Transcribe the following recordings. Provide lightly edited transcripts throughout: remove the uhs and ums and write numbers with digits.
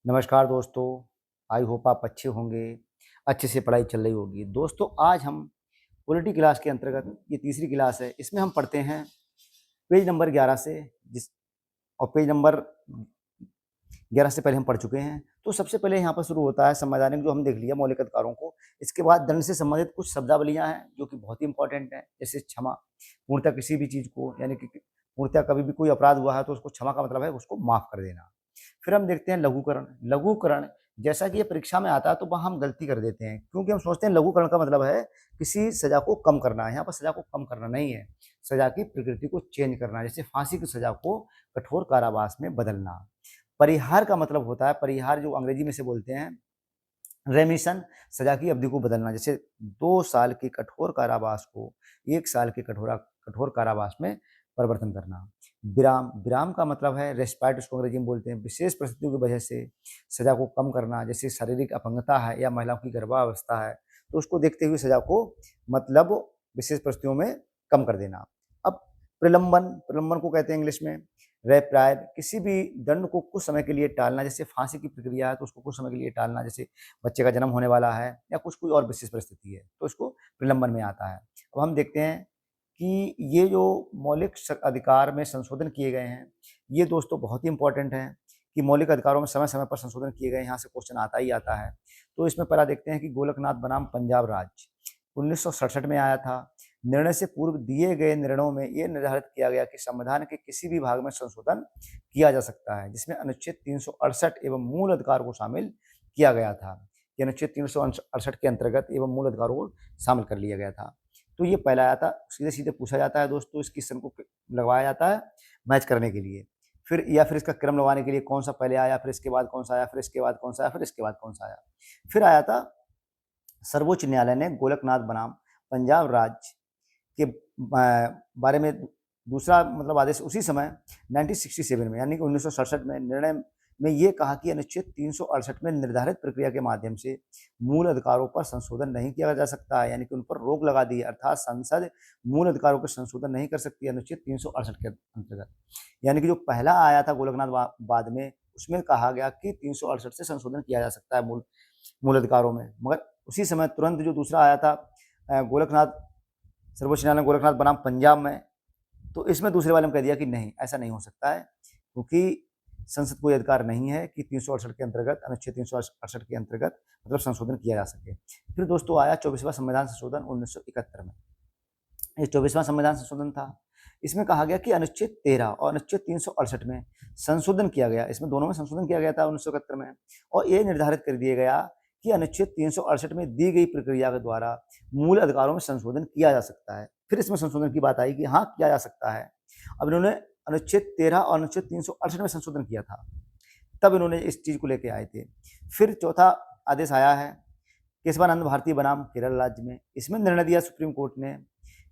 नमस्कार दोस्तों, I hope आप अच्छे होंगे, अच्छे से पढ़ाई चल रही होगी। दोस्तों आज हम पॉलिटी क्लास के अंतर्गत ये तीसरी क्लास है, इसमें हम पढ़ते हैं पेज नंबर 11 से जिस और पेज नंबर 11 से पहले हम पढ़ चुके हैं। तो सबसे पहले यहाँ पर शुरू होता है संवैधानिक जो हम देख लिया मौलिक अधिकारों को। इसके बाद दंड से संबंधित कुछ शब्दावलियाँ हैं जो कि बहुत ही इंपॉर्टेंट हैं, जैसे क्षमा। पूर्णतः किसी भी चीज़ को यानी कि पूर्णतः कभी भी कोई अपराध हुआ है तो उसको क्षमा का मतलब है उसको माफ़ कर देना। फिर हम देखते हैं लघुकरण। लघुकरण जैसा कि ये परीक्षा में आता है तो वहाँ हम गलती कर देते हैं क्योंकि हम सोचते हैं लघुकरण का मतलब है किसी सज़ा को कम करना है। यहाँ पर सज़ा को कम करना नहीं है, सज़ा की प्रकृति को चेंज करना, जैसे फांसी की सज़ा को कठोर कारावास में बदलना। परिहार का मतलब होता है, परिहार जो अंग्रेजी में से बोलते हैं रेमिशन, सज़ा की अवधि को बदलना, जैसे 2 साल के कठोर कारावास को 1 साल के कठोर कारावास में परिवर्तन करना। विराम, विराम का मतलब है रेस्पाइट, उसको अंग्रेजी में बोलते हैं। विशेष परिस्थितियों की वजह से सज़ा को कम करना, जैसे शारीरिक अपंगता है या महिलाओं की गर्भावस्था है, तो उसको देखते हुए सज़ा को मतलब विशेष परिस्थितियों में कम कर देना। अब प्रलंबन, प्रलंबन को कहते हैं इंग्लिश में रेप्राइड, किसी भी दंड को कुछ समय के लिए टालना, जैसे फांसी की प्रक्रिया है तो उसको कुछ समय के लिए टालना, जैसे बच्चे का जन्म होने वाला है या कुछ कोई और विशेष परिस्थिति है तो इसको प्रलंबन में आता है। अब हम देखते हैं कि ये जो मौलिक अधिकार में संशोधन किए गए हैं, ये दोस्तों बहुत ही इंपॉर्टेंट हैं कि मौलिक अधिकारों में समय समय पर संशोधन किए गए हैं, यहाँ से क्वेश्चन आता ही आता है। तो इसमें पहला देखते हैं कि गोलकनाथ बनाम पंजाब राज्य 1967 में आया था। निर्णय से पूर्व दिए गए निर्णयों में ये निर्धारित किया गया कि संविधान के किसी भी भाग में संशोधन किया जा सकता है, जिसमें अनुच्छेद 368 एवं मूल अधिकार को शामिल किया गया था। ये अनुच्छेद 368 के अंतर्गत एवं मूल अधिकारों को शामिल कर लिया गया था। तो ये पहला आया था, सीधे-सीधे पूछा जाता है दोस्तों, इस क्वेश्चन को लगवाया जाता है मैच करने के लिए। फिर या फिर इसका क्रम लगवाने के लिए कौन-सा पहले आया, फिर इसके बाद कौन-सा आया, फिर इसके बाद कौन-सा आया, फिर इसके बाद कौन-सा आया। फिर आया था सर्वोच्च न्यायालय ने गोलकनाथ बनाम पंजाब राज्य के बारे में दूसरा मतलब आदेश उसी समय 1967 में यानी कि 1967 में निर्णय में ये कहा कि अनुच्छेद 368 में निर्धारित प्रक्रिया के माध्यम से मूल अधिकारों पर संशोधन नहीं किया जा सकता है, यानी कि उन पर रोक लगा दी है, अर्थात संसद मूल अधिकारों पर संशोधन नहीं कर सकती अनुच्छेद 368 के अंतर्गत। यानी कि जो पहला आया था गोलकनाथ बाद में उसमें कहा गया कि 368 से संशोधन किया जा सकता है मूल अधिकारों में, मगर उसी समय तुरंत जो दूसरा आया था गोलकनाथ सर्वोच्च न्यायालय गोरखनाथ बनाम पंजाब में, तो इसमें दूसरे वाले ने कह दिया कि नहीं, ऐसा नहीं हो सकता है क्योंकि संसद को ये अधिकार नहीं है कि 368 के अंतर्गत अनुच्छेद 368 के अंतर्गत मतलब संशोधन किया जा सके। फिर दोस्तों आया 24वां संविधान संशोधन 1971 में। ये 24वां संविधान संशोधन था। इसमें कहा गया कि अनुच्छेद 13 और अनुच्छेद 368 में संशोधन किया गया, इसमें दोनों में संशोधन किया गया था 1971 में, और ये निर्धारित कर दिया गया कि अनुच्छेद 368 में दी गई प्रक्रिया के द्वारा मूल अधिकारों में संशोधन किया जा सकता है। फिर इसमें संशोधन की बात आई कि हाँ किया जा सकता है। अब इन्होंने अनुच्छेद 13 और अनुच्छेद 368 में संशोधन किया था, तब इन्होंने इस चीज़ को लेके आए थे। फिर चौथा आदेश आया है केशवानंद भारती बनाम केरल राज्य में। इसमें निर्णय दिया सुप्रीम कोर्ट ने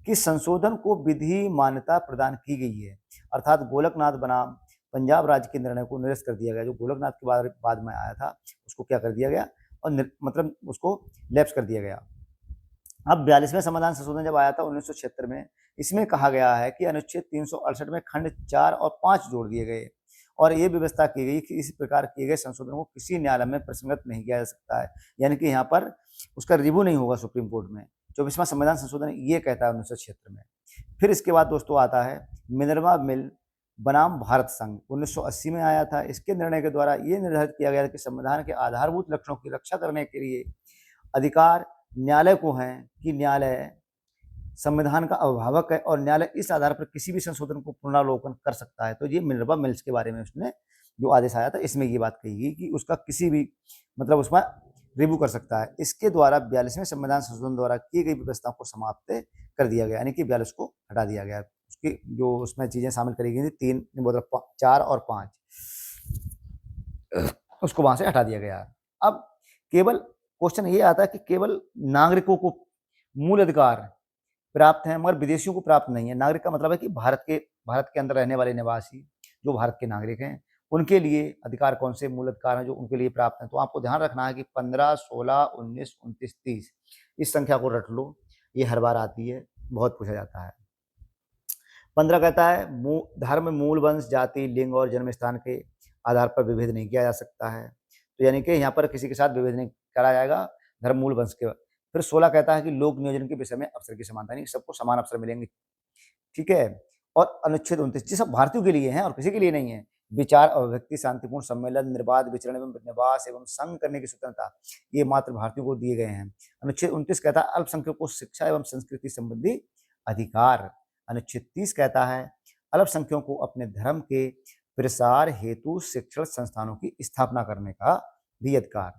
कि संशोधन को विधि मान्यता प्रदान की गई है, अर्थात गोलकनाथ बनाम पंजाब राज्य के निर्णय को निरस्त कर दिया गया। जो गोलकनाथ के बाद में आया था उसको क्या कर दिया गया और मतलब उसको लैप्स कर दिया गया। अब 42वें संविधान संशोधन जब आया था 1976 में, इसमें कहा गया है कि अनुच्छेद 368 में खंड 4 और 5 जोड़ दिए गए और ये व्यवस्था की गई कि इस प्रकार किए गए संशोधन को किसी न्यायालय में प्रसंगत नहीं किया जा सकता है, यानी कि यहाँ पर उसका रिव्यू नहीं होगा सुप्रीम कोर्ट में। 24वां संविधान संशोधन ये कहता है 1976 में। फिर इसके बाद दोस्तों आता है मिनर्वा मिल बनाम भारत संघ, 1980 में आया था। इसके निर्णय के द्वारा ये निर्धारित किया गया कि संविधान के आधारभूत लक्षणों की रक्षा करने के लिए अधिकार न्यायालय को है कि न्यायालय संविधान का अभिभावक है और न्यायालय इस आधार पर किसी भी संशोधन को पुनरावलोकन कर सकता है। तो ये मिनर्वा मिल्स के बारे में उसने जो आदेश आया था इसमें ये बात कही गई कि उसका किसी भी मतलब उसमें रिव्यू कर सकता है। इसके द्वारा 42वें संविधान संशोधन द्वारा की गई व्यवस्थाओं को समाप्त कर दिया गया, यानी कि 42 को हटा दिया गया। उसकी जो उसमें चीज़ें शामिल करी गई थी 3 मतलब 4 और 5 उसको वहाँ से हटा दिया गया। अब केवल क्वेश्चन ये आता है कि केवल नागरिकों को मूल अधिकार प्राप्त हैं मगर विदेशियों को प्राप्त नहीं है। नागरिक का मतलब है कि भारत के अंदर रहने वाले निवासी जो भारत के नागरिक हैं उनके लिए अधिकार कौन से मूल अधिकार हैं जो उनके लिए प्राप्त हैं। तो आपको ध्यान रखना है कि 15, 16, 19, 29, 30 इस संख्या को रट लो, ये हर बार आती है, बहुत पूछा जाता है। 15 कहता है धर्म, मूल वंश, जाति, लिंग और जन्म स्थान के आधार पर विभेद नहीं किया जा सकता है। तो यानी कि यहाँ पर किसी के साथ विभेद नहीं करा जाएगा धर्म मूल वंश के। फिर 16 कहता है कि लोक नियोजन के विषय में अवसर की समानता, यानी सबको समान अवसर मिलेंगे, ठीक है। और अनुच्छेद 29 ये सब भारतीयों के लिए हैं और किसी के लिए नहीं है। विचार, अभिव्यक्ति, शांतिपूर्ण सम्मेलन, निर्बाध विचरण एवं निवास एवं संघ करने की स्वतंत्रता ये मात्र भारतीयों को दिए गए हैं। अनुच्छेद 29 कहता है अल्पसंख्यकों को शिक्षा एवं संस्कृति संबंधी अधिकार। अनुच्छेद 30 कहता है अल्पसंख्यकों को अपने धर्म के प्रसार हेतु शिक्षण संस्थानों की स्थापना करने का भी अधिकार।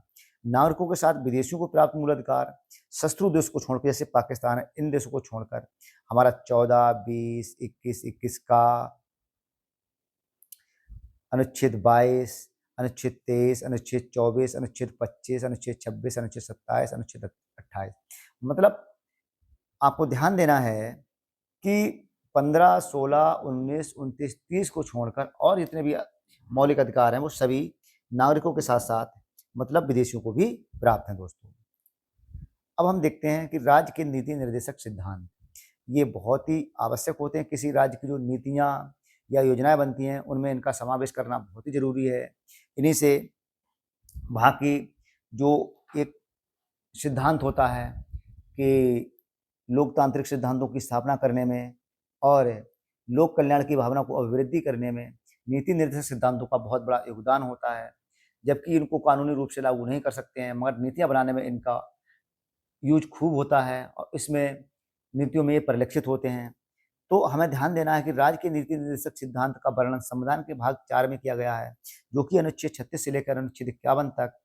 नागरिकों के साथ विदेशियों को प्राप्त मूल अधिकार, शत्रु देश को छोड़कर, जैसे पाकिस्तान है, इन देशों को छोड़कर हमारा 14, 20, 21 का, अनुच्छेद 22, अनुच्छेद 23, अनुच्छेद 24, अनुच्छेद 25, अनुच्छेद 26, अनुच्छेद 27, अनुच्छेद 28। मतलब आपको ध्यान देना है कि 15, 16, 19, 29, 30 को छोड़कर और जितने भी मौलिक अधिकार हैं वो सभी नागरिकों के साथ साथ मतलब विदेशियों को भी प्राप्त हैं दोस्तों। अब हम देखते हैं कि राज्य के नीति निर्देशक सिद्धांत ये बहुत ही आवश्यक होते हैं। किसी राज्य की जो नीतियाँ या योजनाएं बनती हैं उनमें इनका समावेश करना बहुत ही जरूरी है। इन्हीं से वहाँ की जो एक सिद्धांत होता है कि लोकतांत्रिक सिद्धांतों की स्थापना करने में और लोक कल्याण की भावना को अभिवृद्धि करने में नीति निर्देशक सिद्धांतों का बहुत बड़ा योगदान होता है। जबकि इनको कानूनी रूप से लागू नहीं कर सकते हैं मगर नीतियाँ बनाने में इनका यूज खूब होता है और इसमें नीतियों में ये परिलक्षित होते हैं। तो हमें ध्यान देना है कि राज्य के नीति निर्देशक सिद्धांत का वर्णन संविधान के भाग 4 में किया गया है, जो कि अनुच्छेद 36 से लेकर अनुच्छेद 51 तक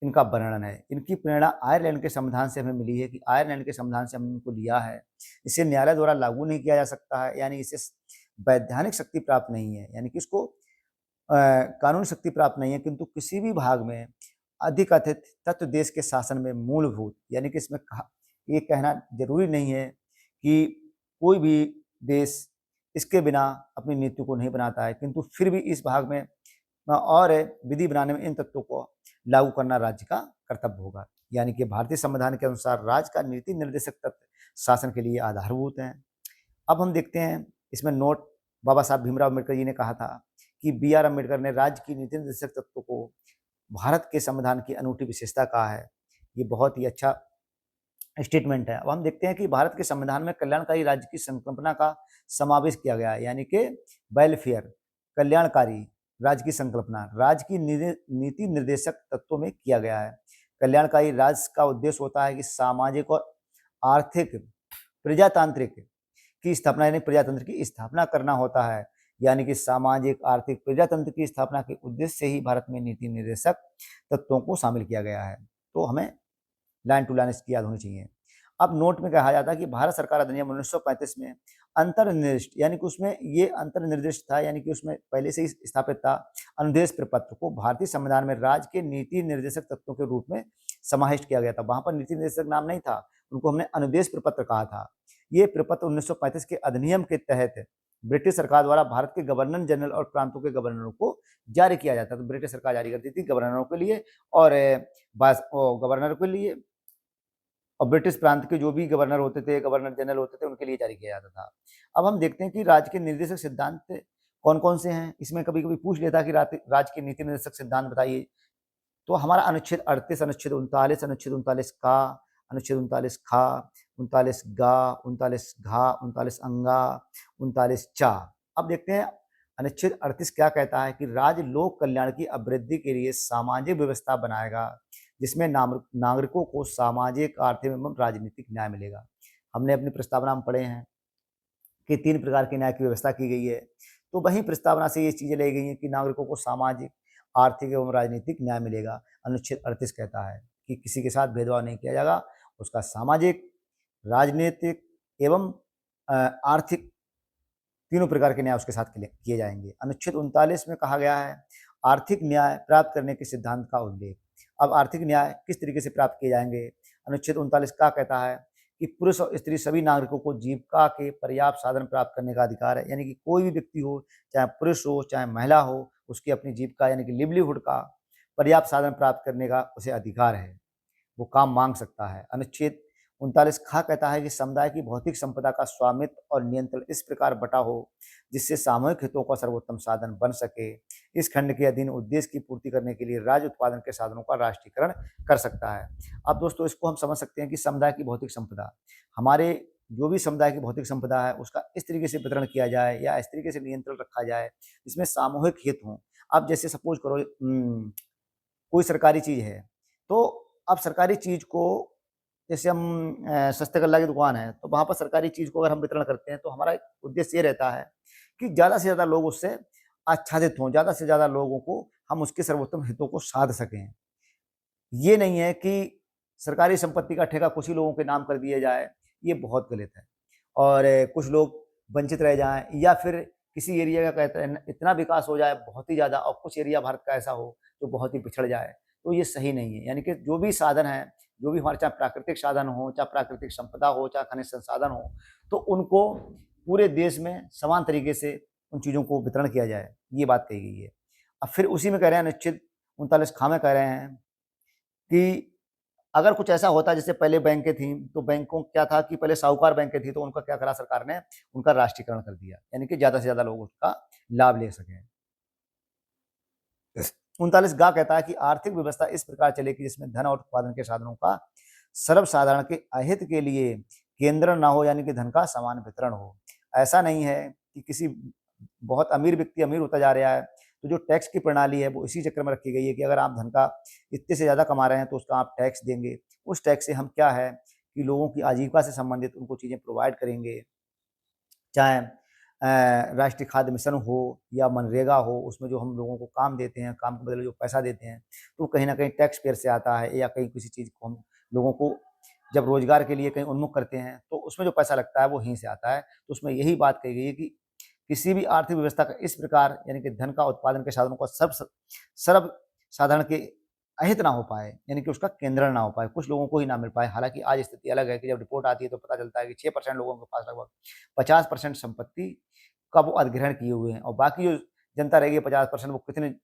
इनका वर्णन है। इनकी प्रेरणा आयरलैंड के संविधान से हमें मिली है कि आयरलैंड के संविधान से हमने इनको लिया है। इसे न्यायालय द्वारा लागू नहीं किया जा सकता है, यानी इसे वैधानिक शक्ति प्राप्त नहीं है, यानी कि इसको कानूनी शक्ति प्राप्त नहीं है, किंतु किसी भी भाग में अधिकथित तत्व देश के शासन में मूलभूत, यानी कि इसमें ये कहना जरूरी नहीं है कि कोई भी देश इसके बिना अपनी नीति को नहीं बनाता है, किंतु फिर भी इस भाग में और विधि बनाने में इन तत्वों को लागू करना राज्य का कर्तव्य होगा। यानी कि भारतीय संविधान के अनुसार राज्य का नीति निर्देशक तत्व शासन के लिए आधारभूत हैं। अब हम देखते हैं इसमें नोट बाबा साहब भीमराव अम्बेडकर जी ने कहा था कि B.R. अम्बेडकर ने राज्य की नीति निर्देशक तत्वों को भारत के संविधान की अनूठी विशेषता कहा है। ये बहुत ही अच्छा स्टेटमेंट है। अब हम देखते हैं कि भारत के संविधान में कल्याणकारी राज्य की संकल्पना का समावेश किया गया है, यानी कि वेलफेयर कल्याणकारी राज्य की संकल्पना राज्य की नीति निर्देशक तत्वों में किया गया है। कल्याणकारी राज्य का उद्देश्य होता है कि सामाजिक और आर्थिक प्रजातांत्रिक की स्थापना, यानी प्रजातंत्र की स्थापना करना होता है, यानी कि सामाजिक आर्थिक प्रजातंत्र की स्थापना के उद्देश्य से ही भारत में नीति निर्देशक तत्वों को शामिल किया गया है। तो हमें लाइन टू लाइन इसकी याद होनी चाहिए। अब नोट में कहा जाता है कि भारत सरकार अधिनियम 1935 में अंतर्निर्दिष्ट, यानी कि उसमें ये अंतर्निर्दिष्ट था, यानी कि उसमें पहले से ही स्थापित था, अनुदेश प्रपत्र को भारतीय संविधान में राज्य के नीति निर्देशक तत्वों के रूप में समाहिष्ट किया गया था। वहां पर नीति निर्देशक नाम नहीं था, उनको हमने अनुदेश प्रपत्र कहा था। ये प्रपत्र 1935 के अधिनियम के तहत ब्रिटिश सरकार द्वारा भारत के गवर्नर जनरल और प्रांतों के गवर्नरों को जारी किया जाता। तो ब्रिटिश सरकार जारी करती थी गवर्नरों के लिए और गवर्नर के लिए, और ब्रिटिश प्रांत के जो भी गवर्नर होते थे, गवर्नर जनरल होते थे, उनके लिए जारी किया जाता था। अब हम देखते हैं कि राज्य के निर्देशक सिद्धांत कौन कौन से हैं। इसमें कभी कभी पूछ लेता कि राज्य के नीति निर्देशक सिद्धांत बताइए, तो हमारा अनुच्छेद 38, अनुच्छेद 39, अनुच्छेद 39 का, अनुच्छेद 39 खा, 39 गा, 39 घा, 39 अंगा, 39 चा। अब देखते हैं अनुच्छेद 38 क्या कहता है कि राज्य लोक कल्याण की अभिवृद्धि के लिए सामाजिक व्यवस्था बनाएगा जिसमें नागरिकों को सामाजिक, आर्थिक एवं राजनीतिक न्याय मिलेगा। हमने अपनी प्रस्तावना में पढ़े हैं कि 3 प्रकार के न्याय की व्यवस्था की गई है, तो वही प्रस्तावना से ये चीजें ली गई हैं कि नागरिकों को सामाजिक, आर्थिक एवं राजनीतिक न्याय मिलेगा। अनुच्छेद 38 कहता है कि किसी के साथ भेदभाव नहीं किया जाएगा, उसका सामाजिक, राजनीतिक एवं आर्थिक तीनों प्रकार के न्याय उसके साथ किए जाएंगे। अनुच्छेद 39 में कहा गया है आर्थिक न्याय प्राप्त करने के सिद्धांत का उल्लेख। अब आर्थिक न्याय किस तरीके से प्राप्त किए जाएंगे। अनुच्छेद 39 क्या कहता है कि पुरुष और स्त्री सभी नागरिकों को जीविका के पर्याप्त साधन प्राप्त करने का अधिकार है, यानी कि कोई भी व्यक्ति हो, चाहे पुरुष हो चाहे महिला हो, उसकी अपनी जीविका यानी कि लिवलीहुड का पर्याप्त साधन प्राप्त करने का उसे अधिकार है, वो काम मांग सकता है। अनुच्छेद 39 खा कहता है कि समुदाय की भौतिक संपदा का स्वामित्व और नियंत्रण इस प्रकार बटा हो जिससे सामूहिक हितों का सर्वोत्तम साधन बन सके। इस खंड के अधीन उद्देश्य की पूर्ति करने के लिए राज्य उत्पादन के साधनों का राष्ट्रीयकरण कर सकता है। अब दोस्तों इसको हम समझ सकते हैं कि समुदाय की भौतिक संपदा, हमारे जो भी समुदाय की भौतिक संपदा है उसका इस तरीके से वितरण किया जाए या इस तरीके से नियंत्रण रखा जाए जिसमें सामूहिक हित हों। अब जैसे सपोज करो कोई सरकारी चीज़ है, तो अब सरकारी चीज़ को जैसे हम सस्ते गल्ला की दुकान है, तो वहाँ पर सरकारी चीज़ को अगर हम वितरण करते हैं तो हमारा उद्देश्य ये रहता है कि ज़्यादा से ज़्यादा लोग उससे आच्छादित हों, ज़्यादा से ज़्यादा लोगों को हम उसके सर्वोत्तम हितों को साध सकें। ये नहीं है कि सरकारी संपत्ति का ठेका कुछ ही लोगों के नाम कर दिया जाए, ये बहुत गलत है। और कुछ लोग वंचित रह जाएँ या फिर किसी एरिया का कहते हैं इतना विकास हो जाए बहुत ही ज़्यादा और कुछ एरिया भारत का ऐसा हो जो बहुत ही पिछड़ जाए, तो ये सही नहीं है। यानी कि जो भी साधन है, जो भी हमारे चाहे प्राकृतिक साधन हो, चाहे प्राकृतिक संपदा हो, चाहे खनिज संसाधन हो, तो उनको पूरे देश में समान तरीके से उन चीज़ों को वितरण किया जाए, ये बात कही गई है। अब फिर उसी में कह रहे हैं अनुच्छेद 39 ख में कह रहे हैं कि अगर कुछ ऐसा होता जैसे पहले बैंकें थीं, तो बैंकों क्या था कि पहले साहूकार बैंकें थी, तो उनका क्या करा सरकार ने, उनका राष्ट्रीयकरण कर दिया, यानी कि ज़्यादा से ज़्यादा लोग उसका लाभ ले सकें। 39 गा कहता है कि आर्थिक व्यवस्था इस प्रकार चले कि जिसमें धन और उत्पादन के साधनों का सर्वसाधारण के अहित के लिए केंद्र ना हो, यानी कि धन का समान वितरण हो। ऐसा नहीं है कि किसी बहुत अमीर व्यक्ति अमीर होता जा रहा है, तो जो टैक्स की प्रणाली है वो इसी चक्कर में रखी गई है कि अगर आप धन का इतने से ज़्यादा कमा रहे हैं तो उसका आप टैक्स देंगे। उस टैक्स से हम क्या है कि लोगों की आजीविका से संबंधित उनको चीज़ें प्रोवाइड करेंगे, चाहे राष्ट्रीय खाद्य मिशन हो या मनरेगा हो, उसमें जो हम लोगों को काम देते हैं, काम के बदले जो पैसा देते हैं, तो कहीं न कहीं टैक्स पेयर से आता है या कहीं किसी चीज़ को हम लोगों को जब रोज़गार के लिए कहीं उन्मुख करते हैं, तो उसमें जो पैसा लगता है वो यहीं से आता है। तो उसमें यही बात कही गई है कि किसी भी आर्थिक व्यवस्था का इस प्रकार यानी कि धन का उत्पादन के साधनों का सर्व साधारण के अहित ना हो पाए, यानी कि उसका केंद्रण ना हो पाए, कुछ लोगों को ही ना मिल पाए। हालाँकि आज स्थिति अलग है कि जब रिपोर्ट आती है तो पता चलता है कि 6% लोगों के पास लगभग 50% संपत्ति का वो अधिग्रहण किए हुए हैं और बाकी जो जनता रहेगी 50% वो कितने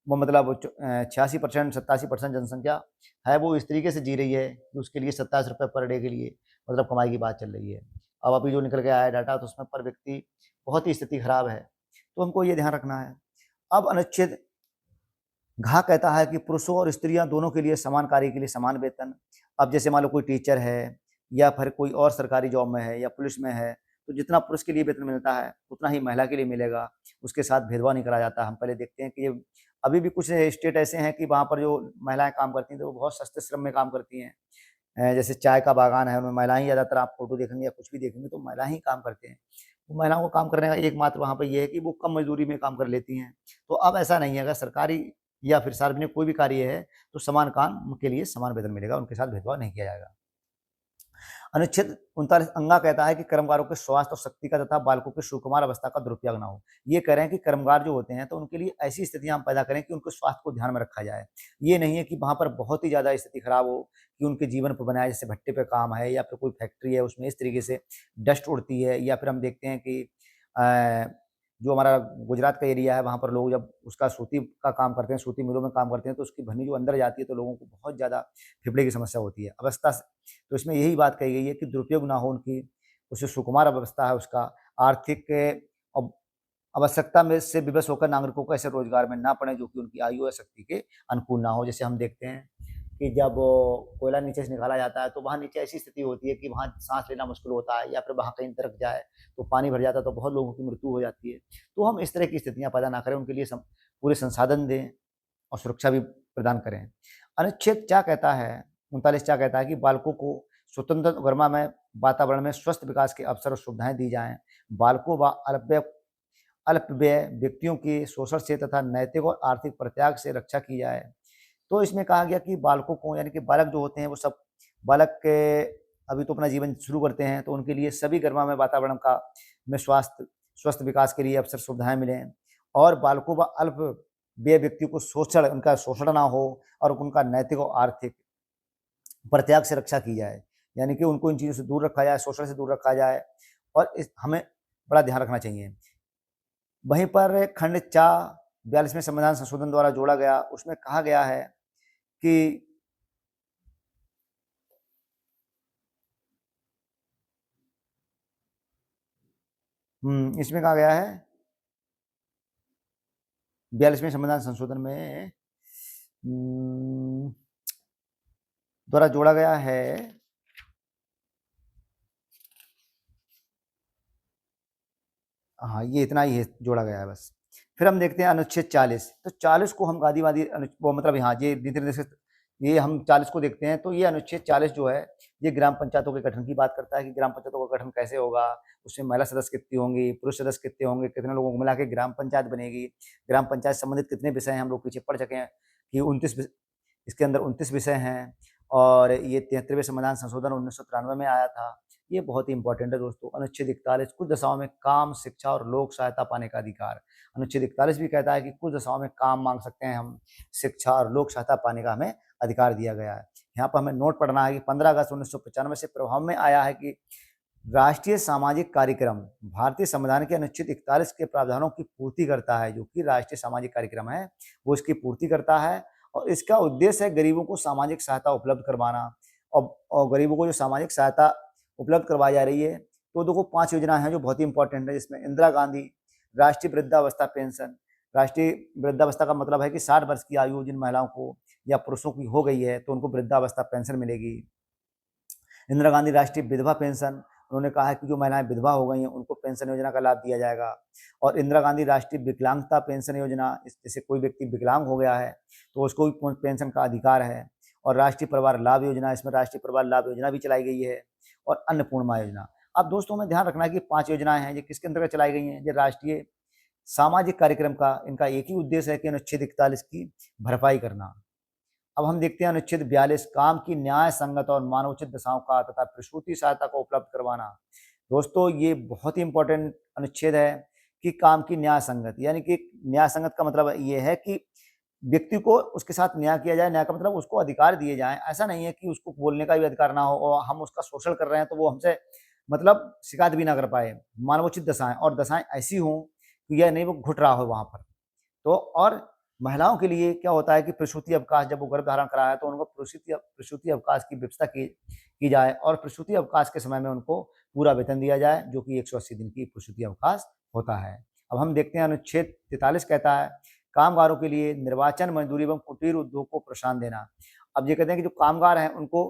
वो मतलब 86% 87% जनसंख्या है वो इस तरीके से जी रही है कि उसके लिए ₹27 पर डे के लिए मतलब कमाई की बात चल रही है। अब अभी जो निकल के आया है डाटा तो उसमें पर व्यक्ति बहुत ही स्थिति खराब है, तो हमको ये ध्यान रखना है। अब अनुच्छेद घ कहता है कि पुरुषों और स्त्रियाँ दोनों के लिए समान कार्य के लिए समान वेतन। अब जैसे मान लो कोई टीचर है या फिर कोई और सरकारी जॉब में है या पुलिस में है, तो जितना पुरुष के लिए वेतन मिलता है, उतना ही महिला के लिए मिलेगा। उसके साथ भेदभाव नहीं करा जाता। हम पहले देखते हैं कि ये अभी भी कुछ स्टेट ऐसे हैं कि वहाँ पर जो महिलाएँ काम करती हैं, तो वो बहुत सस्ते श्रम में काम करती हैं। जैसे चाय का बागान है, उनमें महिलाएँ ही ज़्यादातर आप फ़ोटो देखेंगे या कुछ भी देखेंगे तो महिलाएँ ही काम करते हैं। तो महिलाओं को काम करने का एकमात्र वहाँ पे ये है कि वो कम मज़दूरी में काम कर लेती हैं। तो अब ऐसा नहीं है, अगर सरकारी या फिर सार्वजनिक कोई भी कार्य है, तो समान काम के लिए समान वेतन मिलेगा, उनके साथ भेदभाव नहीं किया जाएगा। अनुच्छेद 39 अंगा कहता है कि कर्मकारों के स्वास्थ्य और शक्ति का तथा बालकों की सुकुमार अवस्था का दुरुपयोग ना हो। ये कह रहे हैं कि कर्मकार जो होते हैं तो उनके लिए ऐसी स्थितियाँ हम पैदा करें कि उनके स्वास्थ्य को ध्यान में रखा जाए। ये नहीं है कि वहाँ पर बहुत ही ज़्यादा स्थिति खराब हो कि उनके जीवन पर बनाया जैसे भट्टे पे काम है या फिर कोई फैक्ट्री है उसमें इस तरीके से डस्ट उड़ती है या फिर हम देखते हैं कि अ, जो हमारा गुजरात का एरिया है वहाँ पर लोग जब उसका सूती का काम करते हैं, सूती मिलों में काम करते हैं तो उसकी भनी जो अंदर जाती है तो लोगों को बहुत ज़्यादा फेफड़े की समस्या होती है। अवस्था तो इसमें यही बात कही गई है कि दुरुपयोग ना हो उनकी, उससे सुकुमार अवस्था है उसका, आर्थिक अब आवश्यकता में से विवश होकर नागरिकों को ऐसे रोजगार में ना पड़े जो कि उनकी आयु और शक्ति के अनुकूल ना हो। जैसे हम देखते हैं कि जब कोयला नीचे से निकाला जाता है तो वहाँ नीचे ऐसी स्थिति होती है कि वहाँ साँस लेना मुश्किल होता है या फिर वहाँ कहीं दरक जाए, तो पानी भर जाता है तो बहुत लोगों की मृत्यु हो जाती है। तो हम इस तरह की स्थितियाँ पैदा ना करें, उनके लिए पूरे संसाधन दें और सुरक्षा भी प्रदान करें। अनुच्छेद क्या कहता है 39 क्या कहता है कि बालकों को स्वतंत्र गर्मामय वातावरण में स्वस्थ विकास के अवसर और सुविधाएँ दी जाएँ। बालकों व अल्पव्यय व्यक्तियों की शोषण से तथा नैतिक और आर्थिक परित्याग से रक्षा की जाए। तो इसमें कहा गया कि बालकों को यानी कि बालक जो होते हैं वो सब बालक के अभी तो अपना जीवन शुरू करते हैं तो उनके लिए सभी गर्मामय वातावरण का में स्वस्थ विकास के लिए अवसर सुविधाएँ मिलें और बालकों व अल्पव्यय व्यक्तियों को उनका शोषण ना हो और उनका नैतिक और आर्थिक परित्याग से रक्षा की जाए। यानी कि उनको इन चीज़ों से दूर रखा जाए, शोषण से दूर रखा जाए और इस हमें बड़ा ध्यान रखना चाहिए। वहीं पर खंड 42वें संविधान संशोधन द्वारा जोड़ा गया, उसमें कहा गया है कि इसमें कहा गया है 42वें संविधान संशोधन में द्वारा जोड़ा गया है हाँ, ये इतना ही है, जोड़ा गया है बस। फिर हम देखते हैं अनुच्छेद 40। तो 40 को हम गांधीवादी वो मतलब यहाँ ये नीति निर्देशित, ये हम 40 को देखते हैं। तो ये अनुच्छेद 40 जो है ये ग्राम पंचायतों के गठन की बात करता है कि ग्राम पंचायतों का गठन कैसे होगा, उसमें महिला सदस्य कितनी होंगी, पुरुष सदस्य कितने होंगे, कितने लोगों को मिला के ग्राम पंचायत बनेगी, ग्राम पंचायत संबंधित कितने विषय हैं हम लोग पीछे पढ़ चुके हैं कि 29 इसके अंदर 29 विषय हैं। और ये 73वें संविधान संशोधन 1993 में आया था। ये बहुत ही इंपॉर्टेंट है दोस्तों। अनुच्छेद 41 कुछ दशाओं में काम, शिक्षा और लोक सहायता पाने का अधिकार। अनुच्छेद 41 भी कहता है कि कुछ दशाओं में काम मांग सकते हैं हम, शिक्षा और लोक सहायता पाने का हमें अधिकार दिया गया है। यहाँ पर हमें नोट पढ़ना है कि 15 अगस्त 1995 से प्रभाव में आया है कि राष्ट्रीय सामाजिक कार्यक्रम भारतीय संविधान के अनुच्छेद 41 के प्रावधानों की पूर्ति करता है। जो कि राष्ट्रीय सामाजिक कार्यक्रम है वो इसकी पूर्ति करता है और इसका उद्देश्य है गरीबों को सामाजिक सहायता उपलब्ध करवाना। और गरीबों को जो सामाजिक सहायता उपलब्ध करवाई जा रही है तो देखो 5 योजनाएं हैं जो बहुत ही इंपॉर्टेंट है, जिसमें इंदिरा गांधी राष्ट्रीय वृद्धावस्था पेंशन। राष्ट्रीय वृद्धावस्था का मतलब है कि 60 वर्ष की आयु जिन महिलाओं को या पुरुषों की हो गई है तो उनको वृद्धावस्था पेंशन मिलेगी। इंदिरा गांधी राष्ट्रीय विधवा पेंशन, उन्होंने कहा है कि जो महिलाएं विधवा हो गई हैं उनको पेंशन योजना का लाभ दिया जाएगा। और इंदिरा गांधी राष्ट्रीय विकलांगता पेंशन योजना, जैसे कोई व्यक्ति विकलांग हो गया है तो उसको भी पेंशन का अधिकार है। और राष्ट्रीय परिवार लाभ योजना, इसमें राष्ट्रीय परिवार लाभ योजना भी चलाई गई है। और अन्नपूर्णा योजना। अब दोस्तों में ध्यान रखना है कि 5 योजनाएं हैं, ये किसके अंतर्गत चलाई गई हैं? ये राष्ट्रीय सामाजिक कार्यक्रम का इनका एक ही उद्देश्य है कि अनुच्छेद 41 की भरपाई करना। अब हम देखते हैं अनुच्छेद 42 काम की न्याय संगत और मानवोचित दशाओं का तथा प्रसूति सहायता को उपलब्ध करवाना। दोस्तों ये बहुत ही इंपॉर्टेंट अनुच्छेद है कि काम की न्याय संगत, यानी कि न्याय संगत का मतलब ये है कि व्यक्ति को उसके साथ न्याय किया जाए। न्याय का मतलब उसको अधिकार दिए जाएं। ऐसा नहीं है कि उसको बोलने का भी अधिकार ना हो और हम उसका शोषण कर रहे हैं तो वो हमसे मतलब शिकायत भी ना कर पाए। मानवोचित दशाएं, और दशाएं ऐसी हों कि यह नहीं वो घुट रहा हो वहां पर। तो और महिलाओं के लिए क्या होता है कि प्रसूति अवकाश, जब वो गर्भ धारण कराया तो उनको प्रसूति अवकाश की व्यवस्था की जाए और प्रसूति अवकाश के समय में उनको पूरा वेतन दिया जाए, जो कि 180 दिन की प्रसूति अवकाश होता है। अब हम देखते हैं अनुच्छेद 43 कहता है कामगारों के लिए निर्वाचन मजदूरी एवं कुटीर उद्योग को प्रोत्साहन देना। अब ये कहते हैं कि जो कामगार हैं उनको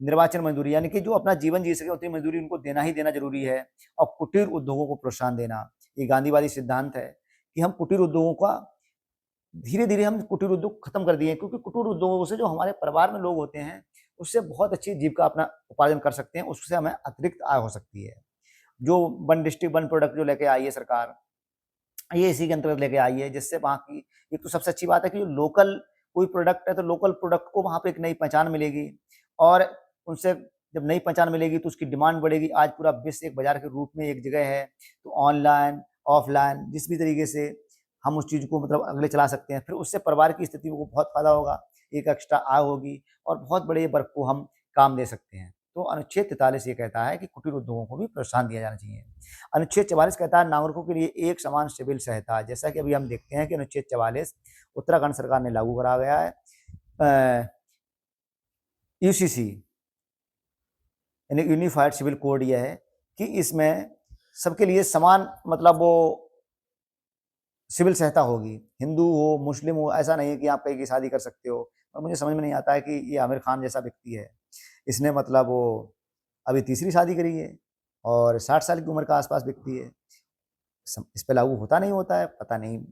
निर्वाचन मजदूरी, यानी कि जो अपना जीवन जी सके उतनी मजदूरी उनको देना ही देना जरूरी है। और कुटीर उद्योगों को प्रोत्साहन देना, ये गांधीवादी सिद्धांत है कि हम कुटीर उद्योगों का धीरे धीरे हम कुटीर उद्योग खत्म कर दिए, क्योंकि कुटीर उद्योगों से जो हमारे परिवार में लोग होते हैं उससे बहुत अच्छी जीविका अपना उपार्जन कर सकते हैं, उससे हमें अतिरिक्त आय हो सकती है। जो वन डिस्ट्रिक्ट वन प्रोडक्ट जो लेके आई है सरकार, ये इसी के अंतर्गत लेके आई है, जिससे वहाँ की एक तो सबसे अच्छी बात है कि जो लोकल कोई प्रोडक्ट है तो लोकल प्रोडक्ट को वहाँ पे एक नई पहचान मिलेगी। और उनसे जब नई पहचान मिलेगी तो उसकी डिमांड बढ़ेगी। आज पूरा विश्व एक बाजार के रूप में एक जगह है, तो ऑनलाइन ऑफलाइन जिस भी तरीके से हम उस चीज़ को मतलब अगले चला सकते हैं। फिर उससे परिवार की स्थिति को बहुत फायदा होगा, एक एक्स्ट्रा आय होगी और बहुत बड़े वर्ग को हम काम दे सकते हैं। तो अनुच्छेद 43 ये कहता है कि कुटीर उद्योगों को भी प्रोत्साहन दिया जाना चाहिए। अनुच्छेद 44 कहता है नागरिकों के लिए एक समान सिविल सहायता। जैसा कि अभी हम देखते हैं कि अनुच्छेद 44 उत्तराखंड सरकार ने लागू करा गया है। यूसीसी यानी यूनिफाइड सिविल कोड यह है कि इसमें सबके लिए समान मतलब वो सिविल सहायता होगी। हिंदू हो मुस्लिम हो, ऐसा नहीं है कि आप कहीं की शादी कर सकते हो। और मुझे समझ में नहीं आता है कि ये आमिर खान जैसा व्यक्ति है, इसने मतलब वो अभी तीसरी शादी करी है और 60 साल की उम्र का आसपास व्यक्ति है। इस पे लागू होता नहीं होता है पता नहीं।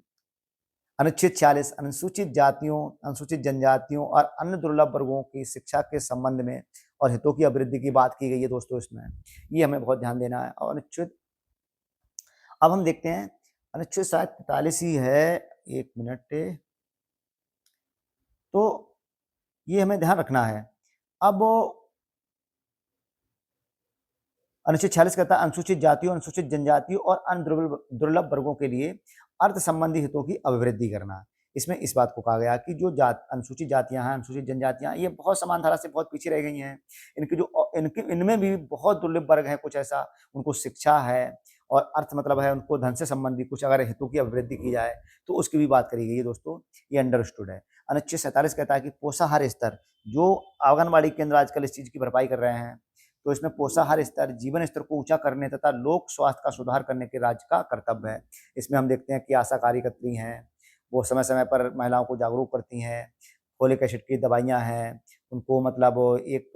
अनुच्छेद 46 अनुसूचित जातियों, अनुसूचित जनजातियों और अन्य दुर्लभ वर्गों की शिक्षा के संबंध में और हितों की अभिवृद्धि की बात की गई है दोस्तों। इसमें ये हमें बहुत ध्यान देना है। और अनुच्छेद अब हम देखते हैं अनुच्छेद शायद 43 ही है, एक मिनट, तो ये हमें ध्यान रखना है। अब अनुच्छेद 46 कहता है अनुसूचित जातियों, अनुसूचित जनजातियों और अन्य दुर्लभ वर्गों के लिए अर्थ संबंधी हितों की अभिवृद्धि करना। इसमें इस बात को कहा गया कि जो अनुसूचित जातियां हैं, अनुसूचित जनजातियां, ये बहुत समान धारा से बहुत पीछे रह गई हैं। इनमें भी बहुत दुर्लभ वर्ग है कुछ ऐसा, उनको शिक्षा है और अर्थ मतलब है उनको धन से संबंधी कुछ अगर हितों की अभिवृद्धि की जाए तो उसकी भी बात करी गई है दोस्तों, ये अंडरस्टूड है। अनुच्छेद 47 कहता है कि पोषाहार स्तर, जो आंगनबाड़ी केंद्र आजकल इस चीज की भरपाई कर रहे हैं, तो इसमें पोषाहार स्तर जीवन स्तर को ऊंचा करने तथा लोक स्वास्थ्य का सुधार करने के राज्य का कर्तव्य है। इसमें हम देखते हैं कि आशा कार्यकर्त्री हैं वो समय समय पर महिलाओं को जागरूक करती हैं। फोलिक एसिड की दवाइयाँ हैं, उनको मतलब एक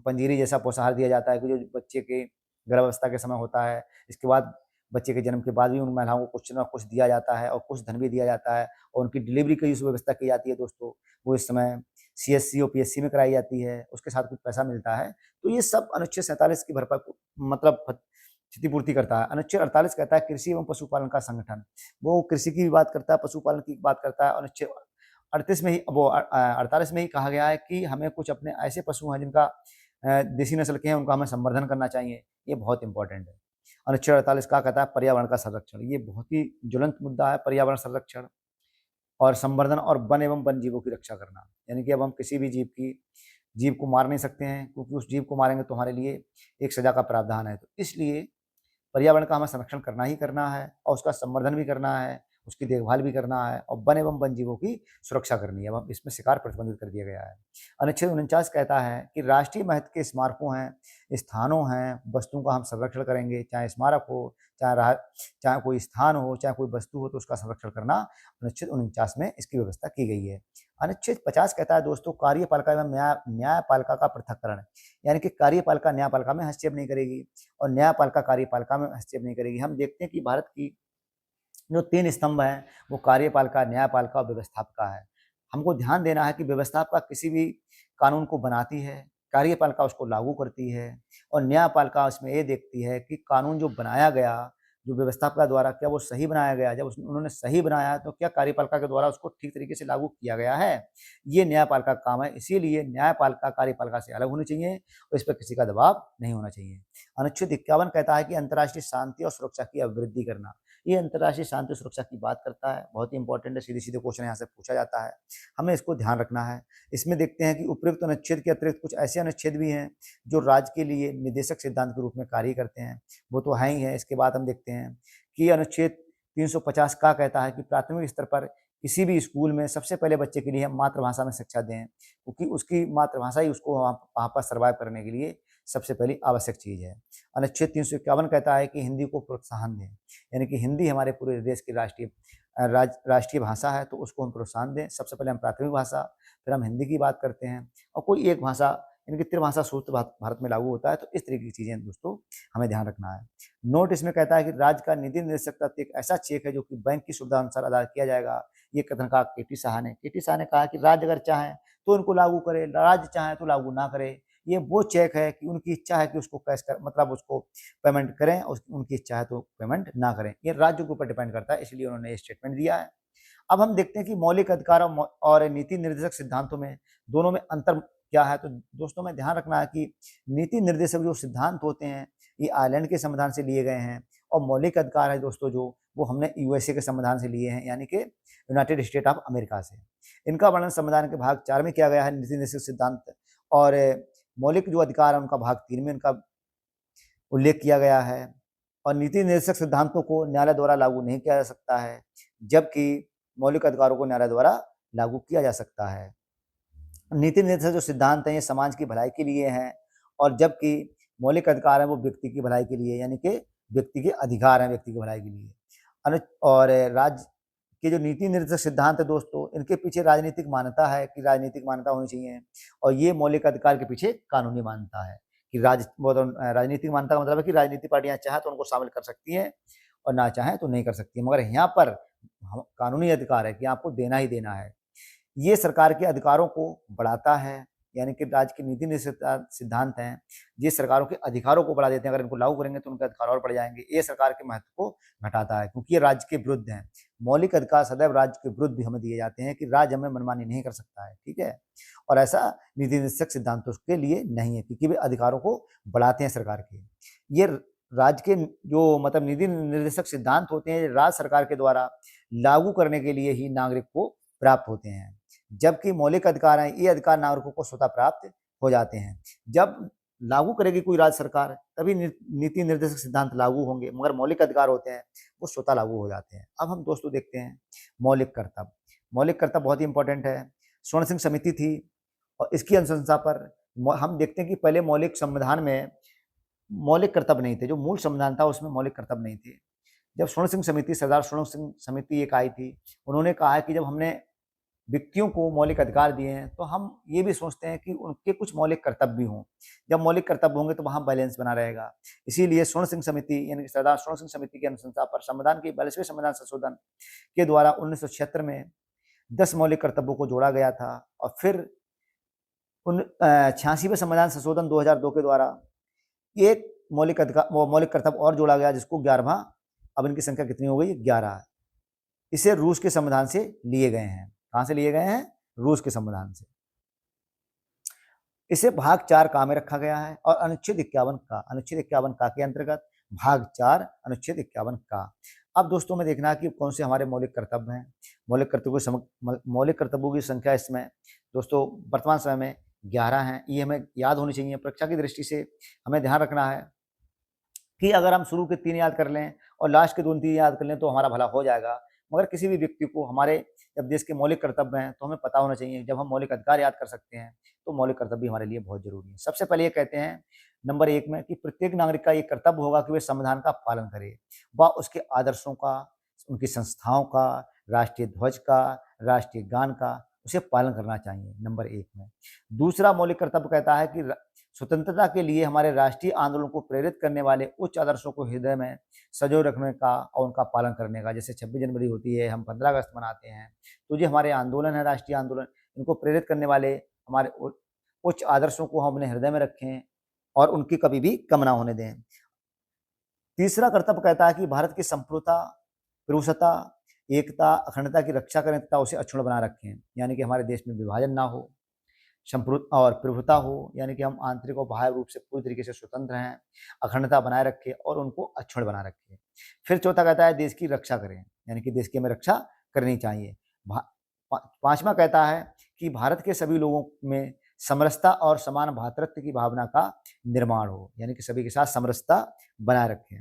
पंजीरी जैसा पोषाहार दिया जाता है कि जो बच्चे के गर्भावस्था के समय होता है। इसके बाद बच्चे के जन्म के बाद भी उन महिलाओं को कुछ ना कुछ दिया जाता है और कुछ धन भी दिया जाता है और उनकी डिलीवरी की जो व्यवस्था की जाती है दोस्तों, वो इस समय सीएससी और पीएचसी में कराई जाती है, उसके साथ कुछ पैसा मिलता है। तो ये सब अनुच्छेद 47 की भरपाई मतलब क्षतिपूर्ति करता है। अनुच्छेद 48 कहता है कृषि एवं पशुपालन का संगठन, वो कृषि की भी बात करता है, पशुपालन की बात करता है। अनुच्छेद 38 में ही 48 में ही कहा गया है कि हमें कुछ अपने ऐसे पशु हैं जिनका देसी नस्ल के हैं, उनका हमें संवर्धन करना चाहिए। ये बहुत इंपॉर्टेंट है। अनुच्छेद 48 क्या कहता है? पर्यावरण का संरक्षण। ये बहुत ही ज्वलंत मुद्दा है, पर्यावरण संरक्षण और संवर्धन और वन एवं वन जीवों की रक्षा करना। यानी कि अब हम किसी भी जीव को मार नहीं सकते हैं, क्योंकि उस जीव को मारेंगे तो हमारे लिए एक सजा का प्रावधान है। तो इसलिए पर्यावरण का हमें संरक्षण करना ही करना है और उसका संवर्धन भी करना है, उसकी देखभाल भी करना है और वन एवं वन जीवों की सुरक्षा करनी है। अब इसमें शिकार प्रतिबंधित कर दिया गया है। अनुच्छेद 49 कहता है कि राष्ट्रीय महत्व के स्मारकों हैं, स्थानों हैं, वस्तुओं का हम संरक्षण करेंगे, चाहे स्मारक हो, चाहे कोई स्थान हो, चाहे कोई वस्तु हो, तो उसका संरक्षण करना अनुच्छेद 49 में इसकी व्यवस्था की गई है। अनुच्छेद 50 कहता है दोस्तों कार्यपालिका एवं न्यायपालिका का पृथक्करण, यानी कि कार्यपालिका न्यायपालिका में हस्तक्षेप नहीं करेगी और न्यायपालिका कार्यपालिका में हस्तक्षेप नहीं करेगी। हम देखते हैं कि भारत की जो 3 स्तंभ हैं वो कार्यपालिका, न्यायपालिका और व्यवस्थापिका है। हमको ध्यान देना है कि व्यवस्थापिका किसी भी कानून को बनाती है, कार्यपालिका उसको लागू करती है और न्यायपालिका उसमें ये देखती है कि कानून जो बनाया गया, जो व्यवस्थापिका द्वारा, क्या वो सही बनाया गया? जब उन्होंने सही बनाया है तो क्या कार्यपालिका के द्वारा उसको ठीक तरीके से लागू किया गया है? ये न्यायपालिका का काम है। इसीलिए न्यायपालिका कार्यपालिका से अलग होनी चाहिए और इस पर किसी का दबाव नहीं होना चाहिए। अनुच्छेद 51 कहता है कि अंतर्राष्ट्रीय शांति और सुरक्षा की अभिवृद्धि करना। ये अंतर्राष्ट्रीय शांति सुरक्षा की बात करता है, बहुत ही इंपॉर्टेंट है, सीधे-सीधे क्वेश्चन यहाँ से पूछा जाता है, हमें इसको ध्यान रखना है। इसमें देखते हैं कि उपयुक्त अनुच्छेद के अतिरिक्त कुछ ऐसे अनुच्छेद भी हैं जो राज्य के लिए निर्देशक सिद्धांत के रूप में कार्य करते हैं, वो तो है ही है। इसके बाद हम देखते हैं कि अनुच्छेद 350 का कहता है कि प्राथमिक स्तर पर किसी भी स्कूल में सबसे पहले बच्चे के लिए हम मातृभाषा में शिक्षा दें, क्योंकि उसकी मातृभाषा ही उसको वहाँ पर सर्वाइव करने के लिए सबसे पहली आवश्यक चीज़ है। अनुच्छेद 351 कहता है कि हिंदी को प्रोत्साहन दें, यानी कि हिंदी हमारे पूरे देश की राष्ट्रीय भाषा है, तो उसको हम प्रोत्साहन दें। सबसे पहले हम प्राथमिक भाषा, फिर हम हिंदी की बात करते हैं और कोई एक भाषा, यानी कि त्रिभाषा सूत्र भारत में लागू होता है। तो इस तरीके की चीज़ें दोस्तों हमें ध्यान रखना है। नोट इसमें कहता है कि राज्य का निधि निर्देशक तत्व एक ऐसा चेक है जो कि बैंक की सुविधा अनुसार अदा किया जाएगा। ये कथन कहा केटी साहा ने। केटी साहा ने कहा कि राज्य अगर चाहें तो इनको लागू करे, राज्य चाहे तो लागू ना करे। ये वो चेक है कि उनकी इच्छा है कि उसको कैश कर मतलब उसको पेमेंट करें और उनकी इच्छा है तो पेमेंट ना करें। ये राज्य के ऊपर डिपेंड करता है, इसलिए उन्होंने ये स्टेटमेंट दिया है। अब हम देखते हैं कि मौलिक अधिकार और नीति निर्देशक सिद्धांतों में, दोनों में अंतर क्या है? तो दोस्तों में ध्यान रखना है कि नीति निर्देशक जो सिद्धांत होते हैं ये आयरलैंड के संविधान से लिए गए हैं और मौलिक अधिकार है दोस्तों जो, वो हमने यूएसए के संविधान से लिए हैं, यानी कि यूनाइटेड स्टेट ऑफ अमेरिका से। इनका वर्णन संविधान के भाग 4 में किया गया है नीति निर्देशक सिद्धांत, और मौलिक जो अधिकार है उनका भाग 3 में इनका उल्लेख किया गया है। और नीति निर्देशक सिद्धांतों को न्यायालय द्वारा लागू नहीं किया जा सकता है, जबकि मौलिक अधिकारों को न्यायालय द्वारा लागू किया जा सकता है। नीति निर्देशक जो सिद्धांत हैं ये समाज की भलाई के लिए हैं, और जबकि मौलिक अधिकार है वो व्यक्ति की भलाई के लिए, यानी कि व्यक्ति के अधिकार हैं व्यक्ति की भलाई के लिए। और राज्य के जो नीति निर्देशक सिद्धांत है दोस्तों, इनके पीछे राजनीतिक मान्यता है कि राजनीतिक मान्यता होनी चाहिए, और ये मौलिक अधिकार के पीछे कानूनी मान्यता है कि राजनीतिक मान्यता का मतलब है कि राजनीतिक पार्टियां चाहें तो उनको शामिल कर सकती हैं और ना चाहें तो नहीं कर सकती, मगर यहाँ पर कानूनी अधिकार है कि आपको देना ही देना है। ये सरकार के अधिकारों को बढ़ाता है, यानी कि राज्य के नीति निर्देशक सिद्धांत हैं, ये सरकारों के अधिकारों को बढ़ा देते हैं। अगर इनको लागू करेंगे तो उनके अधिकार और बढ़ जाएंगे। ये सरकार के महत्व को घटाता है, क्योंकि ये राज्य के विरुद्ध हैं। मौलिक अधिकार सदैव राज्य के विरुद्ध भी हमें दिए जाते हैं कि राज्य हमें मनमानी नहीं कर सकता है, ठीक है। और ऐसा नीति निर्देशक सिद्धांतों के लिए नहीं है, क्योंकि वे अधिकारों को बढ़ाते हैं सरकार के। ये राज्य के जो मतलब नीति निर्देशक सिद्धांत होते हैं, राज्य सरकार के द्वारा लागू करने के लिए ही नागरिक को प्राप्त होते हैं, जबकि मौलिक अधिकार हैं ये अधिकार नागरिकों को स्वतः प्राप्त हो जाते हैं। जब लागू करेगी कोई राज्य सरकार तभी नीति निर्देशक सिद्धांत लागू होंगे, मगर मौलिक अधिकार होते हैं वो स्वतः लागू हो जाते हैं। अब हम दोस्तों देखते हैं मौलिक कर्तव्य। मौलिक कर्तव्य बहुत ही इंपॉर्टेंट है। स्वर्ण सिंह समिति थी और इसकी अनुशंसा पर हम देखते हैं कि पहले मौलिक संविधान में मौलिक कर्तव्य नहीं थे, जो मूल संविधान था उसमें मौलिक कर्तव्य नहीं थे। जब स्वर्ण सिंह समिति, सरदार स्वर्ण सिंह समिति एक आई थी, उन्होंने कहा है कि जब हमने व्यक्तियों को मौलिक अधिकार दिए हैं तो हम ये भी सोचते हैं कि उनके कुछ मौलिक कर्तव्य भी हों। जब मौलिक कर्तव्य होंगे तो वहाँ बैलेंस बना रहेगा। इसीलिए स्वर्ण सिंह समिति यानी कि सरदार स्वर्ण सिंह समिति की अनुशंसा पर संविधान के 42वें संविधान संशोधन के द्वारा 1976 में 10 मौलिक कर्तव्यों को जोड़ा गया था और फिर 86वें संविधान संशोधन 2002 के द्वारा एक मौलिक कर्तव्य और जोड़ा गया, जिसको 11वां, अब इनकी संख्या कितनी हो गई? 11। इसे रूस के संविधान से लिए गए हैं। कहां से लिए गए हैं? रूस के संविधान से। इसे भाग 4 का में रखा गया है और अनुच्छेद 51 का के अंतर्गत भाग 4 अनुच्छेद 51 का। अब दोस्तों में देखना है कि कौन से हमारे मौलिक कर्तव्य हैं। मौलिक कर्तव्यों की संख्या इसमें दोस्तों वर्तमान समय में 11 हैं। ये हमें याद होनी चाहिए। परीक्षा की दृष्टि से हमें ध्यान रखना है कि अगर हम शुरू के 3 याद कर लें और लास्ट के 2-3 याद कर लें तो हमारा भला हो जाएगा। मगर किसी भी व्यक्ति को हमारे जब देश के मौलिक कर्तव्य हैं तो हमें पता होना चाहिए। जब हम मौलिक अधिकार याद कर सकते हैं तो मौलिक कर्तव्य भी हमारे लिए बहुत जरूरी है। सबसे पहले ये कहते हैं नंबर 1 में कि प्रत्येक नागरिक का ये कर्तव्य होगा कि वे संविधान का पालन करे व उसके आदर्शों का, उनकी संस्थाओं का, राष्ट्रीय ध्वज का, राष्ट्रीय गान का उसे पालन करना चाहिए, नंबर 1 में। दूसरा मौलिक कर्तव्य कहता है कि स्वतंत्रता के लिए हमारे राष्ट्रीय आंदोलन को प्रेरित करने वाले उच्च आदर्शों को हृदय में सजो रखने का और उनका पालन करने का। जैसे 26 जनवरी होती है, हम 15 अगस्त मनाते हैं, तो जो हमारे आंदोलन है, राष्ट्रीय आंदोलन, इनको प्रेरित करने वाले हमारे उच्च आदर्शों को हम अपने हृदय में रखें और उनकी कभी भी कम ना होने दें। तीसरा कर्तव्य कहता है कि भारत की संप्रभुता, प्रभुसत्ता, एकता, अखंडता की रक्षा करें तथा उसे अक्षुण्ण बना रखें। यानी कि हमारे देश में विभाजन ना हो, संप्रभुता और प्रभुता हो, यानी कि हम आंतरिक और बाह्य रूप से पूरी तरीके से स्वतंत्र हैं, अखंडता बनाए रखें और उनको अक्षुण्ण बना रखें। फिर चौथा कहता है देश की रक्षा करें, यानी कि देश की हमें रक्षा करनी चाहिए। पांचवा कहता है कि भारत के सभी लोगों में समरसता और समान भ्रातृत्व की भावना का निर्माण हो, यानी कि सभी के साथ समरसता बनाए रखें।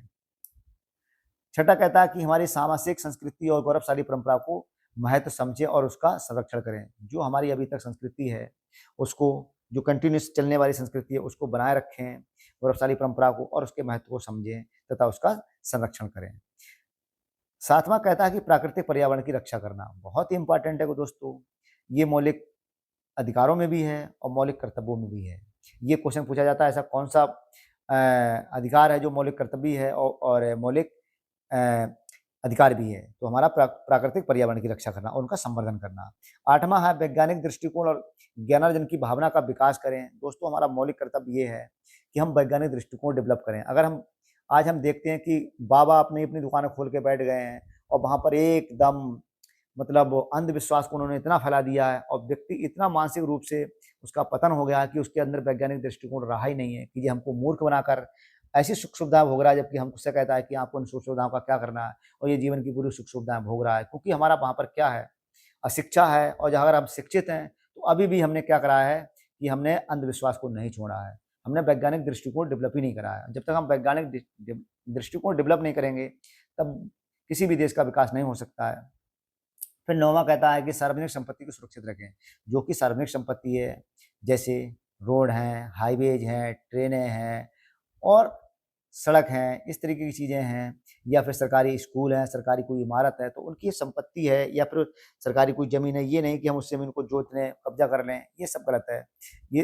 छठा कहता है कि हमारी सामाजिक संस्कृति और गौरवशाली परंपरा को महत्व समझें और उसका संरक्षण करें। जो हमारी अभी तक संस्कृति है उसको, जो कंटिन्यूस चलने वाली संस्कृति है उसको बनाए रखें, गौरवशाली परंपरा को और उसके महत्व को समझें तथा उसका संरक्षण करें। सातवां कहता है कि प्राकृतिक पर्यावरण की रक्षा करना बहुत ही इंपॉर्टेंट है दोस्तों। ये मौलिक अधिकारों में भी है और मौलिक कर्तव्यों में भी है। ये क्वेश्चन पूछा जाता है ऐसा कौन सा अधिकार है जो मौलिक कर्तव्य है और मौलिक अधिकार भी है, तो हमारा प्राकृतिक पर्यावरण की रक्षा करना और उनका संवर्धन करना। 8वां है वैज्ञानिक दृष्टिकोण और ज्ञानार्जन की भावना का विकास करें। दोस्तों हमारा मौलिक कर्तव्य ये है कि हम वैज्ञानिक दृष्टिकोण डेवलप करें। अगर हम देखते हैं कि बाबा अपनी दुकानें खोल के बैठ गए हैं और वहाँ पर एकदम मतलब अंधविश्वास को उन्होंने इतना फैला दिया है और व्यक्ति इतना मानसिक रूप से उसका पतन हो गया है कि उसके अंदर वैज्ञानिक दृष्टिकोण रहा ही नहीं है, कि ये हमको मूर्ख बनाकर ऐसी सुख सुविधा भोग रहा है, जबकि हमसे कहता है कि आपको इन सुख सुविधाओं का क्या करना है, और ये जीवन की पूरी सुख सुविधाएं भोग रहा है। क्योंकि हमारा वहाँ पर क्या है, अशिक्षा है। और अगर हम शिक्षित हैं तो अभी भी हमने क्या करा है कि हमने अंधविश्वास को नहीं छोड़ा है, हमने वैज्ञानिक दृष्टिकोण डेवलप ही नहीं करा है। जब तक हम वैज्ञानिक दृष्टिकोण डेवलप नहीं करेंगे तब किसी भी देश का विकास नहीं हो सकता है। फिर 9वां कहता है कि सार्वजनिक संपत्ति को सुरक्षित रखें। जो कि सार्वजनिक संपत्ति है, जैसे रोड हैं, हाईवेज हैं, ट्रेनें हैं और सड़क हैं, इस तरीके की चीज़ें हैं, या फिर सरकारी स्कूल हैं, सरकारी कोई इमारत है तो उनकी संपत्ति है, या फिर सरकारी कोई ज़मीन है। ये नहीं कि हम उस ज़मीन को जोत लें, कब्जा कर लें, ये सब गलत है।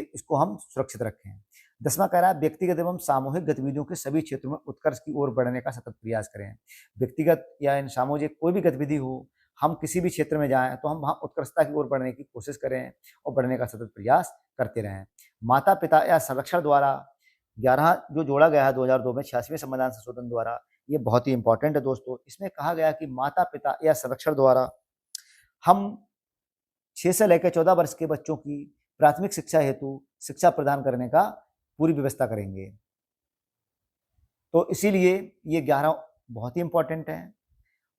इसको हम सुरक्षित रखें। 10वां कह रहा है व्यक्तिगत एवं सामूहिक गतिविधियों के सभी क्षेत्रों में उत्कर्ष की ओर बढ़ने का सतत प्रयास करें। व्यक्तिगत या सामूहिक कोई भी गतिविधि हो, हम किसी भी क्षेत्र में जाएं तो हम वहाँ उत्कृष्टता की ओर बढ़ने की कोशिश करें और बढ़ने का सतत प्रयास करते रहें। माता पिता या संरक्षण द्वारा 11 जो जोड़ा गया है 2002 में 86वें संविधान संशोधन द्वारा, ये बहुत ही इंपॉर्टेंट है दोस्तों। इसमें कहा गया कि माता पिता या संरक्षण द्वारा हम 6 से लेकर 14 वर्ष के बच्चों की प्राथमिक शिक्षा हेतु शिक्षा प्रदान करने का पूरी व्यवस्था करेंगे। तो इसीलिए ये 11 बहुत ही इंपॉर्टेंट है।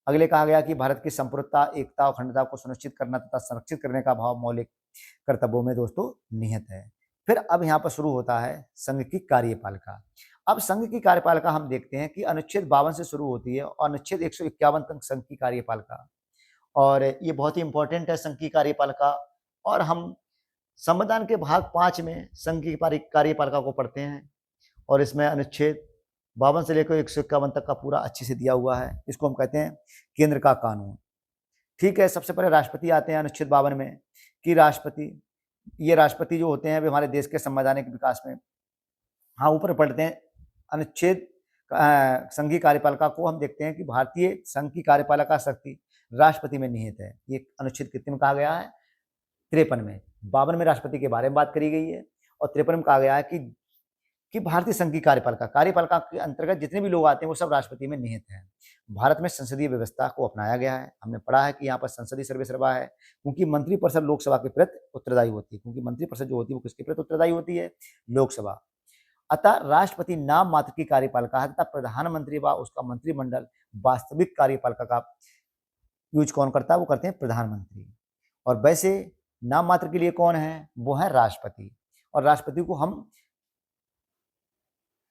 अगले कहा गया कि भारत की संप्रभुता, एकता और अखंडता को सुनिश्चित करना तथा संरक्षित करने का भाव मौलिक कर्तव्यों में दोस्तों निहित है। फिर अब यहाँ पर शुरू होता है संघ की कार्यपालिका। अब संघ की कार्यपालिका हम देखते हैं कि अनुच्छेद 52 से शुरू होती है और अनुच्छेद 151 तक संघ की कार्यपालिका, और ये बहुत ही इंपॉर्टेंट है संघ की कार्यपालिका। और हम संविधान के भाग 5 में संघ की कार्यपालिका को पढ़ते हैं और इसमें अनुच्छेद 52 से लेकर 151 तक का पूरा अच्छे से दिया हुआ है। इसको हम कहते हैं केंद्र का कानून। ठीक है, सबसे पहले राष्ट्रपति आते हैं अनुच्छेद 52 में कि ये राष्ट्रपति जो होते हैं वे हमारे देश के संवैधानिक विकास में, हाँ ऊपर पढ़ते हैं अनुच्छेद संघीय कार्यपालिका को हम देखते हैं कि भारतीय संघ की कार्यपालिका शक्ति राष्ट्रपति में निहित है। ये अनुच्छेद कितने में कहा गया है? 53 में। 52 में राष्ट्रपति के बारे में बात करी गई है और 53 में कहा गया है कि भारतीय संघ की कार्यपालिका के अंतर्गत जितने भी लोग आते हैं वो सब राष्ट्रपति में निहित हैं। भारत में संसदीय व्यवस्था को अपनाया गया है। हमने पढ़ा है कि यहाँ पर संसदीय सर्वेसर्वा है, क्योंकि मंत्रिपरिषद लोकसभा के प्रति उत्तरदायी होती है, क्योंकि मंत्रिपरिषद जो होती है वो किसके प्रति उत्तरदायी होती है? लोकसभा। अतः राष्ट्रपति नाम मात्र की कार्यपालिका है तथा प्रधानमंत्री व उसका मंत्रिमंडल वास्तविक कार्यपालिका का यूज कौन करता है? वो करते हैं प्रधानमंत्री। और वैसे नाम मात्र के लिए कौन है? वो है राष्ट्रपति। और राष्ट्रपति को हम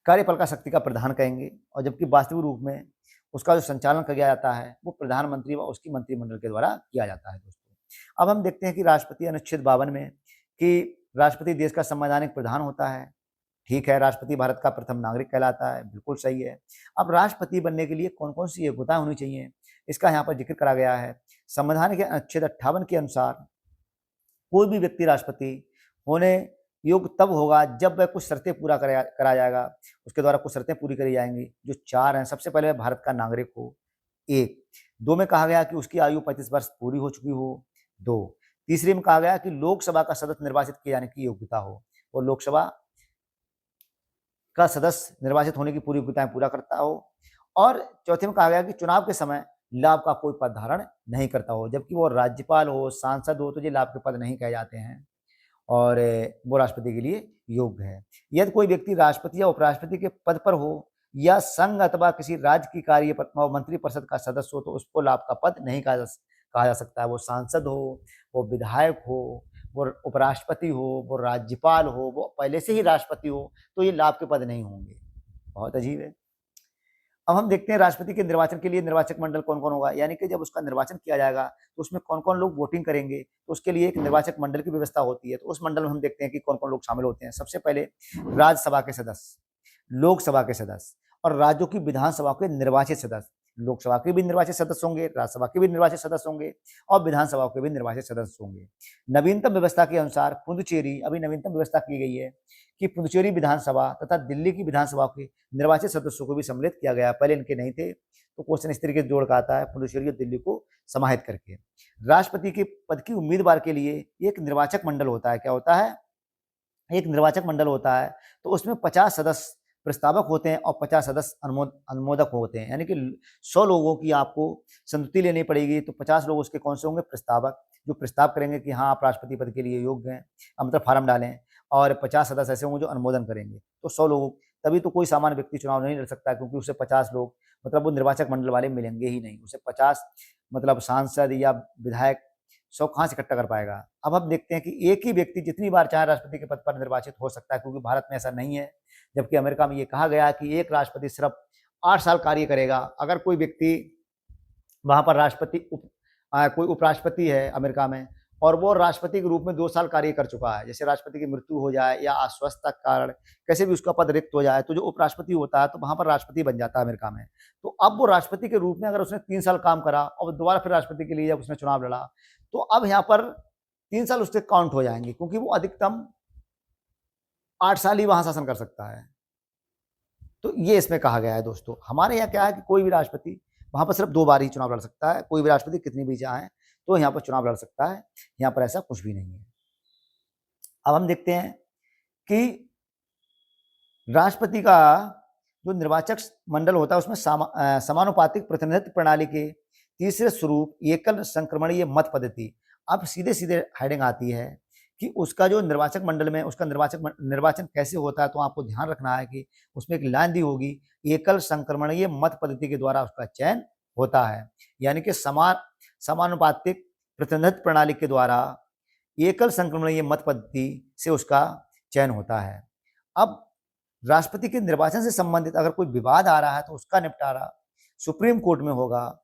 कार्यपालिका शक्ति का प्रधान कहेंगे, और जबकि वास्तविक रूप में उसका जो संचालन किया जाता है वो प्रधानमंत्री व उसकी मंत्रिमंडल के द्वारा किया जाता है। दोस्तों अब हम देखते हैं कि राष्ट्रपति अनुच्छेद 52 में कि राष्ट्रपति देश का संवैधानिक प्रधान होता है। ठीक है, राष्ट्रपति भारत का प्रथम नागरिक कहलाता है, बिल्कुल सही है। अब राष्ट्रपति बनने के लिए कौन कौन सी योग्यताएं होनी चाहिए, इसका यहाँ पर जिक्र करा गया है। संविधान के अनुच्छेद 58 के अनुसार कोई भी व्यक्ति राष्ट्रपति होने योग्य तब होगा जब वह कुछ शर्तें पूरा करा जाएगा, उसके द्वारा कुछ शर्तें पूरी करी जाएंगी, जो 4 हैं। सबसे पहले वह भारत का नागरिक हो, 1। 2 में कहा गया कि उसकी आयु 35 वर्ष पूरी हो चुकी हो, 2। तीसरे में कहा गया कि लोकसभा का सदस्य निर्वाचित किए जाने की योग्यता हो, और लोकसभा का सदस्य निर्वाचित होने की पूरी योग्यताएं पूरा करता हो, और चौथे में कहा गया कि चुनाव के समय लाभ का कोई पद धारण नहीं करता हो, जबकि वो राज्यपाल हो, सांसद हो, तो ये लाभ के पद नहीं कहे जाते हैं और वो राष्ट्रपति के लिए योग्य है। यदि कोई व्यक्ति राष्ट्रपति या उपराष्ट्रपति के पद पर हो या संघ अथवा किसी राज्य की मंत्रिपरिषद का सदस्य हो तो उसको लाभ का पद नहीं कहा जा सकता है। वो सांसद हो, वो विधायक हो, वो उपराष्ट्रपति हो, वो राज्यपाल हो, वो पहले से ही राष्ट्रपति हो, तो ये लाभ के पद नहीं होंगे। बहुत अजीब है। अब हम देखते हैं राष्ट्रपति के निर्वाचन के लिए निर्वाचक मंडल कौन कौन होगा, यानी कि जब उसका निर्वाचन किया जाएगा तो उसमें कौन कौन लोग वोटिंग करेंगे, तो उसके लिए एक निर्वाचक मंडल की व्यवस्था होती है। तो उस मंडल में हम देखते हैं कि कौन कौन लोग शामिल होते हैं। सबसे पहले राज्यसभा के सदस्य, लोकसभा के सदस्य और राज्यों की विधानसभा के निर्वाचित सदस्य। लोकसभा के भी निर्वाचित सदस्य होंगे, राज्यसभा के भी निर्वाचित सदस्य होंगे और विधानसभा के भी निर्वाचित सदस्य होंगे। नवीनतम व्यवस्था के अनुसार पुदुचेरी, अभी नवीनतम व्यवस्था की गई है कि पुदुचेरी विधानसभा तथा दिल्ली की विधानसभा के निर्वाचित सदस्यों को भी सम्मिलित किया गया। पहले इनके नहीं थे, तो क्वेश्चन इस तरीके से जोड़ का आता है, पुदुचेरी और दिल्ली को समाहित करके। राष्ट्रपति के पद की उम्मीदवार के लिए एक निर्वाचक मंडल होता है। क्या होता है? एक निर्वाचक मंडल होता है। तो उसमें 50 सदस्य प्रस्तावक होते हैं और 50 सदस्य अनुमोदक होते हैं, यानी कि 100 लोगों की आपको संतुति लेनी पड़ेगी। तो 50 लोग उसके कौन से होंगे? प्रस्तावक, जो प्रस्ताव करेंगे कि हाँ आप राष्ट्रपति पद के लिए योग्य हैं, मतलब फार्म डालें, और 50 सदस्य ऐसे होंगे जो अनुमोदन करेंगे। तो 100 लोगों, तभी तो कोई सामान्य व्यक्ति चुनाव नहीं लड़ सकता, क्योंकि उसे 50 लोग, मतलब वो निर्वाचक मंडल वाले मिलेंगे ही नहीं। उसे 50 मतलब सांसद या विधायक 100 कहाँ से इकट्ठा कर पाएगा। अब हम देखते हैं कि एक ही व्यक्ति जितनी बार चाहे राष्ट्रपति के पद पर निर्वाचित हो सकता है, क्योंकि भारत में ऐसा नहीं है। जबकि अमेरिका में ये कहा गया है कि एक राष्ट्रपति सिर्फ 8 साल कार्य करेगा। अगर कोई व्यक्ति वहां पर कोई उपराष्ट्रपति है अमेरिका में और वो राष्ट्रपति के रूप में 2 साल कार्य कर चुका है, जैसे राष्ट्रपति की मृत्यु हो जाए या अस्वस्थता के कारण कैसे भी उसका पद रिक्त हो जाए, तो जो उपराष्ट्रपति होता है तो वहां पर राष्ट्रपति बन जाता है अमेरिका में। तो अब वो राष्ट्रपति के रूप में अगर उसने 3 साल काम करा और दोबारा फिर राष्ट्रपति के लिए जब उसने चुनाव लड़ा, तो अब यहाँ पर 3 साल उसके काउंट हो जाएंगे, क्योंकि वो अधिकतम 8 साल ही वहां शासन कर सकता है। तो ये इसमें कहा गया है। दोस्तों हमारे यहाँ क्या है कि कोई भी राष्ट्रपति वहां पर सिर्फ 2 बार ही चुनाव लड़ सकता है। कोई भी राष्ट्रपति कितनी भी चाहे तो यहाँ पर चुनाव लड़ सकता है, यहाँ पर ऐसा कुछ भी नहीं है। अब हम देखते हैं कि राष्ट्रपति का जो निर्वाचक मंडल होता है उसमें समानुपातिक प्रतिनिधित्व प्रणाली के तीसरे स्वरूप एकल संक्रमणीय मत पद्धति। अब सीधे सीधे हेडिंग आती है कि उसका जो निर्वाचक मंडल में उसका निर्वाचन कैसे होता है। तो आपको ध्यान रखना है कि उसमें एक लाइन दी होगी, एकल संक्रमणीय मत पद्धति के द्वारा उसका चयन होता है, यानी कि समानुपातिक प्रतिनिधित्व प्रणाली के द्वारा एकल संक्रमणीय मत पद्धति से उसका चयन होता है। अब राष्ट्रपति के निर्वाचन से संबंधित अगर कोई विवाद आ रहा है तो उसका निपटारा सुप्रीम कोर्ट में होगा,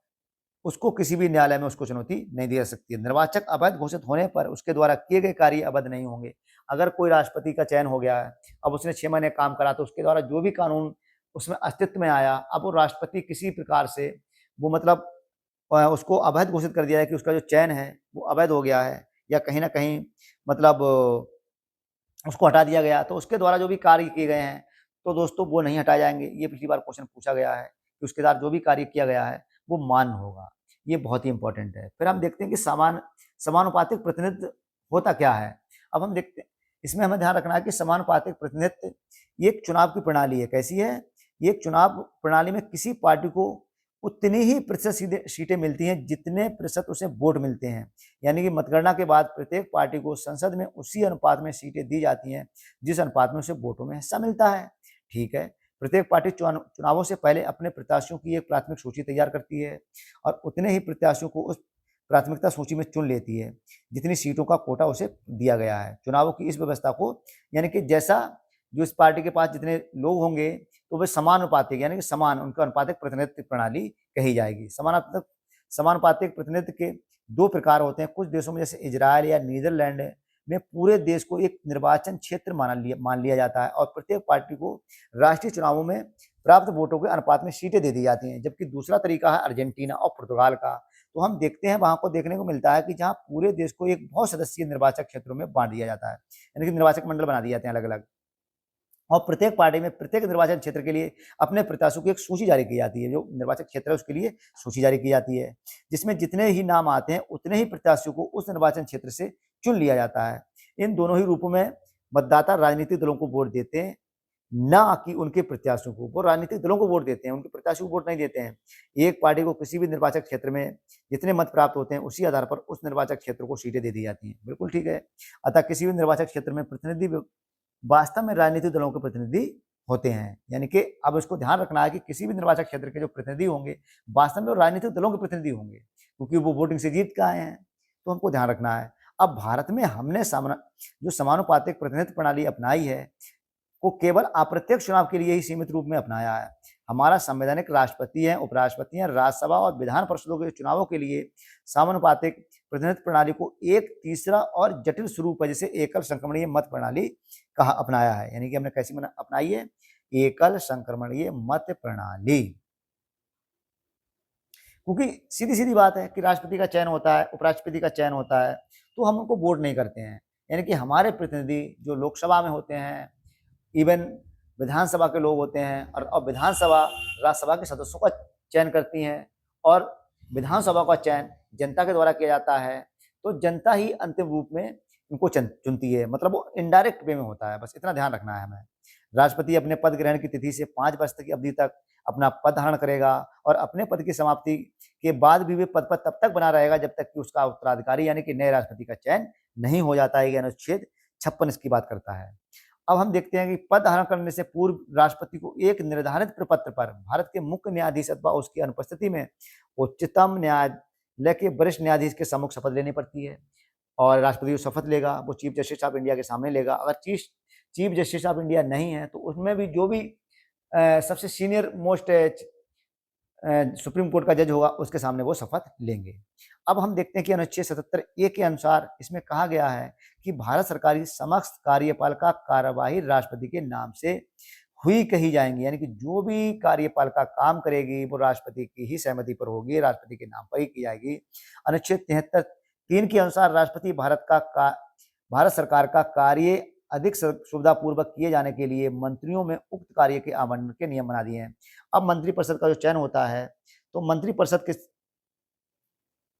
उसको किसी भी न्यायालय में उसको चुनौती नहीं दी जा सकती है। निर्वाचक अवैध घोषित होने पर उसके द्वारा किए गए कार्य अवैध नहीं होंगे। अगर कोई राष्ट्रपति का चयन हो गया है, अब उसने 6 महीने काम करा, तो उसके द्वारा जो भी कानून उसमें अस्तित्व में आया। अब वो राष्ट्रपति किसी प्रकार से वो मतलब उसको अवैध घोषित कर दिया है कि उसका जो चयन है वो अवैध हो गया है, या कहीं ना कहीं मतलब उसको हटा दिया गया, तो उसके द्वारा जो भी कार्य किए गए हैं तो दोस्तों वो नहीं हटाए जाएंगे। ये पिछली बार क्वेश्चन पूछा गया है कि उसके द्वारा जो भी कार्य किया गया है वो मान्य होगा। ये बहुत ही इंपॉर्टेंट है। फिर हम देखते हैं कि समानुपातिक प्रतिनिधित्व होता क्या है। अब हम देखते हैं, इसमें हमें ध्यान रखना है कि समानुपातिक प्रतिनिधित्व ये एक चुनाव की प्रणाली है। कैसी है ये? एक चुनाव प्रणाली में किसी पार्टी को उतनी ही प्रतिशत सीटें मिलती हैं जितने प्रतिशत उसे वोट मिलते हैं। यानी कि मतगणना के बाद प्रत्येक पार्टी को संसद में उसी अनुपात में सीटें दी जाती हैं जिस अनुपात में उसे वोटों में हिस्सा मिलता है। ठीक है। प्रत्येक पार्टी चुनावों से पहले अपने प्रत्याशियों की एक प्राथमिक सूची तैयार करती है और उतने ही प्रत्याशियों को उस प्राथमिकता सूची में चुन लेती है जितनी सीटों का कोटा उसे दिया गया है। चुनावों की इस व्यवस्था को, यानी कि जैसा जो इस पार्टी के पास जितने लोग होंगे तो वे समानुपातिक, यानी कि समान, उनका अनुपातिक प्रतिनिधित्व प्रणाली कही जाएगी। समानुपातिक प्रतिनिधित्व के दो प्रकार होते हैं। कुछ देशों में जैसे इजराइल या नीदरलैंड में पूरे देश को एक निर्वाचन क्षेत्र मान लिया जाता है और प्रत्येक पार्टी को राष्ट्रीय चुनावों में प्राप्त वोटों के अनुपात में सीटें दे दी जाती हैं। जबकि दूसरा तरीका है अर्जेंटीना और पुर्तगाल का। तो हम देखते हैं वहां को देखने को मिलता है कि जहां पूरे देश को एक बहुत सदस्यीय निर्वाचक क्षेत्रों में बांट दिया जाता है, यानी कि निर्वाचक मंडल बना दिए जाते हैं अलग अलग, और प्रत्येक पार्टी में प्रत्येक निर्वाचन क्षेत्र के लिए अपने प्रत्याशियों की एक सूची जारी की जाती है। जो निर्वाचक क्षेत्र है उसके लिए सूची जारी की जाती है जिसमें जितने ही नाम आते हैं उतने ही प्रत्याशियों को उस निर्वाचन क्षेत्र से चुन लिया जाता है। इन दोनों ही रूपों में मतदाता राजनीतिक दलों को वोट देते हैं, ना कि उनके प्रत्याशियों को। वो राजनीतिक दलों को वोट देते हैं, उनके प्रत्याशियों को वोट नहीं देते हैं। एक पार्टी को किसी भी निर्वाचक क्षेत्र में जितने मत प्राप्त होते हैं उसी आधार पर उस निर्वाचक क्षेत्र को सीटें दे दी जाती हैं। बिल्कुल ठीक है। अतः किसी भी निर्वाचक क्षेत्र में प्रतिनिधि वास्तव में राजनीतिक दलों के प्रतिनिधि होते हैं। यानी कि अब इसको ध्यान रखना है कि किसी भी निर्वाचक क्षेत्र के जो प्रतिनिधि होंगे वास्तव में राजनीतिक दलों के प्रतिनिधि होंगे, क्योंकि वो वोटिंग से जीत के आए हैं। तो हमको ध्यान रखना है। अब भारत में हमने जो समानुपातिक प्रतिनिधित्व प्रणाली अपनाई है को केवल अप्रत्यक्ष चुनाव के लिए ही सीमित रूप में अपनाया है। हमारा संवैधानिक राष्ट्रपति है, उपराष्ट्रपति है, राज्यसभा और विधान परिषदों के चुनावों के लिए समानुपातिक प्रतिनिधित्व प्रणाली को एक तीसरा और जटिल स्वरूप है जिसे एकल संक्रमणीय मत प्रणाली कहा अपनाया है। यानी कि हमने कैसी अपनाई है? एकल संक्रमणीय मत प्रणाली। क्योंकि सीधी सीधी बात है कि राष्ट्रपति का चयन होता है, उपराष्ट्रपति का चयन होता है, तो हम उनको वोट नहीं करते हैं। यानी कि हमारे प्रतिनिधि जो लोकसभा में होते हैं, इवन विधानसभा के लोग होते हैं, और विधानसभा राज्यसभा के सदस्यों का चयन करती हैं और विधानसभा का चयन जनता के द्वारा किया जाता है। तो जनता ही अंतिम रूप में इनको चुनती है, मतलब वो इनडायरेक्ट वे में होता है। बस इतना ध्यान रखना है हमें। राष्ट्रपति अपने पद ग्रहण की तिथि से 5 वर्ष की अवधि तक अपना पद धारण करेगा और अपने पद की समाप्ति के बाद भी वे पद पर तब तक बना रहेगा जब तक कि उसका उत्तराधिकारी यानी कि नए राष्ट्रपति का चयन नहीं हो जाता है। अनुच्छेद 56 इसकी बात करता है। अब हम देखते हैं कि पद धारण करने से पूर्व राष्ट्रपति को एक निर्धारित प्रपत्र पर भारत के मुख्य न्यायाधीश अथवा उसकी अनुपस्थिति में उच्चतम न्यायालय के वरिष्ठ न्यायाधीश के सम्मुख शपथ लेनी पड़ती है। और राष्ट्रपति जो शपथ लेगा वो चीफ जस्टिस ऑफ इंडिया के सामने लेगा। अगर चीफ जस्टिस ऑफ इंडिया नहीं है तो उसमें भी जो भी सबसे सीनियर मोस्ट सुप्रीम कोर्ट का जज होगा उसके सामने वो शपथ लेंगे। अब हम देखते हैं कि अनुच्छेद 77A के अनुसार इसमें कहा गया है कि भारत सरकार की समस्त कार्यपालिका कार्यवाही राष्ट्रपति के नाम से हुई कही जाएंगी। यानी कि जो भी कार्यपालिका काम करेगी वो राष्ट्रपति की ही सहमति पर होगी, राष्ट्रपति के नाम पर ही की जाएगी। अनुच्छेद 73(3) के अनुसार राष्ट्रपति भारत सरकार का कार्य अधिक सुविधापूर्वक किए जाने के लिए मंत्रियों में उक्त कार्य के आवंटन के नियम बना दिए हैं। अब मंत्रिपरिषद का जो चयन होता है तो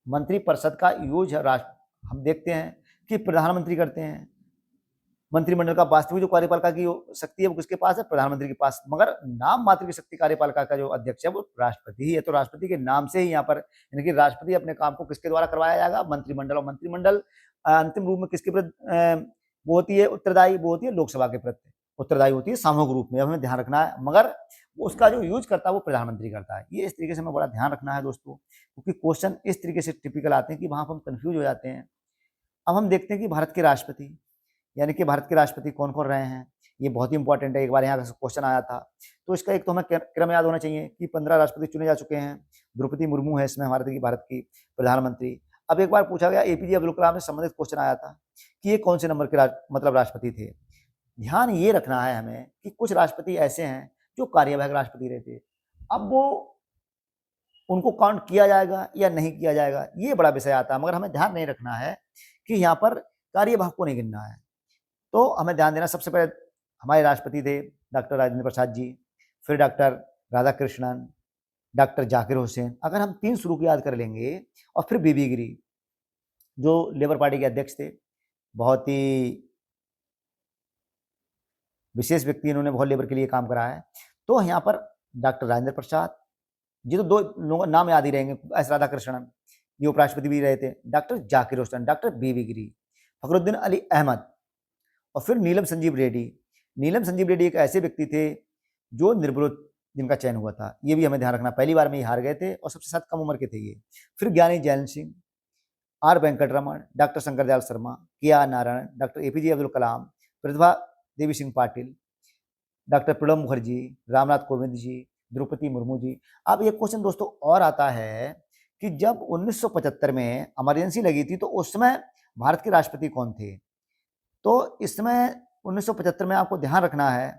मंत्रिपरिषद का यूज हम देखते हैं कि प्रधानमंत्री करते हैं। मंत्रिमंडल का वास्तविक जो कार्यपालिका की शक्ति है वो किसके पास है? प्रधानमंत्री के पास। मगर नाम मात्र की शक्ति कार्यपालिका का जो अध्यक्ष है वो राष्ट्रपति ही है। तो राष्ट्रपति के नाम से ही यहाँ पर, यानी कि राष्ट्रपति अपने काम को किसके द्वारा करवाया जाएगा? मंत्रिमंडल। और मंत्रिमंडल अंतिम रूप में किसके प्रति वो होती है उत्तरदायी? वो होती है लोकसभा के प्रति उत्तरदायी होती है सामूहिक रूप में। हमें ध्यान रखना है। मगर उसका जो यूज करता है वो प्रधानमंत्री करता है। ये इस तरीके से हमें बड़ा ध्यान रखना है दोस्तों, क्योंकि क्वेश्चन इस तरीके से टिपिकल आते हैं कि वहां पर हम कंफ्यूज हो जाते हैं। अब हम देखते हैं कि भारत के राष्ट्रपति, यानी कि भारत के राष्ट्रपति कौन कौन रहे हैं, ये बहुत ही इंपॉर्टेंट है। एक बार यहाँ का क्वेश्चन आया था तो इसका एक तो हमें क्रम याद होना चाहिए कि 15 राष्ट्रपति चुने जा चुके हैं। द्रौपदी मुर्मू है इसमें भारत की प्रधानमंत्री। अब एक बार पूछा गया एपीजे अब्दुल कलाम से संबंधित क्वेश्चन आया था कि ये कौन से नंबर के राष्ट्रपति थे। ध्यान ये रखना है हमें कि कुछ राष्ट्रपति ऐसे हैं जो कार्यवाहक राष्ट्रपति रहते। अब वो उनको काउंट किया जाएगा या नहीं किया जाएगा, ये बड़ा विषय आता है, मगर हमें ध्यान नहीं रखना है कि यहाँ पर कार्यवाहक को नहीं गिनना है। तो हमें ध्यान देना, सबसे पहले हमारे राष्ट्रपति थे डॉक्टर राजेंद्र प्रसाद जी, फिर डॉक्टर राधाकृष्णन, डॉक्टर जाकिर हुसैन। अगर हम 3 शुरू की याद कर लेंगे, और फिर बीबी गिरी जो लेबर पार्टी के अध्यक्ष थे, बहुत ही विशेष व्यक्ति, इन्होंने बहुत लेबर के लिए काम करा है। तो यहाँ पर डॉक्टर राजेंद्र प्रसाद, ये तो 2 लोगों नाम याद ही रहेंगे, एस राधाकृष्णन, ये उपराष्ट्रपति भी रहे थे, डॉक्टर जाकिर हुसैन, डॉक्टर बीबी गिरी, फखरुद्दीन अली अहमद, और फिर नीलम संजीव रेड्डी। नीलम संजीव रेड्डी एक ऐसे व्यक्ति थे जो निर्विरोध जिनका चयन हुआ था, ये भी हमें ध्यान रखना, पहली बार में ही हार गए थे और सबसे साथ कम उम्र के थे ये। फिर Giani Zail Singh, R Venkataraman, doctor Shankar Dayal Sharma, K R Narayanan, doctor APJ Abdul Kalam, Pratibha Devi Singh Patil, doctor Pranab Mukherjee, Ramnath Kovind ji, Droupadi Murmu ji. अब एक क्वेश्चन दोस्तों और आता है कि जब 1975 में इमरजेंसी लगी थी तो उस समय भारत के राष्ट्रपति कौन थे? तो इस समय 1975 में आपको ध्यान रखना है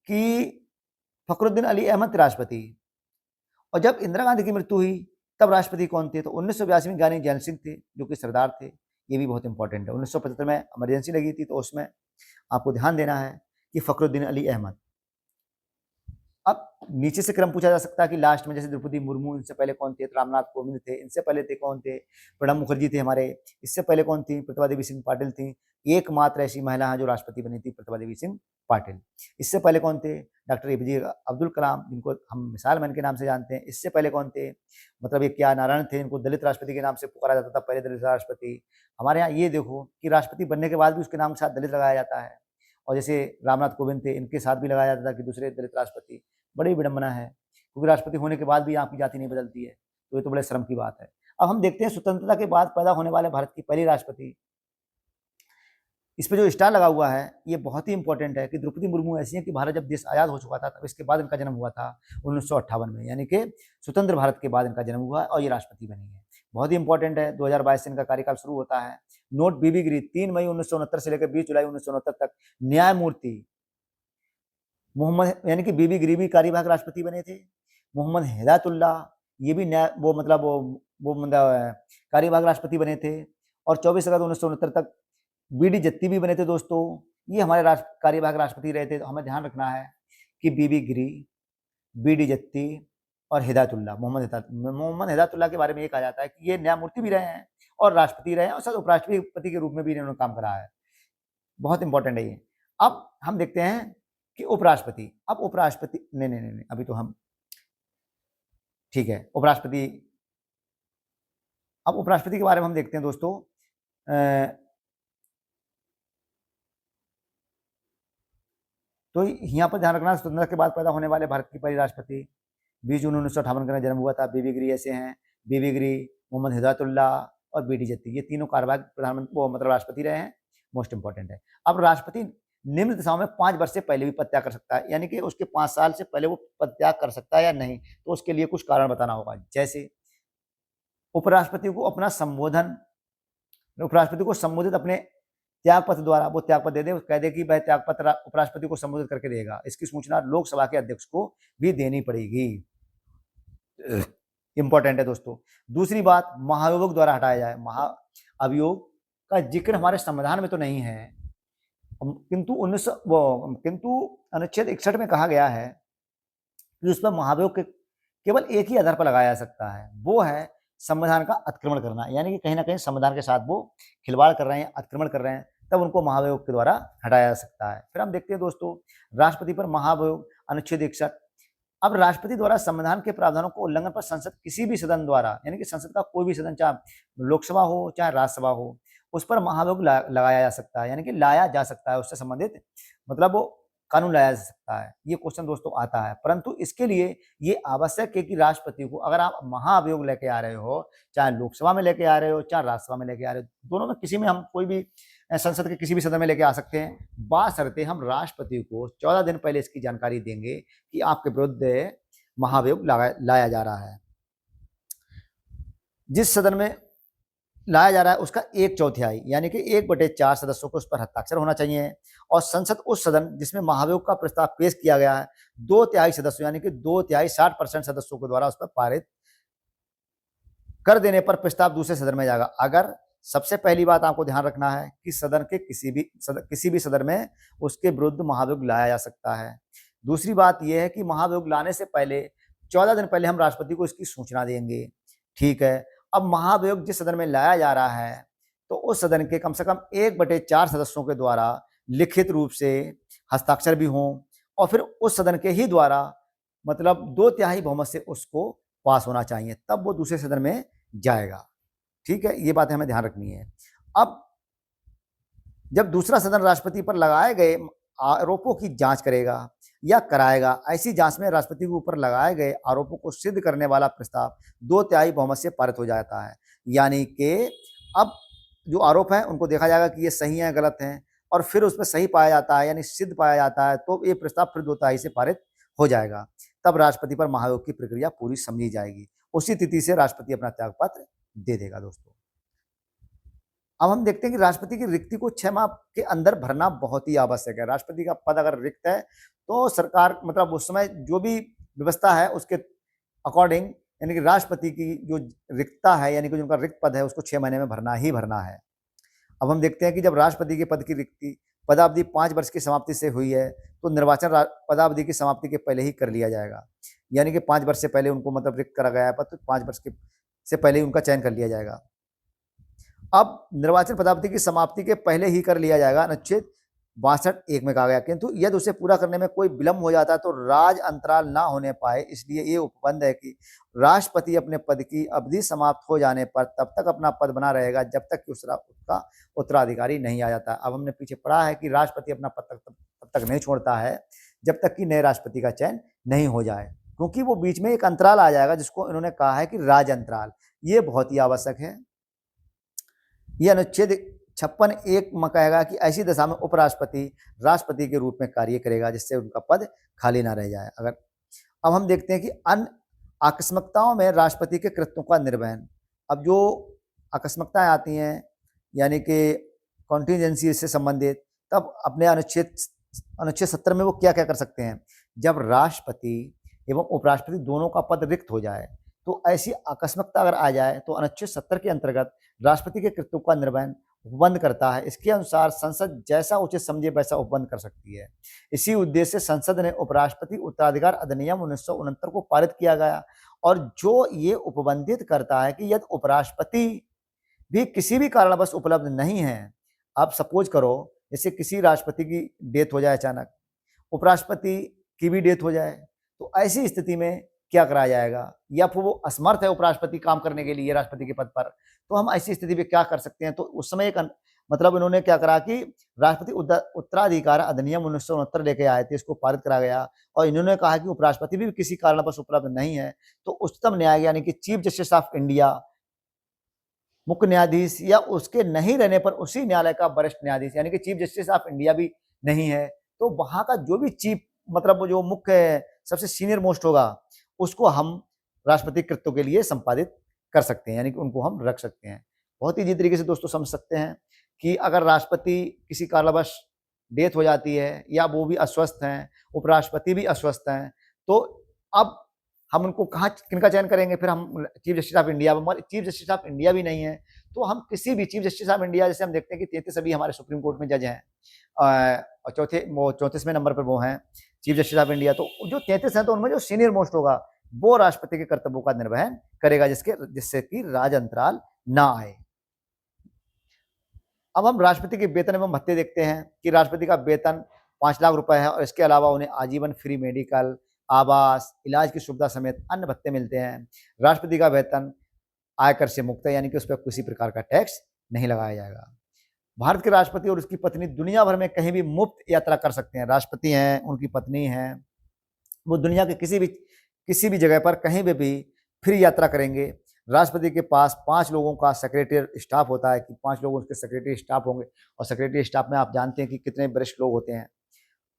कि फखरुद्दीन अली अहमद राष्ट्रपति, और जब इंदिरा गांधी की मृत्यु हुई तब राष्ट्रपति कौन थे? तो 1982 में ज्ञानी जैन सिंह थे जो कि सरदार थे, ये भी बहुत इंपॉर्टेंट है। 1975 में इमरजेंसी लगी थी तो उसमें आपको ध्यान देना है कि फखरुद्दीन अली अहमद। अब नीचे से क्रम पूछा जा सकता है कि लास्ट में, जैसे द्रौपदी मुर्मू, इनसे पहले कौन थे? तो रामनाथ कोविंद थे। इनसे पहले थे कौन थे? प्रणब मुखर्जी थे हमारे। इससे पहले कौन थी? प्रतिभा देवी सिंह पाटिल थी। एकमात्र ऐसी महिला है जो राष्ट्रपति बनी थी, प्रतिभा देवी सिंह पाटिल। इससे पहले कौन थे? डॉक्टर एपीजे अब्दुल कलाम, जिनको हम मिसाल मैन के नाम से जानते हैं। इससे पहले कौन थे? मतलब ये क्या नारायण थे, इनको दलित राष्ट्रपति के नाम से पुकारा जाता था, पहले दलित राष्ट्रपति। हमारे यहाँ ये देखो कि राष्ट्रपति बनने के बाद भी उसके नाम के साथ दलित लगाया जाता है, और जैसे रामनाथ कोविंद थे, इनके साथ भी लगाया जाता था कि दूसरे दलित राष्ट्रपति। बड़ी विडंबना है, क्योंकि राष्ट्रपति होने के बाद भी आपकी जाति नहीं बदलती है, तो ये तो बड़े शर्म की बात है। अब हम देखते हैं स्वतंत्रता के बाद पैदा होने वाले भारत की पहली राष्ट्रपति, इस पे जो स्टार लगा हुआ है ये बहुत ही इंपॉर्टेंट है कि द्रौपदी मुर्मू ऐसी है कि भारत जब देश आज़ाद हो चुका था तब इसके बाद इनका जन्म हुआ था 1958 में, यानी कि स्वतंत्र भारत के बाद इनका जन्म हुआ है और ये राष्ट्रपति बनी है। बहुत ही इंपॉर्टेंट है। 2022 से इनका कार्यकाल शुरू होता है। नोट बीबी गिरी 3 मई 1969 से लेकर 20 जुलाई 1969 तक न्यायमूर्ति मोहम्मद, यानी कि बीबी गिरी भी कार्यवाहक राष्ट्रपति बने थे। मोहम्मद हिदायतुल्लाह, ये भी न्याय वो मतलब कार्यवाहक राष्ट्रपति बने थे। और 24 अगस्त 1969 तक बीडी जत्ती भी बने थे दोस्तों, ये हमारे कार्यवाहक राष्ट्रपति रहे थे। तो हमें ध्यान रखना है कि बीबी गिरी, बीडी जत्ती और हिदायतुल्लाह, मोहम्मद हिदायतुल्लाह के बारे में ये कहा जाता है कि ये न्यायमूर्ति भी रहे हैं और राष्ट्रपति रहे हैं और साथ उपराष्ट्रपति के रूप में भी इन्होंने काम करा है। बहुत इंपॉर्टेंट है ये। अब हम देखते हैं कि उपराष्ट्रपति, अब उपराष्ट्रपति नहीं, अभी तो हम ठीक है उपराष्ट्रपति। अब उपराष्ट्रपति के बारे में हम देखते हैं दोस्तों। तो यहाँ पर ध्यान रखना, स्वतंत्रता के बाद पैदा होने वाले भारत की पहली राष्ट्रपति 20 जून 1958 का जन्म हुआ था। बीबी गिरी ऐसे हैं, बीबी गिरी, मोहम्मद हिदायतुल्लाह और बीडी जत्ती, ये तीनों कार्यवाहक प्रधानमंत्री वो मतलब राष्ट्रपति रहे हैं। मोस्ट इंपॉर्टेंट है। अब राष्ट्रपति निम्न दिशाओं में 5 वर्ष से पहले भी पद त्याग कर सकता है, यानी कि उसके 5 साल से पहले वो पद त्याग कर सकता है या नहीं, तो उसके लिए कुछ कारण बताना होगा। जैसे उपराष्ट्रपति को अपना संबोधन, उपराष्ट्रपति को संबोधित अपने त्याग पत्र द्वारा, वो त्याग पत्र दे दे, कह दे कि वह त्याग पत्र उपराष्ट्रपति को संबोधित करके देगा। इसकी सूचना लोकसभा के अध्यक्ष को भी देनी पड़ेगी। इंपॉर्टेंट है दोस्तों। दूसरी बात, महाभियोग द्वारा हटाया जाए। महाअभियोग का जिक्र हमारे संविधान में तो नहीं है, किंतु अनुच्छेद 61 में कहा गया है कि उस पर महाभियोग केवल एक ही आधार पर लगाया जा सकता है, वो है संविधान का अतिक्रमण करना, यानी कि कहीं ना कहीं संविधान के साथ वो खिलवाड़ कर रहे हैं, अतिक्रमण कर रहे हैं, तब उनको महाभियोग के द्वारा हटाया जा सकता है। फिर हम देखते हैं दोस्तों राष्ट्रपति पर महाभियोग, अनुच्छेद 61। अब राष्ट्रपति द्वारा संविधान के प्रावधानों को उल्लंघन पर संसद किसी भी सदन द्वारा, यानी कि संसद का कोई भी सदन, चाहे लोकसभा हो चाहे राज्यसभा हो, उस पर महाभियोग लगाया जा सकता है, यानी कि लाया जा सकता है, उससे संबंधित मतलब वो कानून लाया जा सकता है। ये क्वेश्चन दोस्तों आता है, परंतु इसके लिए ये आवश्यक है कि राष्ट्रपति को, अगर आप महाअभियोग लेके आ रहे हो, चाहे लोकसभा में लेके आ रहे हो चाहे राज्यसभा में लेके आ रहे हो, दोनों में किसी में हम कोई भी संसद के किसी भी सदन में लेके आ सकते हैं, बाशर्ते हम राष्ट्रपति को 14 दिन पहले इसकी जानकारी देंगे कि आपके विरुद्ध महाअभियोग लाया जा रहा है। जिस सदन में लाया जा रहा है उसका 1/4 यानी कि 1/4 सदस्यों को उस पर हस्ताक्षर होना चाहिए। और संसद उस सदन जिसमें महाभियोग का प्रस्ताव पेश किया गया है 2/3 सदस्यों यानी कि 2/3 60% सदस्यों के द्वारा उस पर पारित कर देने पर प्रस्ताव दूसरे सदन में जाएगा। अगर सबसे पहली बात आपको ध्यान रखना है कि सदन के किसी भी सदन में उसके विरुद्ध महाभियोग लाया जा सकता है। दूसरी बात यह है कि महाभियोग लाने से पहले 14 दिन पहले हम राष्ट्रपति को इसकी सूचना देंगे। ठीक है, अब महाभियोग जिस सदन में लाया जा रहा है तो उस सदन के कम से कम 1/4 सदस्यों के द्वारा लिखित रूप से हस्ताक्षर भी हों और फिर उस सदन के ही द्वारा मतलब 2/3 बहुमत से उसको पास होना चाहिए, तब वो दूसरे सदन में जाएगा। ठीक है, ये बातें हमें ध्यान रखनी है। अब जब दूसरा सदन राष्ट्रपति पर लगाए गए आरोपों की जांच करेगा या कराएगा, ऐसी जांच में राष्ट्रपति के ऊपर लगाए गए आरोपों को सिद्ध करने वाला प्रस्ताव 2/3 बहुमत से पारित हो जाता है। यानी कि अब जो आरोप हैं उनको देखा जाएगा कि ये सही हैं गलत हैं, और फिर उसमें सही पाया जाता है यानी सिद्ध पाया जाता है तो ये प्रस्ताव फिर 2/3 से पारित हो जाएगा। तब राष्ट्रपति पर महाभियोग की प्रक्रिया पूरी समझी जाएगी। उसी तिथि से राष्ट्रपति अपना त्यागपत्र दे देगा। दोस्तों, अब हम देखते हैं कि राष्ट्रपति की रिक्ति को 6 माह के अंदर भरना बहुत ही आवश्यक है। राष्ट्रपति का पद अगर रिक्त है तो सरकार मतलब उस समय जो भी व्यवस्था है उसके अकॉर्डिंग यानी कि राष्ट्रपति की जो रिक्तता है यानी कि जो उनका रिक्त पद है उसको 6 महीने में भरना ही भरना है। अब हम देखते हैं कि जब राष्ट्रपति के पद की रिक्ति पदावधि 5 वर्ष की समाप्ति से हुई है तो निर्वाचन पदावधि की समाप्ति के पहले ही कर लिया जाएगा। यानी कि 5 वर्ष से पहले उनको मतलब रिक्त करा गया है पद, तो 5 वर्ष से पहले ही उनका चयन कर लिया जाएगा। अब निर्वाचन पदावधि की समाप्ति के पहले ही कर लिया जाएगा, अनुच्छेद 62(1) में कहा गया, किंतु यदि उसे पूरा करने में कोई विलंब हो जाता है तो राज अंतराल ना होने पाए, इसलिए ये उपबंध है कि राष्ट्रपति अपने पद की अवधि समाप्त हो जाने पर तब तक अपना पद बना रहेगा जब तक कि उसका उत्तराधिकारी नहीं आ जाता। अब हमने पीछे पढ़ा है कि राष्ट्रपति अपना पद तब तक नहीं छोड़ता है जब तक कि नए राष्ट्रपति का चयन नहीं हो जाए, क्योंकि वो बीच में एक अंतराल आ जाएगा जिसको इन्होंने कहा है कि राज अंतराल। ये बहुत ही आवश्यक है। यह अनुच्छेद 56(1) में कहेगा कि ऐसी दशा में उपराष्ट्रपति राष्ट्रपति के रूप में कार्य करेगा जिससे उनका पद खाली ना रह जाए। अगर अब हम देखते हैं कि अन्य आकस्मिकताओं में राष्ट्रपति के कृत्यों का निर्वहन। अब जो आकस्मिकताएं आती हैं यानी कि कॉन्टीजेंसी से संबंधित, तब अपने अनुच्छेद 70 में वो क्या क्या कर सकते हैं। जब राष्ट्रपति एवं उपराष्ट्रपति दोनों का पद रिक्त हो जाए तो ऐसी आकस्मिकता अगर आ जाए तो अनुच्छेद 70 के अंतर्गत राष्ट्रपति के कृत्यों का निर्वहन उपबंध करता है। इसके अनुसार संसद जैसा उचित समझे वैसा उपबंध कर सकती है। इसी उद्देश्य से संसद ने उपराष्ट्रपति उत्तराधिकार अधिनियम 1969 को पारित किया गया, और जो ये उपबंधित करता है कि यदि उपराष्ट्रपति भी किसी भी कारणवश उपलब्ध नहीं है, आप सपोज करो जैसे किसी राष्ट्रपति की डेथ हो जाए, अचानक उपराष्ट्रपति की भी डेथ हो जाए, तो ऐसी स्थिति में क्या कराया जाएगा, या फिर वो असमर्थ है उपराष्ट्रपति काम करने के लिए राष्ट्रपति के पद पर, तो हम ऐसी स्थिति में क्या कर सकते हैं। तो उस समय एक मतलब इन्होंने क्या करा कि राष्ट्रपति उत्तराधिकार अधिनियम 1969 लेके आए थे, इसको पारित करा गया, और इन्होंने कहा कि उपराष्ट्रपति भी किसी कारणवश उपलब्ध नहीं है तो उच्चतम न्यायालय यानी कि चीफ जस्टिस ऑफ इंडिया, मुख्य न्यायाधीश, या उसके नहीं रहने पर उसी न्यायालय का वरिष्ठ न्यायाधीश यानी कि चीफ जस्टिस ऑफ इंडिया भी नहीं है तो वहां का जो भी चीफ मतलब जो मुख्य सबसे सीनियर मोस्ट होगा उसको हम राष्ट्रपति कृत्यों के लिए संपादित कर सकते हैं, यानी कि उनको हम रख सकते हैं। बहुत ही तरीके से दोस्तों समझ सकते हैं कि अगर राष्ट्रपति किसी कारणवश डेथ हो जाती है या वो भी अस्वस्थ हैं, उपराष्ट्रपति भी अस्वस्थ हैं, तो अब हम उनको कहाँ किनका चयन करेंगे। फिर हम chief justice of India, chief justice of India भी नहीं है तो हम किसी भी चीफ जस्टिस ऑफ इंडिया, जैसे हम देखते हैं कि 33 अभी हमारे सुप्रीम कोर्ट में जज हैं और 34वें नंबर पर वो हैं चीफ जस्टिस ऑफ इंडिया, तो जो 33 हैं तो उनमें जो सीनियर मोस्ट होगा वो राष्ट्रपति के कर्तव्यों का निर्वहन करेगा जिससे कि राज अंतराल ना आए। अब हम राष्ट्रपति के वेतन एवं भत्ते देखते हैं कि राष्ट्रपति का वेतन 5 लाख रुपए है और इसके अलावा उन्हें आजीवन फ्री मेडिकल, आवास, इलाज की सुविधा समेत अन्य भत्ते मिलते हैं। राष्ट्रपति का वेतन आयकर से मुक्त है यानी कि उस पर किसी प्रकार का टैक्स नहीं लगाया जाएगा। भारत के राष्ट्रपति और उसकी पत्नी दुनिया भर में कहीं भी मुफ्त यात्रा कर सकते हैं। राष्ट्रपति हैं, उनकी पत्नी हैं, वो दुनिया के किसी भी जगह पर कहीं भी फ्री यात्रा करेंगे। राष्ट्रपति के पास 5 लोगों का सेक्रेटरी स्टाफ होता है कि 5 लोग उसके सेक्रेटरी स्टाफ होंगे, और सेक्रेटरी स्टाफ में आप जानते हैं कि कितने वरिष्ठ लोग होते हैं।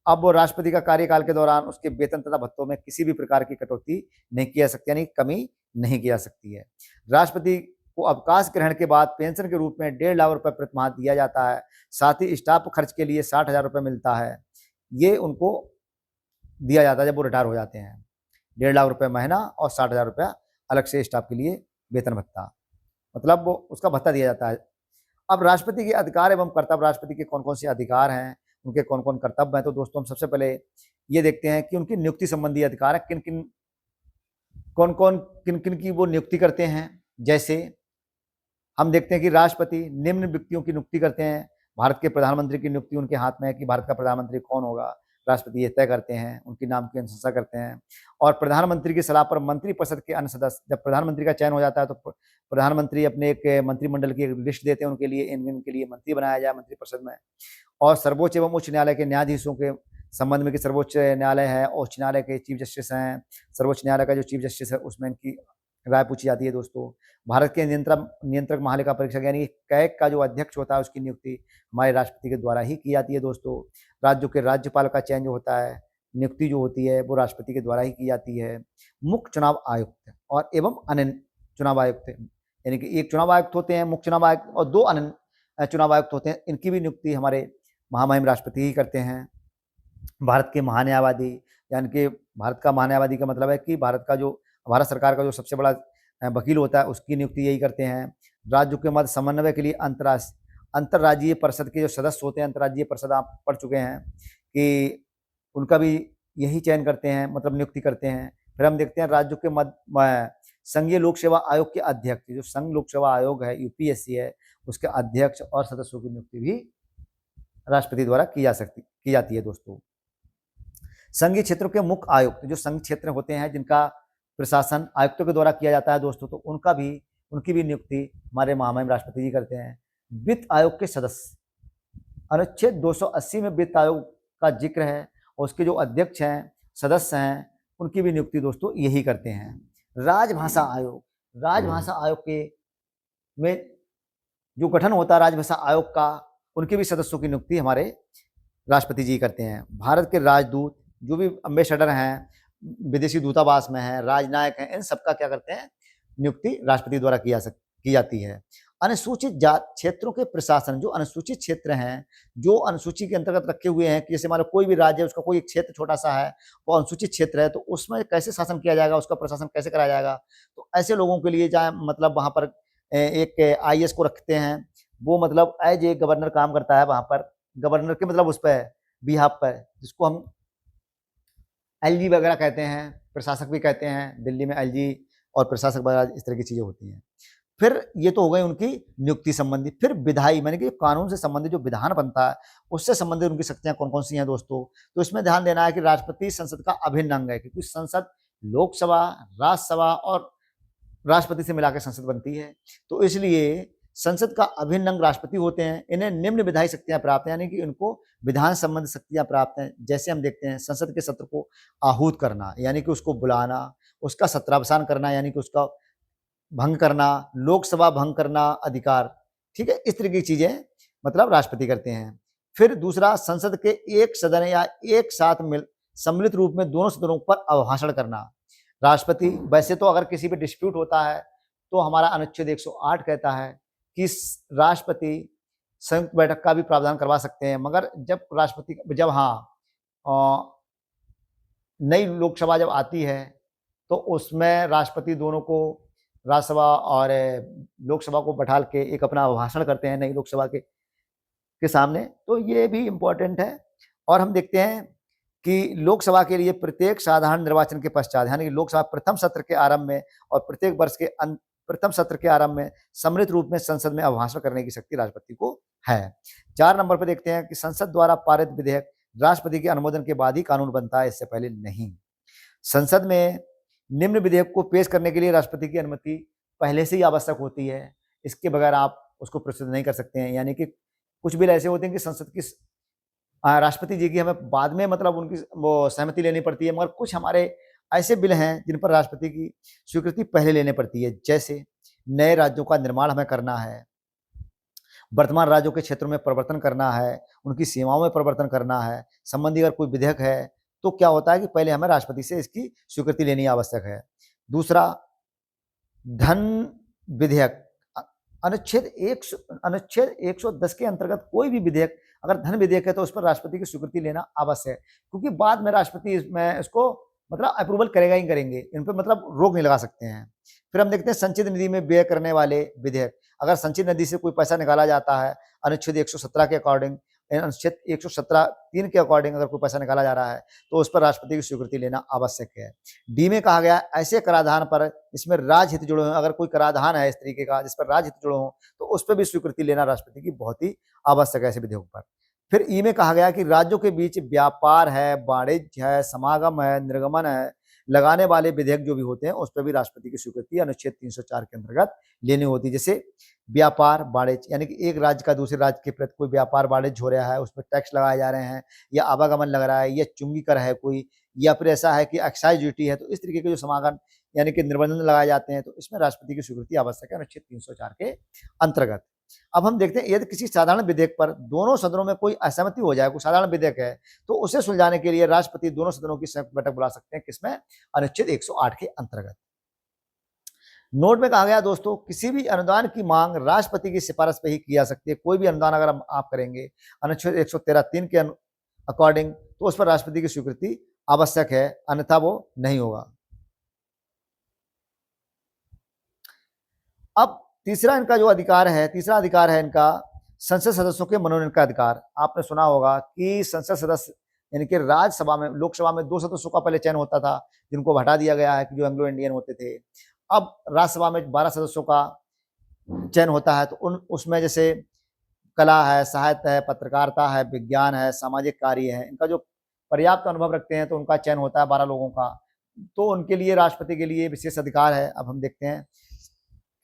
अब वो राष्ट्रपति का कार्यकाल के दौरान उसके वेतन तथा भत्तों में किसी भी प्रकार की कटौती नहीं की जा सकती यानी कमी नहीं की जा सकती है। राष्ट्रपति को अवकाश ग्रहण के बाद पेंशन के रूप में 1.5 लाख रुपए प्रतिमाह दिया जाता है। साथ ही स्टाफ खर्च के लिए 60,000 रुपये मिलता है। ये उनको दिया जाता है जब वो रिटायर हो जाते हैं। 1.5 लाख रुपये महीना और 60,000 रुपया अलग से स्टाफ के लिए वेतन भत्ता, मतलब वो उसका भत्ता दिया जाता है। अब राष्ट्रपति के अधिकार एवं कर्तव्य, राष्ट्रपति के कौन कौन से अधिकार हैं, उनके कौन कौन कर्तव्य हैं, तो दोस्तों हम सबसे पहले ये देखते हैं कि उनकी नियुक्ति संबंधी अधिकार है, किन किन की वो नियुक्ति करते हैं। जैसे हम देखते हैं कि राष्ट्रपति निम्न व्यक्तियों की नियुक्ति करते हैं। भारत के प्रधानमंत्री की नियुक्ति उनके हाथ में है कि भारत का प्रधानमंत्री कौन होगा, राष्ट्रपति ये तय करते हैं, उनके नाम की अनुशंसा करते हैं। और प्रधानमंत्री की सलाह पर मंत्रिपरिषद के अन्य सदस्य, जब प्रधानमंत्री का चयन हो जाता है तो प्रधानमंत्री अपने एक मंत्रिमंडल की एक लिस्ट देते हैं उनके लिए, इनके लिए मंत्री बनाया जाए मंत्रिपरिषद में। और सर्वोच्च एवं उच्च न्यायालय के न्यायाधीशों के संबंध में कि सर्वोच्च न्यायालय है और उच्च न्यायालय के चीफ जस्टिस हैं, सर्वोच्च न्यायालय का जो चीफ जस्टिस है उसमें इनकी राय पूछी जाती है। दोस्तों, भारत के नियंत्रक महालेखा परीक्षक यानी कैग का जो अध्यक्ष होता है उसकी नियुक्ति हमारे राष्ट्रपति के द्वारा ही की जाती है। दोस्तों, राज्यों के राज्यपाल का चयन जो होता है, नियुक्ति जो होती है वो राष्ट्रपति के द्वारा ही की जाती है। मुख्य चुनाव आयुक्त और एवं अन्य चुनाव आयुक्त, यानी कि एक चुनाव आयुक्त होते हैं मुख्य चुनाव आयुक्त और 2 अन्य चुनाव आयुक्त होते हैं, इनकी भी नियुक्ति हमारे महामहिम राष्ट्रपति ही करते हैं। भारत के महान्यायवादी, यानी कि भारत का महान्यायवादी का मतलब है कि भारत सरकार का जो सबसे बड़ा वकील होता है उसकी नियुक्ति यही करते हैं। राज्यों के मध्य समन्वय के लिए अंतर्राज्यीय परिषद के जो सदस्य होते हैं, अंतर्राज्यीय परिषद आप पढ़ चुके हैं कि उनका भी यही चयन करते हैं, मतलब नियुक्ति करते हैं। फिर हम देखते हैं राज्यों के मध्य संघीय लोक सेवा आयोग के अध्यक्ष, जो संघ लोक सेवा आयोग है यूपीएससी है, उसके अध्यक्ष और सदस्यों की नियुक्ति भी राष्ट्रपति द्वारा की जाती है। दोस्तों, संघीय क्षेत्रों के मुख्य आयुक्त, जो संघ क्षेत्र होते हैं जिनका प्रशासन आयुक्तों के द्वारा किया जाता है दोस्तों, तो उनकी भी नियुक्ति हमारे महामहिम राष्ट्रपति जी करते हैं। वित्त आयोग के सदस्य, अनुच्छेद 280 में वित्त आयोग का जिक्र है और उसके जो अध्यक्ष हैं, सदस्य हैं, उनकी भी नियुक्ति दोस्तों यही करते हैं। राजभाषा आयोग के में जो गठन होता है राजभाषा आयोग का, उनके भी सदस्यों की नियुक्ति हमारे राष्ट्रपति जी करते हैं। भारत के राजदूत, जो भी अम्बेसडर हैं, विदेशी दूतावास में हैं, राजनायक हैं, इन सबका क्या करते हैं, नियुक्ति राष्ट्रपति द्वारा की जाती है। अनुसूचित जाति क्षेत्रों के प्रशासन, जो अनुसूचित क्षेत्र हैं, जो अनुसूची के अंतर्गत रखे हुए हैं, कि जैसे मान लो कोई भी राज्य है, उसका कोई एक क्षेत्र छोटा सा है, वो अनुसूचित क्षेत्र है, तो उसमें कैसे शासन किया जाएगा, उसका प्रशासन कैसे कराया जाएगा, तो ऐसे लोगों के लिए चाहे मतलब वहाँ पर एक आईएएस को रखते हैं, वो मतलब एज ए गवर्नर काम करता है वहाँ पर, गवर्नर के मतलब उस पर बिहाफ पर, जिसको हम एलजी वगैरह कहते हैं, प्रशासक भी कहते हैं, दिल्ली में एलजी और प्रशासक वगैरह इस तरह की चीज़ें होती हैं। फिर ये तो हो गई उनकी नियुक्ति संबंधी। फिर विधायी, माने कि कानून से संबंधित जो विधान बनता है उससे संबंधित उनकी शक्तियां कौन कौन सी हैं दोस्तों, तो इसमें ध्यान देना है कि राष्ट्रपति संसद का अभिन्न अंग है, क्योंकि संसद लोकसभा, राज्यसभा और राष्ट्रपति से मिलाकर संसद बनती है, तो इसलिए संसद का अभिन्न अंग राष्ट्रपति होते हैं। इन्हें निम्न विधायी शक्तियां प्राप्त हैं, यानी कि इनको विधान संबंधी शक्तियां प्राप्त हैं। जैसे हम देखते हैं संसद के सत्र को आहूत करना, यानी कि उसको बुलाना, उसका सत्रावसान करना, यानी कि उसका भंग करना, लोकसभा भंग करना अधिकार, ठीक है, इस तरह की चीजें मतलब राष्ट्रपति करते हैं। फिर दूसरा, संसद के एक सदन या एक साथ सम्मिलित रूप में दोनों सदनों पर अभिभाषण करना। राष्ट्रपति, वैसे तो अगर किसी पे डिस्प्यूट होता है तो हमारा अनुच्छेद 108 कहता है कि राष्ट्रपति संयुक्त बैठक का भी प्रावधान करवा सकते हैं, मगर नई लोकसभा जब आती है तो उसमें राष्ट्रपति दोनों को, राज्यसभा और लोकसभा को बैठाल के एक अपना भाषण करते हैं नई लोकसभा के सामने, तो ये भी इम्पोर्टेंट है। और हम देखते हैं कि लोकसभा के लिए प्रत्येक साधारण निर्वाचन के पश्चात, यानी कि लोकसभा प्रथम सत्र के आरंभ में और प्रत्येक वर्ष के प्रथम सत्र के आरंभ में सम्मिलित रूप में संसद में अभिभाषण करने की शक्ति राष्ट्रपति को है। 4 नंबर पर देखते हैं कि संसद द्वारा पारित विधेयक राष्ट्रपति के अनुमोदन के बाद ही कानून बनता है, इससे पहले नहीं। संसद में निम्न विधेयक को पेश करने के लिए राष्ट्रपति की अनुमति पहले से ही आवश्यक होती है, इसके बगैर आप उसको प्रस्तुत नहीं कर सकते हैं। यानी कि कुछ बिल ऐसे होते हैं कि संसद की राष्ट्रपति जी की हमें बाद में मतलब उनकी वो सहमति लेनी पड़ती है, मगर कुछ हमारे ऐसे बिल हैं जिन पर राष्ट्रपति की स्वीकृति पहले लेनी पड़ती है। जैसे नए राज्यों का निर्माण हमें करना है, वर्तमान राज्यों के क्षेत्रों में परिवर्तन करना है, उनकी सीमाओं में परिवर्तन करना है, संबंधी अगर कोई विधेयक है तो क्या होता है कि पहले हमें राष्ट्रपति से इसकी स्वीकृति लेनी आवश्यक है। दूसरा, धन विधेयक अनुच्छेद 110 के अंतर्गत कोई भी विधेयक अगर धन विधेयक है तो उस पर राष्ट्रपति की स्वीकृति लेना आवश्यक है, क्योंकि बाद में राष्ट्रपति इसमें इसको मतलब अप्रूवल करेगा ही करेंगे, इन पर मतलब रोक नहीं लगा सकते हैं। फिर हम देखते हैं संचित निधि में व्यय करने वाले विधेयक। अगर संचित निधि से कोई पैसा निकाला जाता है अनुच्छेद 117 के अकॉर्डिंग, अनुच्छेद 117(3) के अकॉर्डिंग अगर कोई पैसा निकाला जा रहा है तो उस पर राष्ट्रपति की स्वीकृति लेना आवश्यक है। डी में कहा गया ऐसे कराधान पर इसमें राज्य हित जुड़े हों, अगर कोई कराधान है इस तरीके का जिस पर राज्य हित जुड़े हों तो उस पर भी स्वीकृति लेना राष्ट्रपति की बहुत ही आवश्यक है ऐसे विधेयक पर। फिर ई में कहा गया कि राज्यों के बीच व्यापार है, वाणिज्य है, समागम है, निर्गमन है, लगाने वाले विधेयक जो भी होते हैं उस पर भी राष्ट्रपति की स्वीकृति अनुच्छेद 304 के अंतर्गत लेनी होती है। जैसे व्यापार वाणिज्य यानी कि एक राज्य का दूसरे राज्य के प्रति कोई व्यापार वाणिज्य हो रहा है, उस पर टैक्स लगाए जा रहे हैं, या आवागमन लग रहा है, या चुंगी कर है कोई, या फिर ऐसा है कि एक्साइज ड्यूटी है, तो इस तरीके के जो समागम यानी कि निर्बंध लगाए जाते हैं तो इसमें राष्ट्रपति की स्वीकृति आवश्यक है अनुच्छेद 304 के अंतर्गत। अब हम देखते हैं यदि किसी साधारण विधेयक पर दोनों सदनों में कोई असहमति हो जाए, कोई साधारण विधेयक है तो उसे सुलझाने के लिए राष्ट्रपति दोनों सदनों की संयुक्त बैठक बुला सकते हैं, किसमें? अनुच्छेद 108 के अंतर्गत। नोट में कहा गया दोस्तों किसी भी अनुदान की मांग राष्ट्रपति की सिफारिश पे ही की जा सकती है। कोई भी अनुदान अगर आप करेंगे अनुच्छेद 113(3) के अकॉर्डिंग तो उस पर राष्ट्रपति की स्वीकृति आवश्यक है, अन्यथा वो नहीं होगा। अब तीसरा इनका जो अधिकार है, तीसरा अधिकार है इनका संसद सदस्यों के मनोनयन का अधिकार। आपने सुना होगा कि संसद सदस्य यानी कि राज्यसभा में, लोकसभा में 2 सदस्यों का पहले चयन होता था जिनको हटा दिया गया है कि जो एंग्लो इंडियन होते थे। अब राज्यसभा में 12 सदस्यों का चयन होता है, तो उसमें जैसे कला है, साहित्य है, पत्रकारिता है, विज्ञान है, सामाजिक कार्य है, इनका जो पर्याप्त अनुभव रखते हैं तो उनका चयन होता है 12 लोगों का। तो उनके लिए राष्ट्रपति के लिए विशेष अधिकार है। अब हम देखते हैं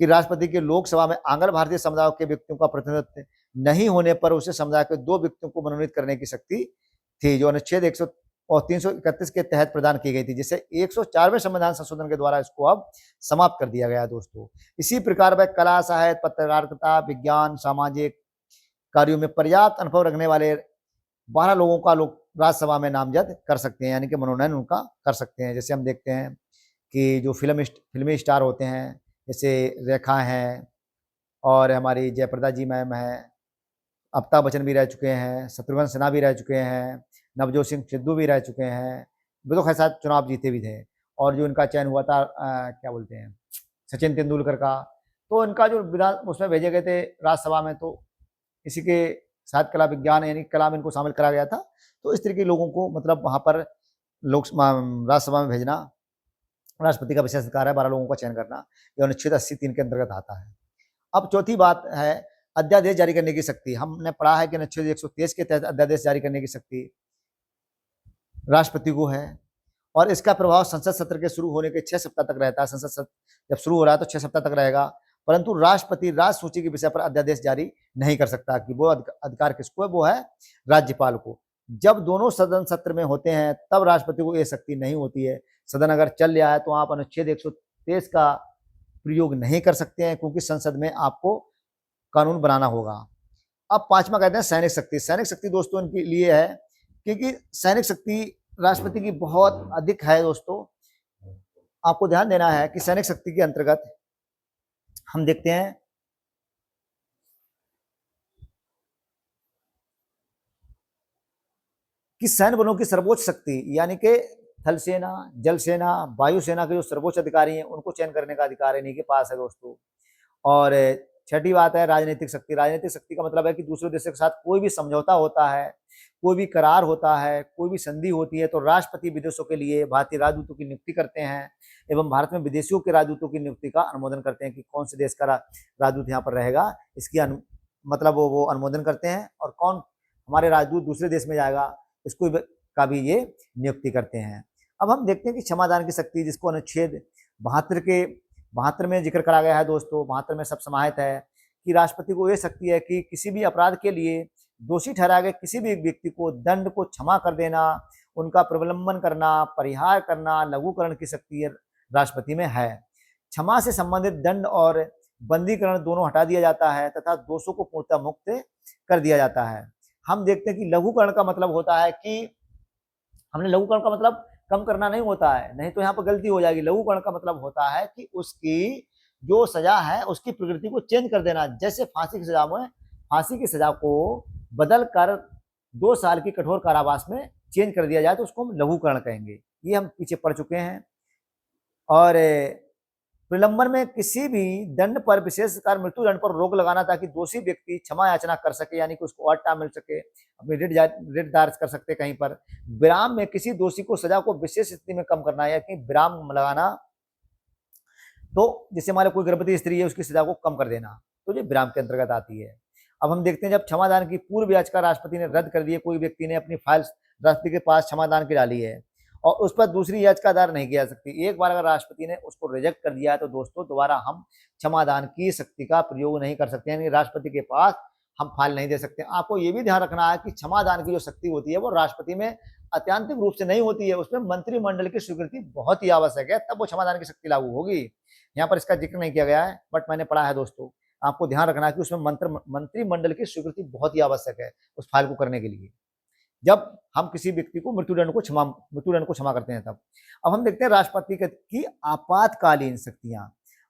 कि राष्ट्रपति के लोकसभा में आंग्ल भारतीय समुदाय के व्यक्तियों का प्रतिनिधित्व नहीं होने पर उसे समुदाय के 2 व्यक्तियों को मनोनीत करने की शक्ति थी, जो अनुच्छेद 331 के तहत प्रदान की गई थी, जिसे 104वें संविधान संशोधन के द्वारा इसको अब समाप्त कर दिया गया है दोस्तों। इसी प्रकार वह कला, साहित्य, पत्रकारिता, विज्ञान, सामाजिक कार्यों में पर्याप्त अनुभव रखने वाले 12 लोगों का लोग राज्यसभा में नामजद कर सकते हैं, यानी कि मनोनयन उनका कर सकते हैं। जैसे हम देखते हैं कि जो फिल्मी स्टार होते हैं, जैसे रेखा हैं और हमारी जयप्रदा जी मैम हैं, अमिताभ बच्चन भी रह चुके हैं, शत्रुघ्न सिन्हा भी रह चुके हैं, नवजोत सिंह सिद्धू भी रह चुके हैं, वो तो खैर साथ चुनाव जीते भी थे। और जो इनका चयन हुआ था क्या बोलते हैं, सचिन तेंदुलकर का, तो इनका जो विधान उसमें भेजे गए थे राज्यसभा में, तो इसी के साथ कला विज्ञान यानी कला में इनको शामिल करा गया था। तो इस तरह के लोगों को मतलब वहाँ पर राज्यसभा में भेजना राष्ट्रपति का विशेष अधिकार है, 12 लोगों का चयन करना, यह अनुच्छेद 80(3) के अंतर्गत आता है। अब चौथी बात है अध्यादेश जारी करने की शक्ति। हमने पढ़ा है कि अनुच्छेद 123 के तहत अध्यादेश जारी करने की शक्ति राष्ट्रपति को है, और इसका प्रभाव संसद सत्र के शुरू होने के 6 सप्ताह तक रहता है। संसद सत्र जब शुरू हो रहा है तो 6 सप्ताह तक रहेगा, परंतु राष्ट्रपति राज्य सूची के विषय पर अध्यादेश जारी नहीं कर सकता। कि वो अधिकार किसको है? वो है राज्यपाल को। जब दोनों सदन सत्र में होते हैं तब राष्ट्रपति को ये शक्ति नहीं होती है। सदन अगर चल रहा है तो आप अनुच्छेद 123 का प्रयोग नहीं कर सकते हैं, क्योंकि संसद में आपको कानून बनाना होगा। अब पांचवा कहते हैं सैनिक शक्ति। सैनिक शक्ति दोस्तों इनके लिए है क्योंकि सैनिक शक्ति राष्ट्रपति की बहुत अधिक है दोस्तों। आपको ध्यान देना है कि सैनिक शक्ति के अंतर्गत हम देखते हैं कि सैन्य बलों की सर्वोच्च शक्ति यानी कि थल सेना, जल सेना, वायुसेना के जो सर्वोच्च अधिकारी हैं उनको चयन करने का अधिकार इन्हीं के पास है दोस्तों। और छठी बात है राजनीतिक शक्ति। राजनीतिक शक्ति का मतलब है कि दूसरे देशों के साथ कोई भी समझौता होता है, कोई भी करार होता है, कोई भी संधि होती है तो राष्ट्रपति विदेशों के लिए भारतीय राजदूतों की नियुक्ति करते हैं एवं भारत में विदेशियों के राजदूतों की नियुक्ति का अनुमोदन करते हैं कि कौन से देश का राजदूत यहाँ पर रहेगा, इसकी मतलब वो अनुमोदन करते हैं, और कौन हमारे राजदूत दूसरे देश में जाएगा इसको का भी ये नियुक्ति करते हैं। अब हम देखते हैं कि क्षमादान की शक्ति, जिसको अनुच्छेद 72 में जिक्र करा गया है दोस्तों। 72 में सब समाहित है कि राष्ट्रपति को यह शक्ति है कि किसी भी अपराध के लिए दोषी ठहराए गए किसी भी व्यक्ति को दंड को क्षमा कर देना, उनका प्रलंबन करना, परिहार करना, लघुकरण की शक्ति राष्ट्रपति में है। क्षमा से संबंधित दंड और बंदीकरण दोनों हटा दिया जाता है तथा दोषों को पूर्णतः मुक्त कर दिया जाता है। हम देखते हैं कि लघुकरण का मतलब होता है कि हमने लघुकरण का मतलब कम करना नहीं होता है, नहीं तो यहाँ पर गलती हो जाएगी। लघुकरण का मतलब होता है कि उसकी जो सजा है उसकी प्रकृति को चेंज कर देना। जैसे फांसी की सजा में फांसी की सजा को बदल कर 2 साल की कठोर कारावास में चेंज कर दिया जाए तो उसको हम लघुकरण कहेंगे। ये हम पीछे पढ़ चुके हैं। और प्रलंबन में किसी भी दंड पर, विशेषकर मृत्यु दंड पर रोक लगाना, ताकि दोषी व्यक्ति क्षमा याचना कर सके, यानी कि उसको और टाइम मिल सके, अपनी रिट दायर कर सकते कहीं पर। विराम में किसी दोषी को सजा को विशेष स्थिति में कम करना है, कि विराम लगाना, तो जैसे हमारे कोई गर्भवती स्त्री है उसकी सजा को कम कर देना, तो ये विराम के अंतर्गत आती है। अब हम देखते हैं जब क्षमादान की पूर्व याचिका राष्ट्रपति ने रद्द कर दी है, कोई व्यक्ति ने अपनी फाइल राष्ट्रपति के पास क्षमादान की डाली है और उस पर दूसरी याचिका दायर नहीं की जा सकती। एक बार अगर राष्ट्रपति ने उसको रिजेक्ट कर दिया है तो दोस्तों दोबारा हम क्षमादान की शक्ति का प्रयोग नहीं कर सकते, यानी राष्ट्रपति के पास हम फाइल नहीं दे सकते। आपको ये भी ध्यान रखना है कि क्षमादान की जो शक्ति होती है वो राष्ट्रपति में अत्यांतिक रूप से नहीं होती है, उसमें मंत्रिमंडल की स्वीकृति बहुत ही आवश्यक है, तब वो क्षमादान की शक्ति लागू होगी। यहाँ पर इसका जिक्र नहीं किया गया है, बट मैंने पढ़ा है दोस्तों। आपको ध्यान रखना है कि उसमें मंत्रिमंडल की स्वीकृति बहुत ही आवश्यक है उस फाइल को करने के लिए, जब हम किसी व्यक्ति को मृत्युदंड को क्षमा करते हैं तब। अब हम देखते हैं राष्ट्रपति की आपातकालीन शक्तियां।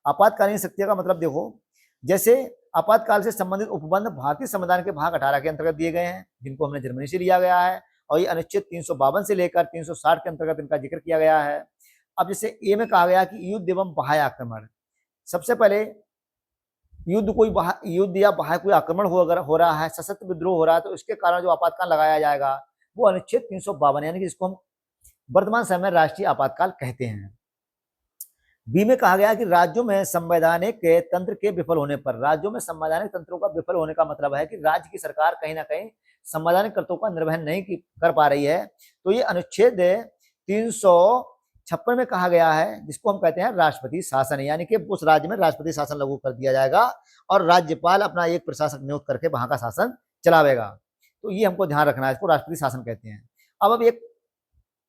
आपातकालीन शक्तियां का मतलब देखो, जैसे आपातकाल से संबंधित उपबंध भारतीय संविधान के भाग 18 के अंतर्गत दिए गए हैं, जिनको हमने जर्मनी से लिया गया है, और ये अनुच्छेद 352 से लेकर 360 के अंतर्गत इनका जिक्र किया गया है। अब जैसे ए में कहा गया कि युद्ध एवं बाह्य आक्रमण, सबसे पहले युद्ध या बाह्य कोई आक्रमण हो रहा है, सशस्त्र विद्रोह हो रहा है, तो इसके कारण जो आपातकाल लगाया जाएगा वो अनुच्छेद 352, यानी कि जिसको हम वर्तमान समय में राष्ट्रीय आपातकाल कहते हैं। बी में कहा गया कि राज्यों में संवैधानिक तंत्र के विफल होने पर, राज्यों में संवैधानिक तंत्रों का विफल होने का मतलब है कि राज्य की सरकार कहीं ना कहीं संवैधानिक कर्तव्यों का निर्वहन नहीं कर पा रही है, तो ये अनुच्छेद 356 में कहा गया है, जिसको हम कहते हैं राष्ट्रपति शासन, यानी कि उस राज्य में राष्ट्रपति शासन लागू कर दिया जाएगा और राज्यपाल अपना एक प्रशासक नियुक्त करके वहां का शासन चलावेगा। तो ये हमको ध्यान रखना है, इसको राष्ट्रपति शासन कहते हैं। अब एक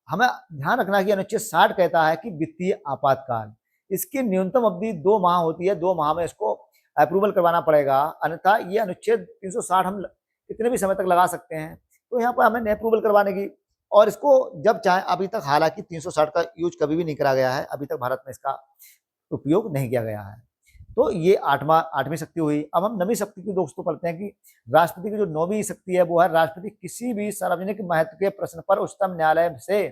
हमें ध्यान रखना कि अनुच्छेद 60 कहता है कि वित्तीय आपातकाल, इसकी न्यूनतम अवधि 2 माह होती है, 2 माह में इसको अप्रूवल करवाना पड़ेगा, अन्यथा ये अनुच्छेद 360 हम कितने भी समय तक लगा सकते हैं, तो यहाँ पर हमें अप्रूवल करवाने की, और इसको जब चाहे, अभी तक हालांकि 360 का यूज कभी भी नहीं करा गया है, अभी तक भारत में इसका उपयोग नहीं किया गया है। तो ये आठवीं शक्ति हुई। अब हम नवीं शक्ति की दोस्तों पढ़ते हैं कि राष्ट्रपति की जो 9वीं शक्ति है वो है, राष्ट्रपति किसी भी सार्वजनिक महत्व के प्रश्न पर उच्चतम न्यायालय से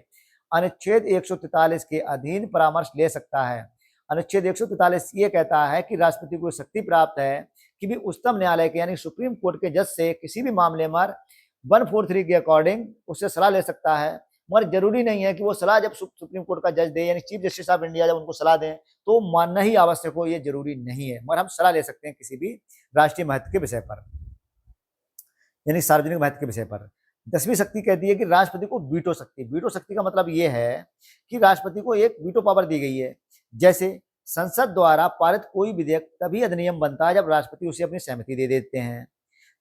अनुच्छेद 143 के अधीन परामर्श ले सकता है। अनुच्छेद 143 ये कहता है कि राष्ट्रपति को शक्ति प्राप्त है कि भी उच्चतम न्यायालय के यानी सुप्रीम कोर्ट के जज से किसी भी मामले में 143 के अकॉर्डिंग उससे सलाह ले सकता है, मगर जरूरी नहीं है कि वो सलाह जब सुप्रीम कोर्ट का जज दे, यानी चीफ जस्टिस ऑफ इंडिया जब उनको सलाह दें तो मानना ही आवश्यक हो, ये जरूरी नहीं है, मगर हम सलाह ले सकते हैं किसी भी राष्ट्रीय महत्व के विषय पर, यानी सार्वजनिक महत्व के विषय पर। 10वीं शक्ति कहती है कि राष्ट्रपति को वीटो शक्ति। वीटो शक्ति का मतलब ये है कि राष्ट्रपति को एक वीटो पावर दी गई है। जैसे संसद द्वारा पारित कोई विधेयक तभी अधिनियम बनता है जब राष्ट्रपति उसे अपनी सहमति दे देते हैं।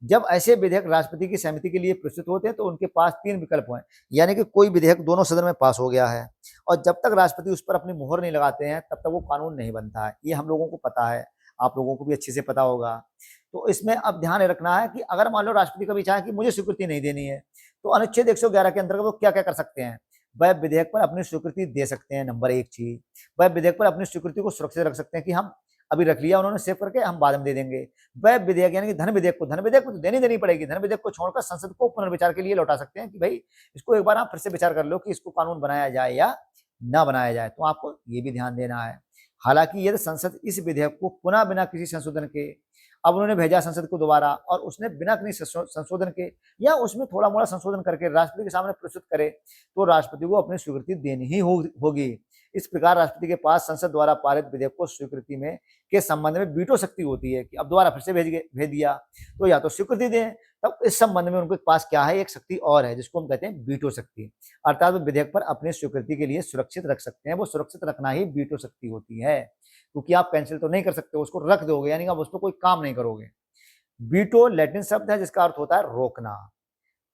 जब ऐसे विधेयक राष्ट्रपति की सहमति के लिए प्रस्तुत होते हैं तो उनके पास 3 विकल्प हैं, यानी कि कोई विधेयक दोनों सदन में पास हो गया है और जब तक राष्ट्रपति उस पर अपनी मुहर नहीं लगाते हैं तब तक वो कानून नहीं बनता है। ये हम लोगों को पता है, आप लोगों को भी अच्छे से पता होगा। तो इसमें अब ध्यान रखना है कि अगर मान लो राष्ट्रपति कभी चाहे कि मुझे स्वीकृति नहीं देनी है, तो अनुच्छेद 111 के अंतर्गत वो क्या क्या कर सकते हैं, वह विधेयक पर अपनी स्वीकृति दे सकते हैं। नंबर 1 चीज, वह विधेयक पर अपनी स्वीकृति को सुरक्षित रख सकते हैं कि हम अभी रख लिया उन्होंने सेव करके, हम बाद में दे देंगे। वह विधेयक यानी कि धन विधेयक को तो देनी पड़ेगी, धन विधेयक को छोड़कर संसद को पुनर्विचार के लिए लौटा सकते हैं कि भाई इसको एक बार आप फिर से विचार कर लो कि इसको कानून बनाया जाए या ना बनाया जाए। तो आपको ये भी ध्यान देना है। हालांकि यदि संसद इस विधेयक को पुनः बिना किसी संशोधन के, अब उन्होंने भेजा संसद को दोबारा और उसने बिना किसी संशोधन के या उसमें थोड़ा मोड़ा संशोधन करके राष्ट्रपति के सामने प्रस्तुत करे, तो राष्ट्रपति को अपनी स्वीकृति देनी ही होगी। इस प्रकार राष्ट्रपति के पास संसद द्वारा पारित विधेयक को स्वीकृति में के संबंध में वीटो शक्ति होती है कि अब दोबारा फिर से भेज दिया तो या तो स्वीकृति दें, तब इस संबंध में उनके पास क्या है, एक शक्ति और है जिसको हम कहते हैं वीटो शक्ति, अर्थात वो विधेयक पर अपनी स्वीकृति के लिए सुरक्षित रख सकते हैं। वो सुरक्षित रखना ही वीटो शक्ति होती है, क्योंकि आप कैंसिल तो नहीं कर सकते, उसको रख दोगे यानी आप उस पर कोई काम नहीं करोगे। वीटो लैटिन शब्द है जिसका अर्थ होता है रोकना।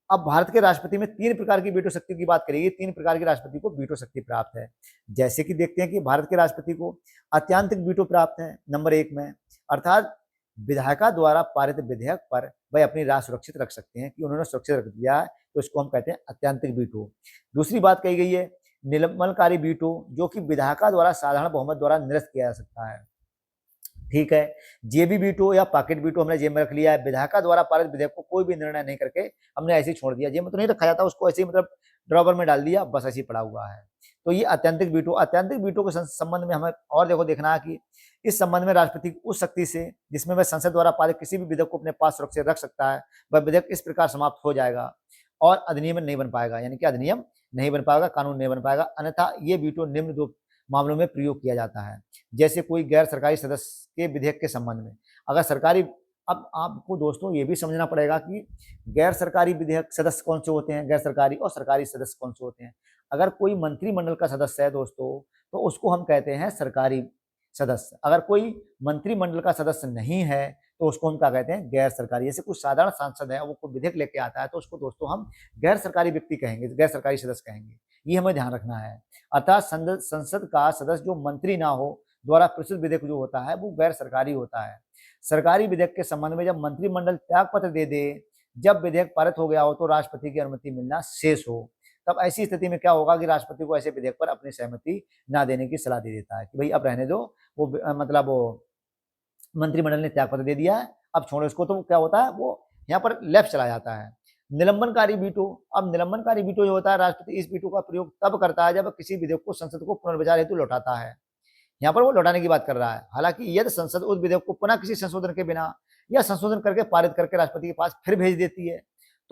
अब भारत के राष्ट्रपति में 3 प्रकार की वीटो शक्ति की बात करेंगे। 3 प्रकार की राष्ट्रपति को वीटो शक्ति प्राप्त है। जैसे कि देखते हैं कि भारत के राष्ट्रपति को अत्यंतिक वीटो प्राप्त है नंबर 1 में, अर्थात विधायिका द्वारा पारित विधेयक पर वह अपनी राय सुरक्षित रख सकते हैं कि उन्होंने सुरक्षित रख दिया है, तो इसको हम कहते हैं अत्यंतिक वीटो। दूसरी बात कही गई है निलंबनकारी वीटो, जो कि विधायिका द्वारा साधारण बहुमत द्वारा निरस्त किया जा सकता है। ठीक है, जेबी वीटो या पॉकेट वीटो हमने जेब में रख लिया है। विधायिका द्वारा पारित विधेयक को कोई भी निर्णय नहीं करके हमने ऐसे ही छोड़ दिया, जेब में तो नहीं रखा जाता, उसको ऐसे ही मतलब ड्रॉवर में डाल दिया, बस ऐसे ही पड़ा हुआ है। तो ये आत्यंतिक वीटो के संबंध में हमें और देखना है कि इस संबंध में राष्ट्रपति उस शक्ति से जिसमें वह संसद द्वारा पारित किसी भी विधेयक को अपने पास सुरक्षित रख सकता है, वह विधेयक इस प्रकार समाप्त हो जाएगा और अधिनियम नहीं बन पाएगा, यानी कि अधिनियम नहीं बन पाएगा, कानून नहीं बन पाएगा। अन्यथा ये वीटो निम्न दो मामलों में प्रयोग किया जाता है। जैसे कोई गैर सरकारी सदस्य के विधेयक के संबंध में, अगर सरकारी, अब आपको दोस्तों ये भी समझना पड़ेगा कि गैर सरकारी विधेयक सदस्य कौन से होते हैं, गैर सरकारी और सरकारी सदस्य कौन से होते हैं। अगर कोई मंत्रिमंडल का सदस्य है दोस्तों, तो उसको हम कहते हैं सरकारी सदस्य। अगर कोई मंत्रिमंडल का सदस्य नहीं है तो उसको हम क्या कहते हैं, गैर सरकारी। जैसे कुछ साधारण सांसद है, वो कोई विधेयक लेके आता है तो उसको दोस्तों हम गैर सरकारी व्यक्ति कहेंगे, गैर सरकारी सदस्य कहेंगे। ये हमें ध्यान रखना है। अर्थात संसद का सदस्य जो मंत्री ना हो द्वारा प्रस्तुत विधेयक जो होता है वो गैर सरकारी होता है। सरकारी विधेयक के संबंध में जब मंत्रिमंडल त्याग पत्र दे दे, जब विधेयक पारित हो गया हो तो राष्ट्रपति की अनुमति मिलना शेष हो, तब ऐसी स्थिति में क्या होगा कि राष्ट्रपति को ऐसे विधेयक पर अपनी सहमति ना देने की सलाह दे देता है कि भाई अब रहने दो, वो मतलब वो मंत्रिमंडल ने त्याग पत्र दे दिया है, अब छोड़ो इसको। तो क्या होता है, वो यहाँ पर लेफ्ट चला जाता है। निलंबनकारी वीटो, अब निलंबनकारी वीटो जो होता है, राष्ट्रपति इस वीटो का प्रयोग तब करता है जब किसी विधेयक को संसद को पुनर्विचार हेतु लौटाता है। यहाँ पर वो लौटाने की बात कर रहा है। हालांकि यदि संसद उस विधेयक को पुनः किसी संशोधन के बिना या संशोधन करके पारित करके राष्ट्रपति के पास फिर भेज देती है,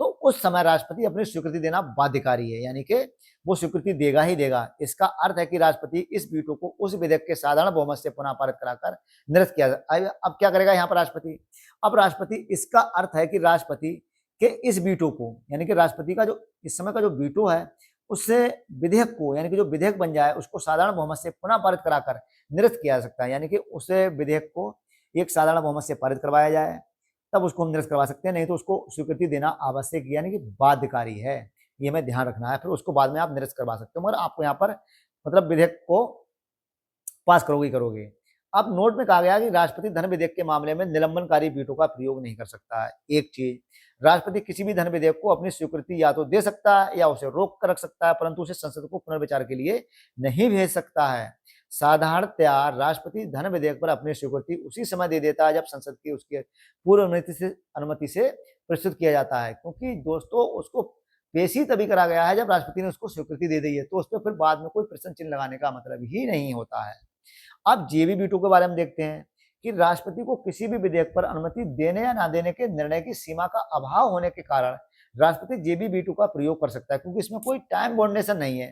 तो उस समय राष्ट्रपति अपनी स्वीकृति देना बाध्यकारी है, यानी कि वो स्वीकृति देगा ही देगा। इसका अर्थ है कि राष्ट्रपति इस वीटो को उस विधेयक के साधारण बहुमत से पुनः पारित कराकर निरस्त किया। अब क्या करेगा यहाँ पर राष्ट्रपति, अब राष्ट्रपति, इसका अर्थ है कि राष्ट्रपति के इस वीटो को, यानी कि राष्ट्रपति का जो इस समय का जो वीटो है, उससे विधेयक को, यानी कि जो विधेयक बन जाए उसको साधारण बहुमत से पुनः पारित कराकर निरस्त किया जा सकता है। यानी कि उसे विधेयक को एक साधारण बहुमत से पारित करवाया जाए, तब उसको हम निरस्त करवा सकते हैं, नहीं तो उसको स्वीकृति देना आवश्यक यानी कि बाध्यकारी है। ये हमें ध्यान रखना है। फिर उसको बाद में आप निरस्त करवा सकते हो, मगर आपको यहाँ पर मतलब विधेयक को पास करोगे। अब नोट में कहा गया कि राष्ट्रपति धन विधेयक के मामले में निलंबनकारी वीटो का प्रयोग नहीं कर सकता है। एक चीज, राष्ट्रपति किसी भी धन विधेयक को अपनी स्वीकृति या तो दे सकता है या उसे रोक कर रख सकता है, परंतु उसे संसद को पुनर्विचार के लिए नहीं भेज सकता है। साधारणतया राष्ट्रपति धन विधेयक पर अपनी स्वीकृति उसी समय दे देता है जब संसद की उसके पूर्व अनुमति से प्रस्तुत किया जाता है, क्योंकि दोस्तों उसको पेश ही तभी करा गया है जब राष्ट्रपति ने उसको स्वीकृति दे दी है, तो उस पर फिर बाद में कोई प्रश्न चिन्ह लगाने का मतलब ही नहीं होता है। अब जेबी वीटो के बारे में देखते हैं कि राष्ट्रपति को किसी भी विधेयक पर अनुमति देने या ना देने के निर्णय की सीमा का अभाव होने के कारण राष्ट्रपति जेबी वीटो का प्रयोग कर सकता है, क्योंकि इसमें कोई टाइम बाउंडेशन नहीं है।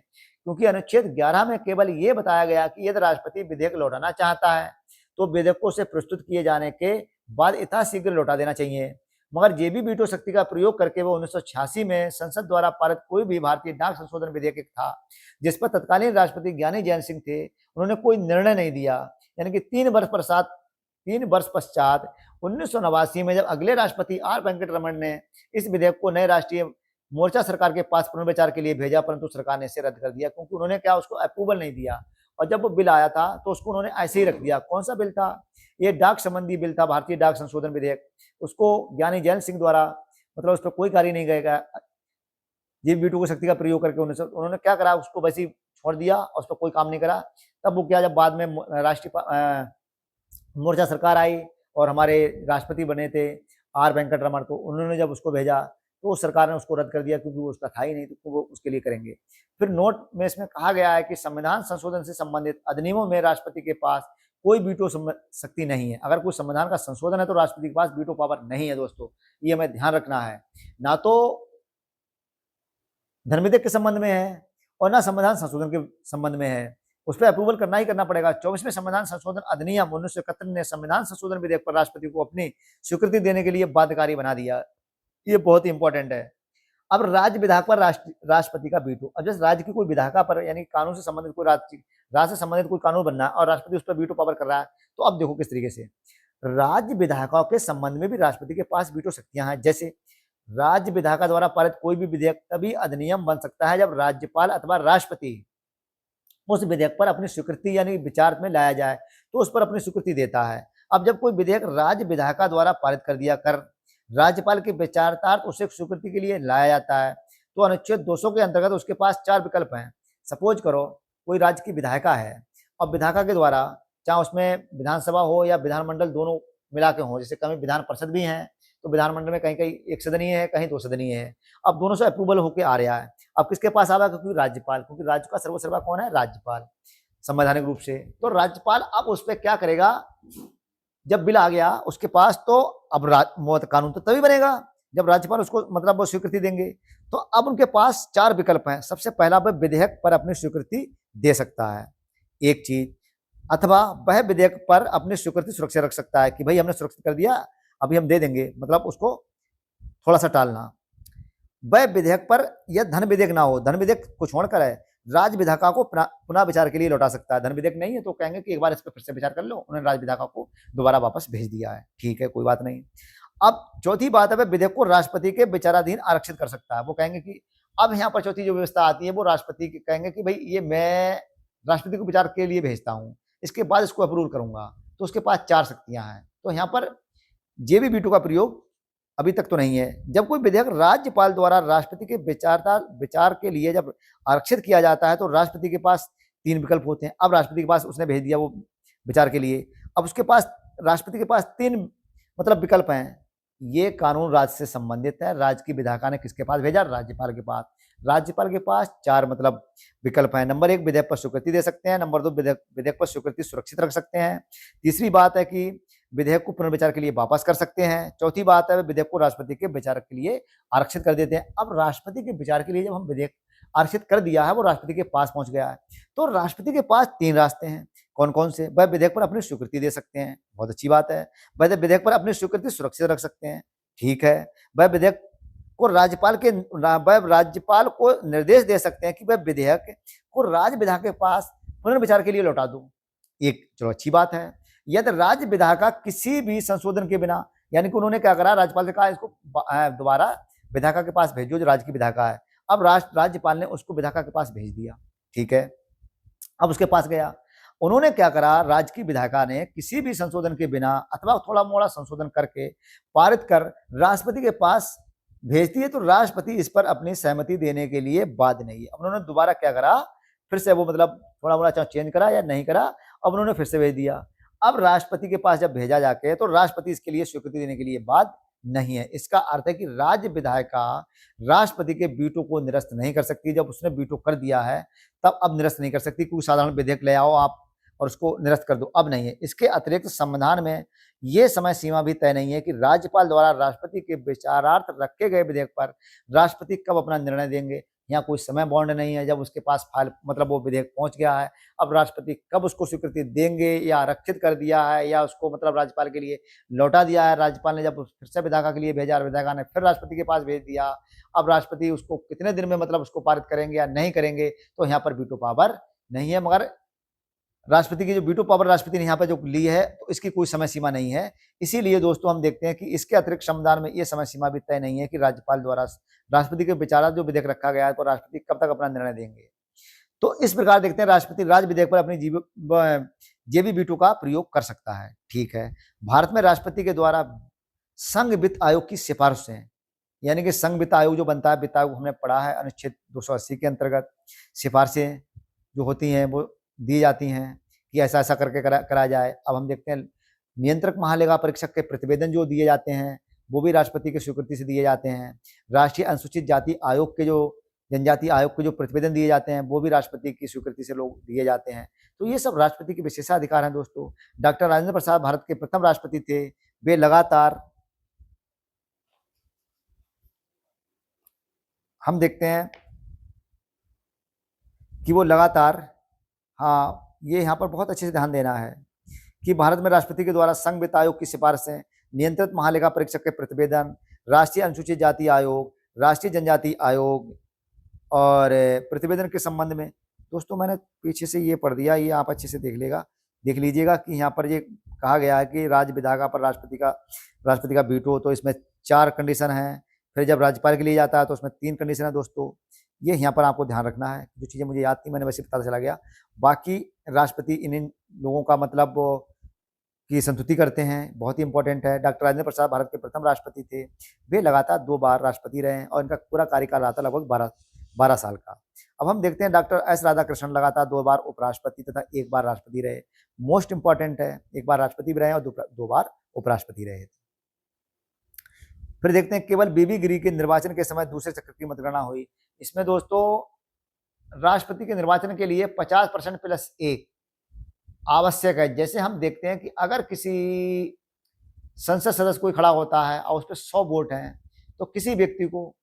क्योंकि अनुच्छेद 11 में केवल ये बताया गया कि यदि राष्ट्रपति विधेयक लौटाना चाहता है तो विधेयक को उसे प्रस्तुत किए जाने के बाद यथाशीघ्र लौटा देना चाहिए। मगर जेबी वीटो शक्ति का प्रयोग करके वो 1986 में संसद द्वारा पारित कोई भी भारतीय डाक संशोधन विधेयक था जिस पर तत्कालीन राष्ट्रपति ज्ञानी जैन सिंह थे, उन्होंने कोई निर्णय नहीं दिया। यानी कि 3 वर्ष पश्चात 1989 में जब अगले राष्ट्रपति आर वेंकटरमण ने इस विधेयक को नए राष्ट्रीय मोर्चा सरकार के पास पुनर्विचार के लिए भेजा, परंतु सरकार ने इसे रद्द कर दिया, क्योंकि उन्होंने क्या उसको अप्रूवल नहीं दिया। और जब वो बिल आया था तो उसको उन्होंने ऐसे ही रख दिया। कौन सा बिल था? ये डाक संबंधी बिल था, भारतीय डाक संशोधन विधेयक। उसको ज्ञानी जैन सिंह द्वारा मतलब उस पर कोई कार्य नहीं करेगा। जेबी वीटो की शक्ति का प्रयोग करके उन्होंने क्या करा, उसको वैसे ही छोड़ दिया और उस पर कोई काम नहीं करा। तब वो क्या, जब बाद में राष्ट्रीय मोर्चा सरकार आई और हमारे राष्ट्रपति बने थे आर वेंकटरमण, तो उन्होंने जब उसको भेजा तो सरकार ने उसको रद्द कर दिया, क्योंकि वो उसका था ही नहीं, तो वो उसके लिए करेंगे। फिर नोट में इसमें कहा गया है कि संविधान संशोधन से संबंधित अधिनियमों में राष्ट्रपति के पास कोई वीटो शक्ति नहीं है। अगर कोई संविधान का संशोधन है तो राष्ट्रपति के पास वीटो पावर नहीं है दोस्तों, ये हमें ध्यान रखना है। ना तो धन विधेयक के संबंध में है और ना संविधान संशोधन के संबंध में है, उस पर अप्रूवल करना ही करना पड़ेगा। 24वें संविधान संशोधन अधिनियम 1971 ने संविधान संशोधन विधेयक पर राष्ट्रपति को अपनी स्वीकृति देने के लिए बाध्यकारी बना दिया। ये बहुत ही इंपॉर्टेंट है। अब राज्य विधायक पर राष्ट्रपति का वीटो। अब जैसे राज्य की कोई विधायिका पर यानी कानून से संबंधित कोई राज्य से संबंधित कोई कानून बनना है और राष्ट्रपति उस पर वीटो पावर कर रहा है, तो अब देखो किस तरीके से राज्य विधायिकाओं के संबंध में भी राष्ट्रपति के पास वीटो शक्तियां हैं। जैसे राज्य विधायिका द्वारा पारित कोई भी विधेयक तभी अधिनियम बन सकता है जब राज्यपाल अथवा राष्ट्रपति उस विधेयक पर अपनी स्वीकृति यानी विचार में लाया जाए तो उस पर अपनी स्वीकृति देता है। अब जब कोई विधेयक राज्य विधायिका द्वारा पारित कर दिया कर राज्यपाल के विचारार्थ उसे स्वीकृति के लिए लाया जाता है, तो अनुच्छेद 200 के अंतर्गत उसके पास 4 विकल्प हैं। सपोज करो कोई राज्य की विधायिका है और विधायिका के द्वारा चाहे उसमें विधानसभा हो या विधानमंडल दोनों मिला के हो। जैसे कहीं विधान परिषद भी हैं तो विधानमंडल में कहीं कहीं एक सदनीय है, कहीं दो सदनीय है। अब दोनों से अप्रूवल होकर आ रहा है। अब किसके पास आ रहा है? क्योंकि राज्यपाल, क्योंकि राज्य का सर्वसर्वा कौन है? राज्यपाल, संवैधानिक रूप से। तो राज्यपाल अब उस पर क्या करेगा? जब बिल आ गया उसके पास, तो अब कानून तो तभी बनेगा जब राज्यपाल उसको मतलब वो स्वीकृति देंगे। तो अब उनके पास चार विकल्प हैं। सबसे पहला, वह विधेयक पर अपनी स्वीकृति दे सकता है, एक चीज, अथवा वह विधेयक पर अपनी स्वीकृति सुरक्षित रख सकता है कि भाई हमने सुरक्षित कर दिया, अभी हम दे देंगे, मतलब उसको थोड़ा सा टालना। वह विधेयक पर यह धन विधेयक ना हो, धन विधेयक को छोड़कर है, राज्य विधायिका को पुनः विचार के लिए लौटा सकता है। धन विधेयक नहीं है तो कहेंगे कि एक बार इस पर फिर से विचार कर लो, उन्होंने राज्य विधायिका को दोबारा वापस भेज दिया है, ठीक है, कोई बात नहीं। अब चौथी बात है, वह विधेयक को राष्ट्रपति के विचाराधीन आरक्षित कर सकता है। वो कहेंगे कि अब यहाँ पर चौथी जो व्यवस्था आती है, वो राष्ट्रपति की कहेंगे कि भाई ये मैं राष्ट्रपति को विचार के लिए भेजता हूँ, इसके बाद इसको अप्रूव करूंगा। तो उसके पास चार शक्तियां हैं। तो यहाँ पर जेबी वीटो का प्रयोग अभी तक तो नहीं है। जब कोई विधेयक राज्यपाल द्वारा राष्ट्रपति के विचार के लिए जब आरक्षित किया जाता है, तो राष्ट्रपति के पास तीन विकल्प होते हैं। अब राष्ट्रपति के पास उसने भेज दिया वो विचार के लिए, अब उसके पास राष्ट्रपति के पास तीन मतलब विकल्प हैं। ये कानून राज्य से संबंधित है। राज्य की विधायिका ने किसके पास भेजा? राज्यपाल के पास। राज्यपाल के पास चार मतलब विकल्प हैं। नंबर एक, विधेयक पर स्वीकृति दे सकते हैं। नंबर दो, विधेयक पर स्वीकृति सुरक्षित रख सकते हैं। तीसरी बात है कि विधेयक को पुनर्विचार के लिए वापस कर सकते हैं। चौथी बात है, विधेयक को राष्ट्रपति के विचार के लिए आरक्षित कर देते हैं। अब राष्ट्रपति के विचार के लिए जब हम विधेयक आरक्षित कर दिया है, वो राष्ट्रपति के पास पहुंच गया है, तो राष्ट्रपति के पास तीन रास्ते हैं। कौन कौन से? वह विधेयक पर अपनी स्वीकृति दे सकते हैं, बहुत अच्छी बात है। वह विधेयक पर अपनी स्वीकृति सुरक्षित रख सकते हैं, ठीक है। वह विधेयक को राज्यपाल को निर्देश दे सकते हैं कि वह विधेयक को राज्य विधायक के पास पुनर्विचार के लिए लौटा दो, एक, चलो अच्छी बात है। यदि राज्य विधायिका किसी भी संशोधन के बिना, यानी कि उन्होंने क्या करा, राज्यपाल से कहा इसको दोबारा विधायिका के पास भेजो जो राज्य की विधायिका है। अब राज्यपाल ने उसको विधायिका के पास भेज दिया, ठीक है। अब उसके पास गया, उन्होंने क्या करा, राज्य की विधायिका ने किसी भी संशोधन के बिना अथवा थोड़ा मोड़ा संशोधन करके पारित कर राष्ट्रपति के पास भेजती है, तो राष्ट्रपति इस पर अपनी सहमति देने के लिए बाध्य नहीं है। अब उन्होंने दोबारा क्या करा, फिर से वो मतलब थोड़ा मोड़ा चेंज करा या नहीं करा, अब उन्होंने फिर से भेज दिया। अब राष्ट्रपति के पास जब भेजा जाके, तो राष्ट्रपति इसके लिए स्वीकृति देने के लिए बाध्य नहीं है। इसका अर्थ है कि राज्य विधायिका राष्ट्रपति के वीटो को निरस्त नहीं कर सकती। जब उसने वीटो कर दिया है तब अब निरस्त नहीं कर सकती। कोई साधारण विधेयक ले आओ आप और उसको निरस्त कर दो, अब नहीं है। इसके अतिरिक्त संविधान में यह समय सीमा भी तय नहीं है कि राज्यपाल द्वारा राष्ट्रपति के विचारार्थ रखे गए विधेयक पर राष्ट्रपति कब अपना निर्णय देंगे। यहाँ कोई समय बॉन्ड नहीं है। जब उसके पास फाइल मतलब वो विधेयक पहुंच गया है, अब राष्ट्रपति कब उसको स्वीकृति देंगे, या आरक्षित कर दिया है या उसको मतलब राज्यपाल के लिए लौटा दिया है। राज्यपाल ने जब फिर से विधायिका के लिए भेजा, विधायिका ने फिर राष्ट्रपति के पास भेज दिया, अब राष्ट्रपति उसको कितने दिन में मतलब उसको पारित करेंगे या नहीं करेंगे, तो यहाँ पर वीटो पावर नहीं है। मगर राष्ट्रपति की जो वीटो पावर राष्ट्रपति ने यहाँ पर जो ली है, तो इसकी कोई समय सीमा नहीं है। इसीलिए दोस्तों हम देखते हैं कि इसके अतिरिक्त संविधान में ये समय सीमा भी तय नहीं है कि राज्यपाल द्वारा राष्ट्रपति के विचारार्थ जो विधेयक रखा गया है, तो राष्ट्रपति कब तक अपना निर्णय देंगे। तो इस प्रकार देखते हैं राष्ट्रपति राज्य विधेयक पर अपनी जेबी वीटो का प्रयोग कर सकता है, ठीक है। भारत में राष्ट्रपति के द्वारा संघ वित्त आयोग की सिफारिशें, यानी कि संघ वित्त आयोग जो बनता है, वित्त आयोग हमने पढ़ा है अनुच्छेद 280 के अंतर्गत सिफारिशें जो होती हैं वो दी जाती हैं कि ऐसा ऐसा करके कराया जाए। अब हम देखते हैं नियंत्रक महालेखा परीक्षक के प्रतिवेदन जो दिए जाते हैं, वो भी राष्ट्रपति की स्वीकृति से दिए जाते हैं। राष्ट्रीय अनुसूचित जाति आयोग के जो जनजातीय आयोग के जो प्रतिवेदन दिए जाते हैं, वो भी राष्ट्रपति की स्वीकृति से लोग दिए जाते हैं। तो ये सब राष्ट्रपति के विशेषाधिकार हैं दोस्तों। डॉक्टर राजेंद्र प्रसाद भारत के प्रथम राष्ट्रपति थे। वे लगातार, हम देखते हैं कि वो लगातार, हाँ ये यहाँ पर बहुत अच्छे से ध्यान देना है कि भारत में राष्ट्रपति के द्वारा संघ वित्त आयोग की सिफारिशें, नियंत्रित महालेखा परीक्षक के प्रतिवेदन, राष्ट्रीय अनुसूचित जाति आयोग, राष्ट्रीय जनजाति आयोग और प्रतिवेदन के संबंध में दोस्तों मैंने पीछे से ये पढ़ दिया, ये आप अच्छे से देख लीजिएगा कि यहाँ पर ये कहा गया है कि राज्य विधायिका पर राष्ट्रपति का वीटो, तो इसमें 4 कंडीशन है। फिर जब राज्यपाल के लिए जाता है तो उसमें 3 कंडीशन है दोस्तों। ये यहाँ पर आपको ध्यान रखना है। जो चीज़ें मुझे याद थी मैंने वैसे पता चला गया। बाकी राष्ट्रपति इन लोगों का मतलब की संतुष्टि करते हैं, बहुत ही इंपॉर्टेंट है। डॉक्टर राजेंद्र प्रसाद भारत के प्रथम राष्ट्रपति थे। वे लगातार 2 बार राष्ट्रपति रहे और इनका पूरा कार्यकाल रहा था लगभग 12 साल का। अब हम देखते हैं डॉक्टर एस राधाकृष्णन लगातार 2 बार उपराष्ट्रपति तथा 1 बार राष्ट्रपति रहे। मोस्ट इंपॉर्टेंट है, 1 बार राष्ट्रपति भी रहे और 2 बार उपराष्ट्रपति रहे। फिर देखते हैं केवल बीबी गिरी के निर्वाचन के समय दूसरे चक्र की मतगणना हुई। इसमें दोस्तों राष्ट्रपति के निर्वाचन के लिए 50% प्लस 1 आवश्यक है। जैसे हम देखते हैं कि अगर किसी संसद सदस्य कोई खड़ा होता है और उस पर 100 वोट हैं, तो किसी व्यक्ति को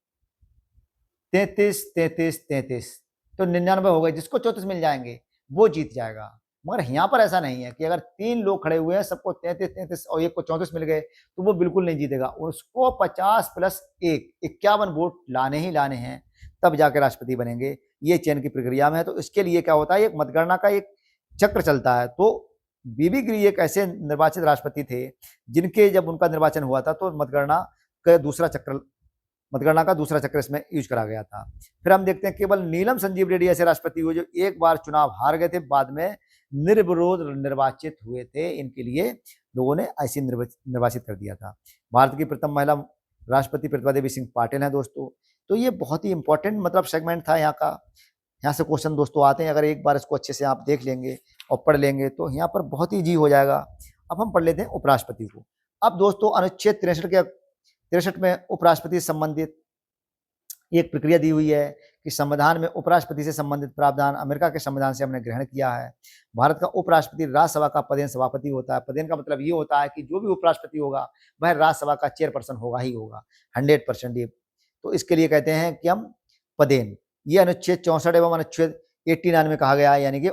33, 33, 33 तो 99 हो गए, जिसको 34 मिल जाएंगे वो जीत जाएगा। मगर यहाँ पर ऐसा नहीं है कि अगर 3 लोग खड़े हुए हैं, सबको 33, 33 और एक को 34 मिल गए तो वो बिल्कुल नहीं जीतेगा। उसको 50 प्लस 1 51 वोट लाने ही लाने हैं, तब जाकर राष्ट्रपति बनेंगे। ये चयन की प्रक्रिया में है। तो इसके लिए क्या होता है, एक मतगणना का एक चक्र चलता है। तो बीबी गिरी एक ऐसे निर्वाचित राष्ट्रपति थे जिनके जब उनका निर्वाचन हुआ था तो मतगणना का दूसरा चक्र इसमें यूज करा गया था। फिर हम देखते हैं केवल नीलम संजीव रेड्डी ऐसे राष्ट्रपति हुए जो एक बार चुनाव हार गए थे, बाद में निर्विरोध निर्वाचित हुए थे। इनके लिए लोगों ने ऐसे निर्वाचित कर दिया था। भारत की प्रथम महिला राष्ट्रपति प्रतिभा देवी सिंह पाटिल हैं दोस्तों। तो ये बहुत ही इंपॉर्टेंट मतलब सेगमेंट था यहाँ का। यहाँ से क्वेश्चन दोस्तों आते हैं, अगर एक बार इसको अच्छे से आप देख लेंगे और पढ़ लेंगे तो यहाँ पर बहुत ही ईजी हो जाएगा। अब हम पढ़ लेते हैं उपराष्ट्रपति को। अब दोस्तों अनुच्छेद 63 में उपराष्ट्रपति से संबंधित एक प्रक्रिया दी हुई है कि संविधान में उपराष्ट्रपति से संबंधित प्रावधान अमेरिका के संविधान से हमने ग्रहण किया है। भारत का उपराष्ट्रपति राज्यसभा का पदेन सभापति होता है। पदेन का मतलब ये होता है कि जो भी उपराष्ट्रपति होगा वह राज्यसभा का चेयरपर्सन होगा ही होगा 100%। ये तो इसके लिए कहते हैं कि हम पदेन। ये अनुच्छेद 64 एवं अनुच्छेद 89 में कहा गया है, यानी कि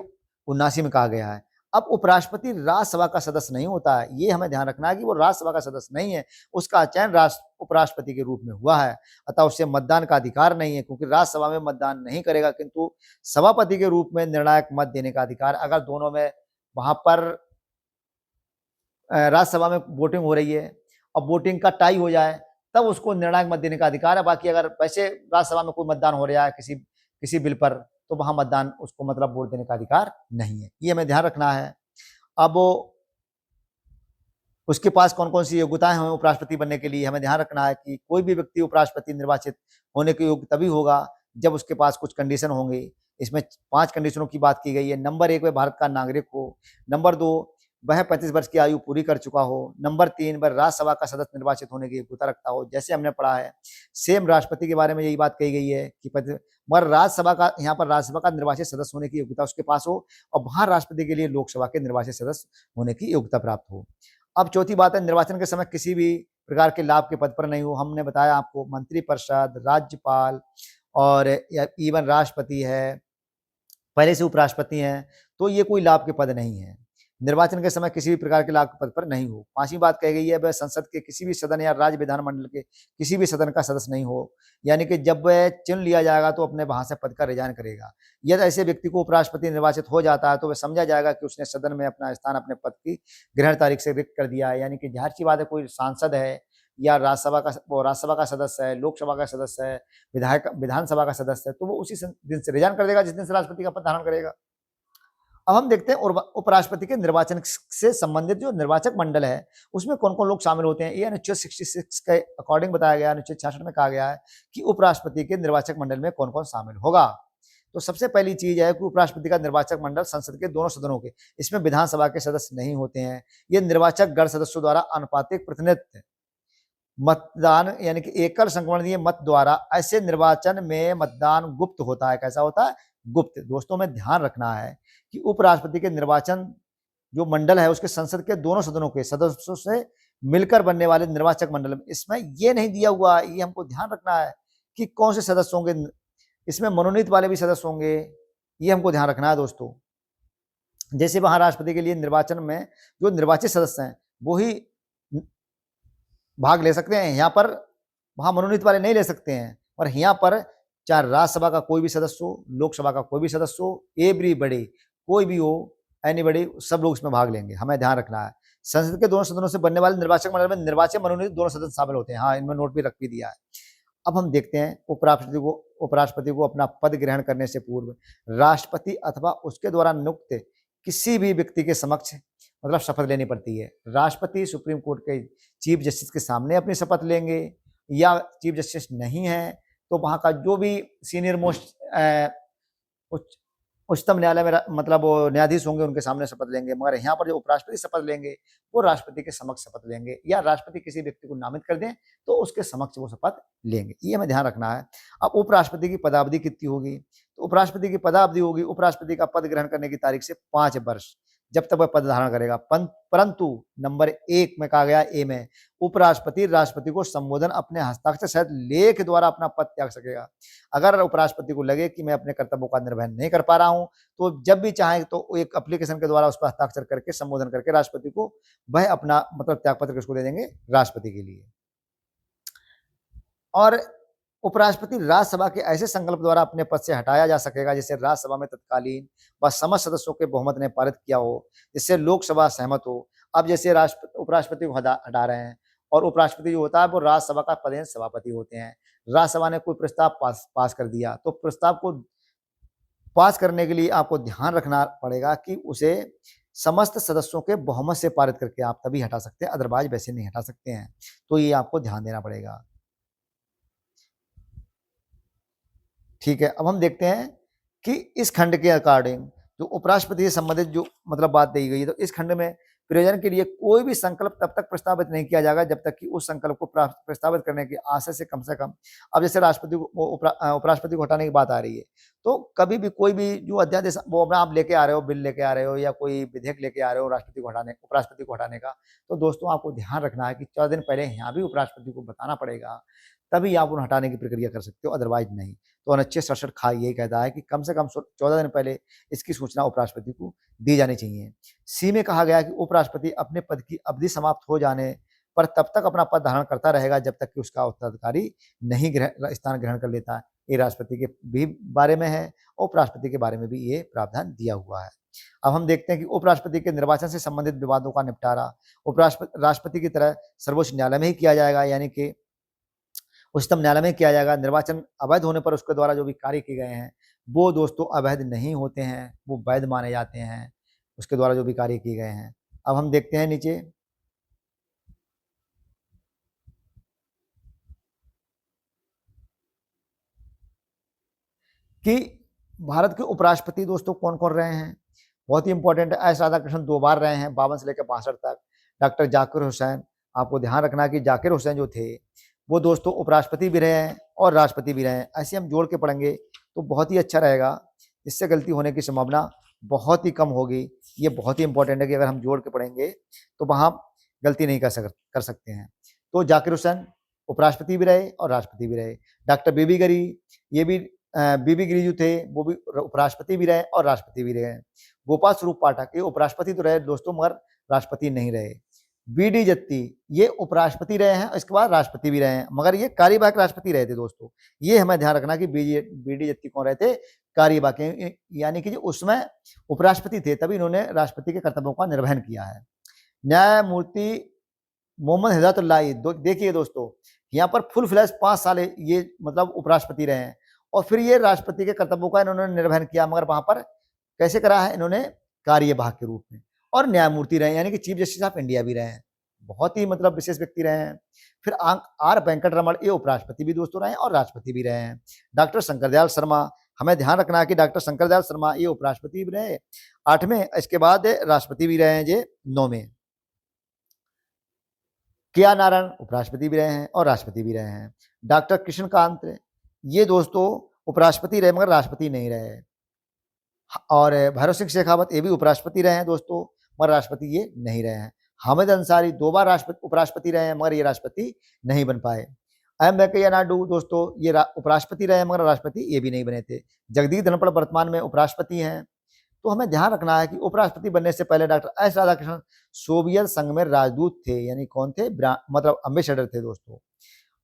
79 में कहा गया है। अब उपराष्ट्रपति राज्यसभा का सदस्य नहीं होता है, ये हमें ध्यान रखना है कि वो राज्यसभा का सदस्य नहीं है, उसका चयन उपराष्ट्रपति के रूप में हुआ है, अतः उसे मतदान का अधिकार नहीं है, क्योंकि राज्यसभा में मतदान नहीं करेगा, किंतु सभापति के रूप में निर्णायक मत देने का अधिकार, अगर दोनों में वहां पर राज्यसभा में वोटिंग हो रही है और वोटिंग का टाई हो जाए तब उसको निर्णायक मत देने का अधिकार है। बाकी अगर वैसे राज्यसभा में कोई मतदान हो रहा है किसी बिल पर, तो वहां मतदान उसको मतलब वोट देने का अधिकार नहीं है, ये हमें ध्यान रखना है। अब उसके पास कौन कौन सी योग्यताएं हैं उपराष्ट्रपति बनने के लिए, हमें ध्यान रखना है कि कोई भी व्यक्ति उपराष्ट्रपति निर्वाचित होने के योग्य तभी होगा जब उसके पास कुछ कंडीशन होंगे। इसमें 5 कंडीशनों की बात की गई है। नंबर 1, वह भारत का नागरिक हो। नंबर 2, वह 35 वर्ष की आयु पूरी कर चुका हो। नंबर 3, वह राज्यसभा का सदस्य निर्वाचित होने की योग्यता रखता हो। जैसे हमने पढ़ा है सेम राष्ट्रपति के बारे में यही बात कही गई है कि मगर राज्यसभा का यहाँ पर राज्यसभा का निर्वाचित सदस्य होने की योग्यता उसके पास हो और वहां राष्ट्रपति के लिए लोकसभा के निर्वाचित सदस्य होने की योग्यता प्राप्त हो। अब चौथी बात है, निर्वाचन के समय किसी भी प्रकार के लाभ के पद पर नहीं हो। हमने बताया आपको मंत्रिपरिषद, राज्यपाल और इवन राष्ट्रपति है, पहले से उपराष्ट्रपति हैं, तो ये कोई लाभ के पद नहीं है। निर्वाचन के समय किसी भी प्रकार के लाभ के पद पर नहीं हो। 5वीं बात कही गई है, वह संसद के किसी भी सदन या राज्य विधानमंडल के किसी भी सदन का सदस्य नहीं हो, यानी कि जब वह चुन लिया जाएगा तो अपने वहां से पद का रिजाइन करेगा। यदि ऐसे व्यक्ति को उपराष्ट्रपति निर्वाचित हो जाता है तो वह समझा जाएगा कि उसने सदन में अपना स्थान अपने पद की ग्रहण तारीख से रिक्त कर दिया है। यानी कि जाहिर सी बात है, कोई सांसद है या राज्यसभा का सदस्य है, लोकसभा का सदस्य है, विधानसभा का सदस्य है, तो वो उसी दिन से रिजाइन कर देगा जिस दिन से राष्ट्रपति का पद धारण करेगा। अब हम देखते हैं उपराष्ट्रपति के निर्वाचन से संबंधित जो निर्वाचक मंडल है उसमें कौन कौन लोग शामिल होते हैं। ये अनुच्छेद 66 के अकॉर्डिंग बताया गया, अनुच्छेद 66 में कहा गया है कि उपराष्ट्रपति के निर्वाचक मंडल में कौन कौन शामिल होगा। तो सबसे पहली चीज है कि उपराष्ट्रपति का निर्वाचक मंडल संसद के दोनों सदनों के, इसमें विधानसभा के सदस्य नहीं होते हैं। ये निर्वाचक गण सदस्यों द्वारा अनुपातिक प्रतिनिधित्व मतदान यानी कि एकल संगणनीय मत द्वारा, ऐसे निर्वाचन में मतदान गुप्त होता है। कैसा होता है? गुप्त। दोस्तों में ध्यान रखना है कि उपराष्ट्रपति के निर्वाचन जो मंडल है उसके संसद के दोनों सदनों के सदस्यों से मिलकर बनने वाले निर्वाचक मंडल में, इसमें ये नहीं दिया हुआ, ये हमको ध्यान रखना है कि कौन से सदस्य होंगे। इसमें मनोनीत वाले भी सदस्य होंगे, ये हमको ध्यान रखना है दोस्तों। जैसे वहां राष्ट्रपति के लिए निर्वाचन में जो निर्वाचित सदस्य हैं वो ही भाग ले सकते हैं, यहाँ पर वहां मनोनीत वाले नहीं ले सकते हैं। और यहाँ पर चाहे राज्यसभा का कोई भी सदस्य हो, लोकसभा का कोई भी सदस्य हो, एवरीबॉडी कोई भी हो, एनीबॉडी, सब लोग इसमें भाग लेंगे, हमें ध्यान रखना है। संसद के दोनों सदनों से बनने वाले निर्वाचक मंडल में निर्वाचित मनोनीत दोनों सदस्य शामिल होते हैं। हाँ, इनमें नोट भी रख भी दिया है। अब हम देखते हैं उपराष्ट्रपति को अपना पद ग्रहण करने से पूर्व राष्ट्रपति अथवा उसके द्वारा नियुक्त किसी भी व्यक्ति के समक्ष मतलब शपथ लेनी पड़ती है। राष्ट्रपति सुप्रीम कोर्ट के चीफ जस्टिस के सामने अपनी शपथ लेंगे, या चीफ जस्टिस नहीं है तो वहां का जो भी सीनियर मोस्ट उच्च उच्चतम न्यायालय में मतलब वो न्यायाधीश होंगे, उनके सामने शपथ लेंगे। मगर यहाँ पर जो उपराष्ट्रपति शपथ लेंगे वो राष्ट्रपति के समक्ष शपथ लेंगे, या राष्ट्रपति किसी व्यक्ति को नामित कर दें तो उसके समक्ष वो शपथ लेंगे। ये हमें ध्यान रखना है। अब उपराष्ट्रपति की पदावधि कितनी होगी? तो उपराष्ट्रपति की पदावधि होगी उपराष्ट्रपति का पद ग्रहण करने की तारीख से 5 वर्ष, जब तक वह पद धारण करेगा। परंतु नंबर 1 में कहा गया, ए में, उपराष्ट्रपति राष्ट्रपति को संबोधन अपने हस्ताक्षर सहित लेख द्वारा अपना पद त्याग सकेगा। अगर उपराष्ट्रपति को लगे कि मैं अपने कर्तव्यों का निर्वहन नहीं कर पा रहा हूं, तो जब भी चाहे तो एक एप्लीकेशन के द्वारा उस पर हस्ताक्षर करके संबोधन करके राष्ट्रपति को वह अपना मतलब त्यागपत्र किसको दे देंगे? राष्ट्रपति के लिए। और उपराष्ट्रपति राज्यसभा के ऐसे संकल्प द्वारा अपने पद से हटाया जा सकेगा जिसे राज्यसभा में तत्कालीन व समस्त सदस्यों के बहुमत ने पारित किया हो, जिससे लोकसभा सहमत हो। अब जैसे उपराष्ट्रपति को हटा रहे हैं, और उपराष्ट्रपति जो होता है वो राज्यसभा का पदेन सभापति होते हैं। राज्यसभा ने कोई प्रस्ताव पास कर दिया, तो प्रस्ताव को पास करने के लिए आपको ध्यान रखना पड़ेगा कि उसे समस्त सदस्यों के बहुमत से पारित करके आप तभी हटा सकते हैं, अदरवाइज वैसे नहीं हटा सकते हैं। तो ये आपको ध्यान देना पड़ेगा। ठीक है, अब हम देखते हैं कि इस खंड के अकॉर्डिंग जो उपराष्ट्रपति से संबंधित जो मतलब बात दी गई है, तो इस खंड में प्रयोजन के लिए कोई भी संकल्प तब तक प्रस्तावित नहीं किया जाएगा जब तक कि उस संकल्प को प्रस्तावित करने की आशय से कम। अब जैसे राष्ट्रपति को उपराष्ट्रपति को हटाने की बात आ रही है, तो कभी भी कोई भी जो अध्यादेश वो आप लेके आ रहे हो, बिल लेके आ रहे हो या कोई विधेयक लेके आ रहे हो उपराष्ट्रपति को हटाने का, तो दोस्तों आपको ध्यान रखना है कि 14 दिन पहले यहाँ भी उपराष्ट्रपति को बताना पड़ेगा, तभी आप उन्हें हटाने की प्रक्रिया कर सकते हो, अदरवाइज नहीं। तो अनुच्छेद 67 खा यही कहता है कि कम से कम 14 दिन पहले इसकी सूचना उपराष्ट्रपति को दी जानी चाहिए। सी में कहा गया कि उपराष्ट्रपति अपने पद की अवधि समाप्त हो जाने पर तब तक अपना पद धारण करता रहेगा जब तक कि उसका उत्तराधिकारी नहीं स्थान ग्रहण कर लेता है। ये राष्ट्रपति के भी बारे में है और उपराष्ट्रपति के बारे में भी ये प्रावधान दिया हुआ है। अब हम देखते हैं कि उपराष्ट्रपति के निर्वाचन से संबंधित विवादों का निपटारा राष्ट्रपति की तरह सर्वोच्च न्यायालय में ही किया जाएगा, यानी कि उच्चतम न्यायालय में किया जाएगा। निर्वाचन अवैध होने पर उसके द्वारा जो भी कार्य किए गए हैं वो दोस्तों अवैध नहीं होते हैं, वो वैध माने जाते हैं, उसके द्वारा जो भी कार्य किए गए हैं। अब हम देखते हैं नीचे कि भारत के उपराष्ट्रपति दोस्तों कौन कौन रहे हैं। बहुत ही इंपॉर्टेंट है। एस राधाकृष्णन 2 बार रहे हैं, 52 से लेकर 62 तक। डॉक्टर जाकिर हुसैन, आपको ध्यान रखना कि जाकिर हुसैन जो थे वो दोस्तों उपराष्ट्रपति भी रहे हैं और राष्ट्रपति भी रहे हैं। ऐसे हम जोड़ के पढ़ेंगे तो बहुत ही अच्छा रहेगा, इससे गलती होने की संभावना बहुत ही कम होगी। ये बहुत ही इंपॉर्टेंट है कि अगर हम जोड़ के पढ़ेंगे तो वहाँ गलती नहीं कर सकते हैं। तो जाकिर हुसैन उपराष्ट्रपति भी रहे और राष्ट्रपति भी रहे। डॉक्टर बीबी गिरी, ये भी बीबी गिरी जो थे वो भी उपराष्ट्रपति भी रहे और राष्ट्रपति भी रहे। गोपाल स्वरूप पाठक, ये उपराष्ट्रपति तो रहे दोस्तों मगर राष्ट्रपति नहीं रहे। बी.डी. जत्ती, ये उपराष्ट्रपति रहे हैं, इसके बाद राष्ट्रपति भी रहे हैं, मगर ये कार्यवाहक राष्ट्रपति रहे थे दोस्तों। ये हमें ध्यान रखना कि बी.डी. जत्ती कौन रहे थे? कार्यवाहक, यानी कि जो उसमें उपराष्ट्रपति थे तभी इन्होंने राष्ट्रपति के कर्तव्यों का निर्वहन किया है। न्यायमूर्ति मोहम्मद हिदायतुल्लाह, देखिए दोस्तों यहाँ पर फुल फ्लैश 5 साल ये मतलब उपराष्ट्रपति रहे हैं और फिर ये राष्ट्रपति के कर्तव्यों का इन्होंने निर्वहन किया, मगर वहां पर कैसे करा है इन्होंने? कार्यवाहक के रूप में। और न्यायमूर्ति रहे यानी कि चीफ जस्टिस ऑफ इंडिया भी रहे हैं, बहुत ही मतलब विशेष व्यक्ति रहे हैं। फिर आर वेंकट रमण, ये उपराष्ट्रपति भी दोस्तों रहे हैं और राष्ट्रपति भी रहे हैं। डॉक्टर शंकरदयाल शर्मा, हमें ध्यान रखना है कि डॉक्टर शंकरदयाल शर्मा ये उपराष्ट्रपति भी रहे 8वें, इसके बाद राष्ट्रपति भी रहे हैं ये 9वें। के.आर. नारायण उपराष्ट्रपति भी रहे हैं और राष्ट्रपति भी रहे हैं। डॉक्टर कृष्णकांत, ये दोस्तों उपराष्ट्रपति रहे मगर राष्ट्रपति नहीं रहे। और भैरव सिंह शेखावत, ये भी उपराष्ट्रपति रहे हैं दोस्तों मगर राष्ट्रपति ये नहीं रहे हैं। हामिद अंसारी 2 बार उपराष्ट्रपति रहे हैं मगर ये राष्ट्रपति नहीं बन पाए। एम वेंकैया नायडू दोस्तों ये उपराष्ट्रपति रहे हैं मगर राष्ट्रपति ये भी नहीं बने थे। जगदीप धनखड़ वर्तमान में उपराष्ट्रपति हैं। तो हमें ध्यान रखना है कि उपराष्ट्रपति बनने से पहले डॉक्टर एस राधाकृष्णन सोवियत संघ में राजदूत थे, यानी कौन थे? मतलब अम्बेसडर थे दोस्तों।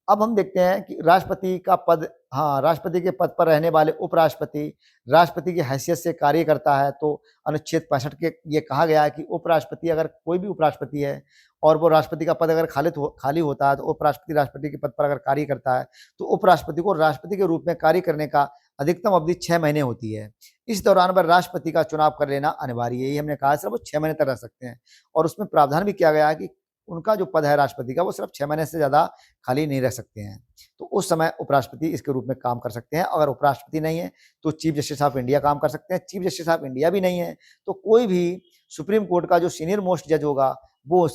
अब हम देखते हैं कि राष्ट्रपति का पद, राष्ट्रपति के पद पर रहने वाले उपराष्ट्रपति राष्ट्रपति की हैसियत से कार्य करता है। तो अनुच्छेद 65 के ये कहा गया है कि उपराष्ट्रपति, अगर कोई भी उपराष्ट्रपति है और वो राष्ट्रपति का पद अगर खाली होता है तो उपराष्ट्रपति राष्ट्रपति के पद पर अगर कार्य करता है तो उपराष्ट्रपति को राष्ट्रपति के रूप में कार्य करने का अधिकतम अवधि 6 महीने होती है। इस दौरान पर राष्ट्रपति का चुनाव कर लेना अनिवार्य है। ये हमने कहा सिर्फ वो 6 महीने तक रह सकते हैं और उसमें प्रावधान भी किया गया है कि उनका जो पद है राष्ट्रपति का वो सिर्फ 6 महीने से ज़्यादा खाली नहीं रह सकते हैं। तो उस समय उपराष्ट्रपति इसके रूप में काम कर सकते हैं। अगर उपराष्ट्रपति नहीं है तो चीफ जस्टिस ऑफ इंडिया काम कर सकते हैं। चीफ जस्टिस ऑफ इंडिया भी नहीं है तो कोई भी सुप्रीम कोर्ट का जो सीनियर मोस्ट जज होगा वो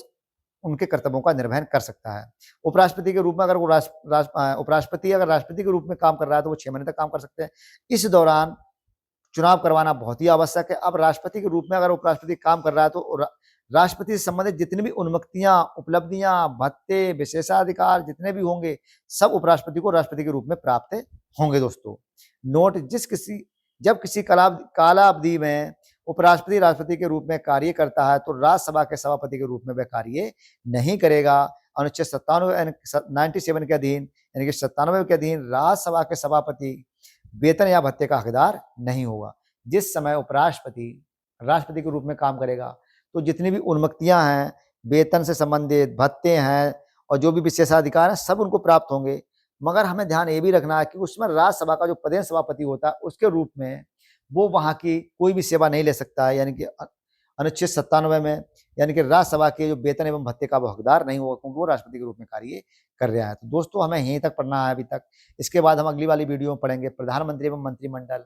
उनके कर्तव्यों का निर्वहन कर सकता है। उपराष्ट्रपति के रूप में अगर वो उपराष्ट्रपति अगर राष्ट्रपति के रूप में काम कर रहा है तो वो 6 महीने तक काम कर सकते हैं। इस दौरान चुनाव करवाना बहुत ही आवश्यक है। अब राष्ट्रपति के रूप में अगर उपराष्ट्रपति काम कर रहा है तो राष्ट्रपति से संबंधित जितनी भी उन्मुक्तियां, उपलब्धियां, भत्ते, विशेषाधिकार जितने भी होंगे सब उपराष्ट्रपति को राष्ट्रपति के रूप में प्राप्त होंगे। दोस्तों नोट, जब किसी कालावधि में उपराष्ट्रपति राष्ट्रपति के रूप में कार्य करता है तो राज्यसभा के सभापति के रूप में वह कार्य नहीं करेगा। अनुच्छेद 97 के अधीन यानी कि 97 के अधीन राज्यसभा के सभापति वेतन या भत्ते का हकदार नहीं होगा। जिस समय उपराष्ट्रपति राष्ट्रपति के रूप में काम करेगा तो जितनी भी उन्मुक्तियां हैं, वेतन से संबंधित भत्ते हैं और जो भी विशेषाधिकार हैं सब उनको प्राप्त होंगे। मगर हमें ध्यान ये भी रखना है कि उसमें राज्यसभा का जो प्रदेश सभापति होता है उसके रूप में वो वहाँ की कोई भी सेवा नहीं ले सकता है। यानी कि अनुच्छेद 97 में यानी कि राज्यसभा के जो वेतन एवं भत्ते का वो हकदार नहीं होगा क्योंकि वो राष्ट्रपति के रूप में कार्य कर रहा है। तो दोस्तों हमें यहीं तक पढ़ना है अभी तक। इसके बाद हम अगली वाली वीडियो में पढ़ेंगे प्रधानमंत्री एवं मंत्रिमंडल।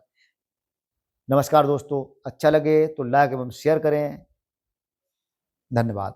नमस्कार दोस्तों, अच्छा लगे तो लाइक एवं शेयर करें। धन्यवाद।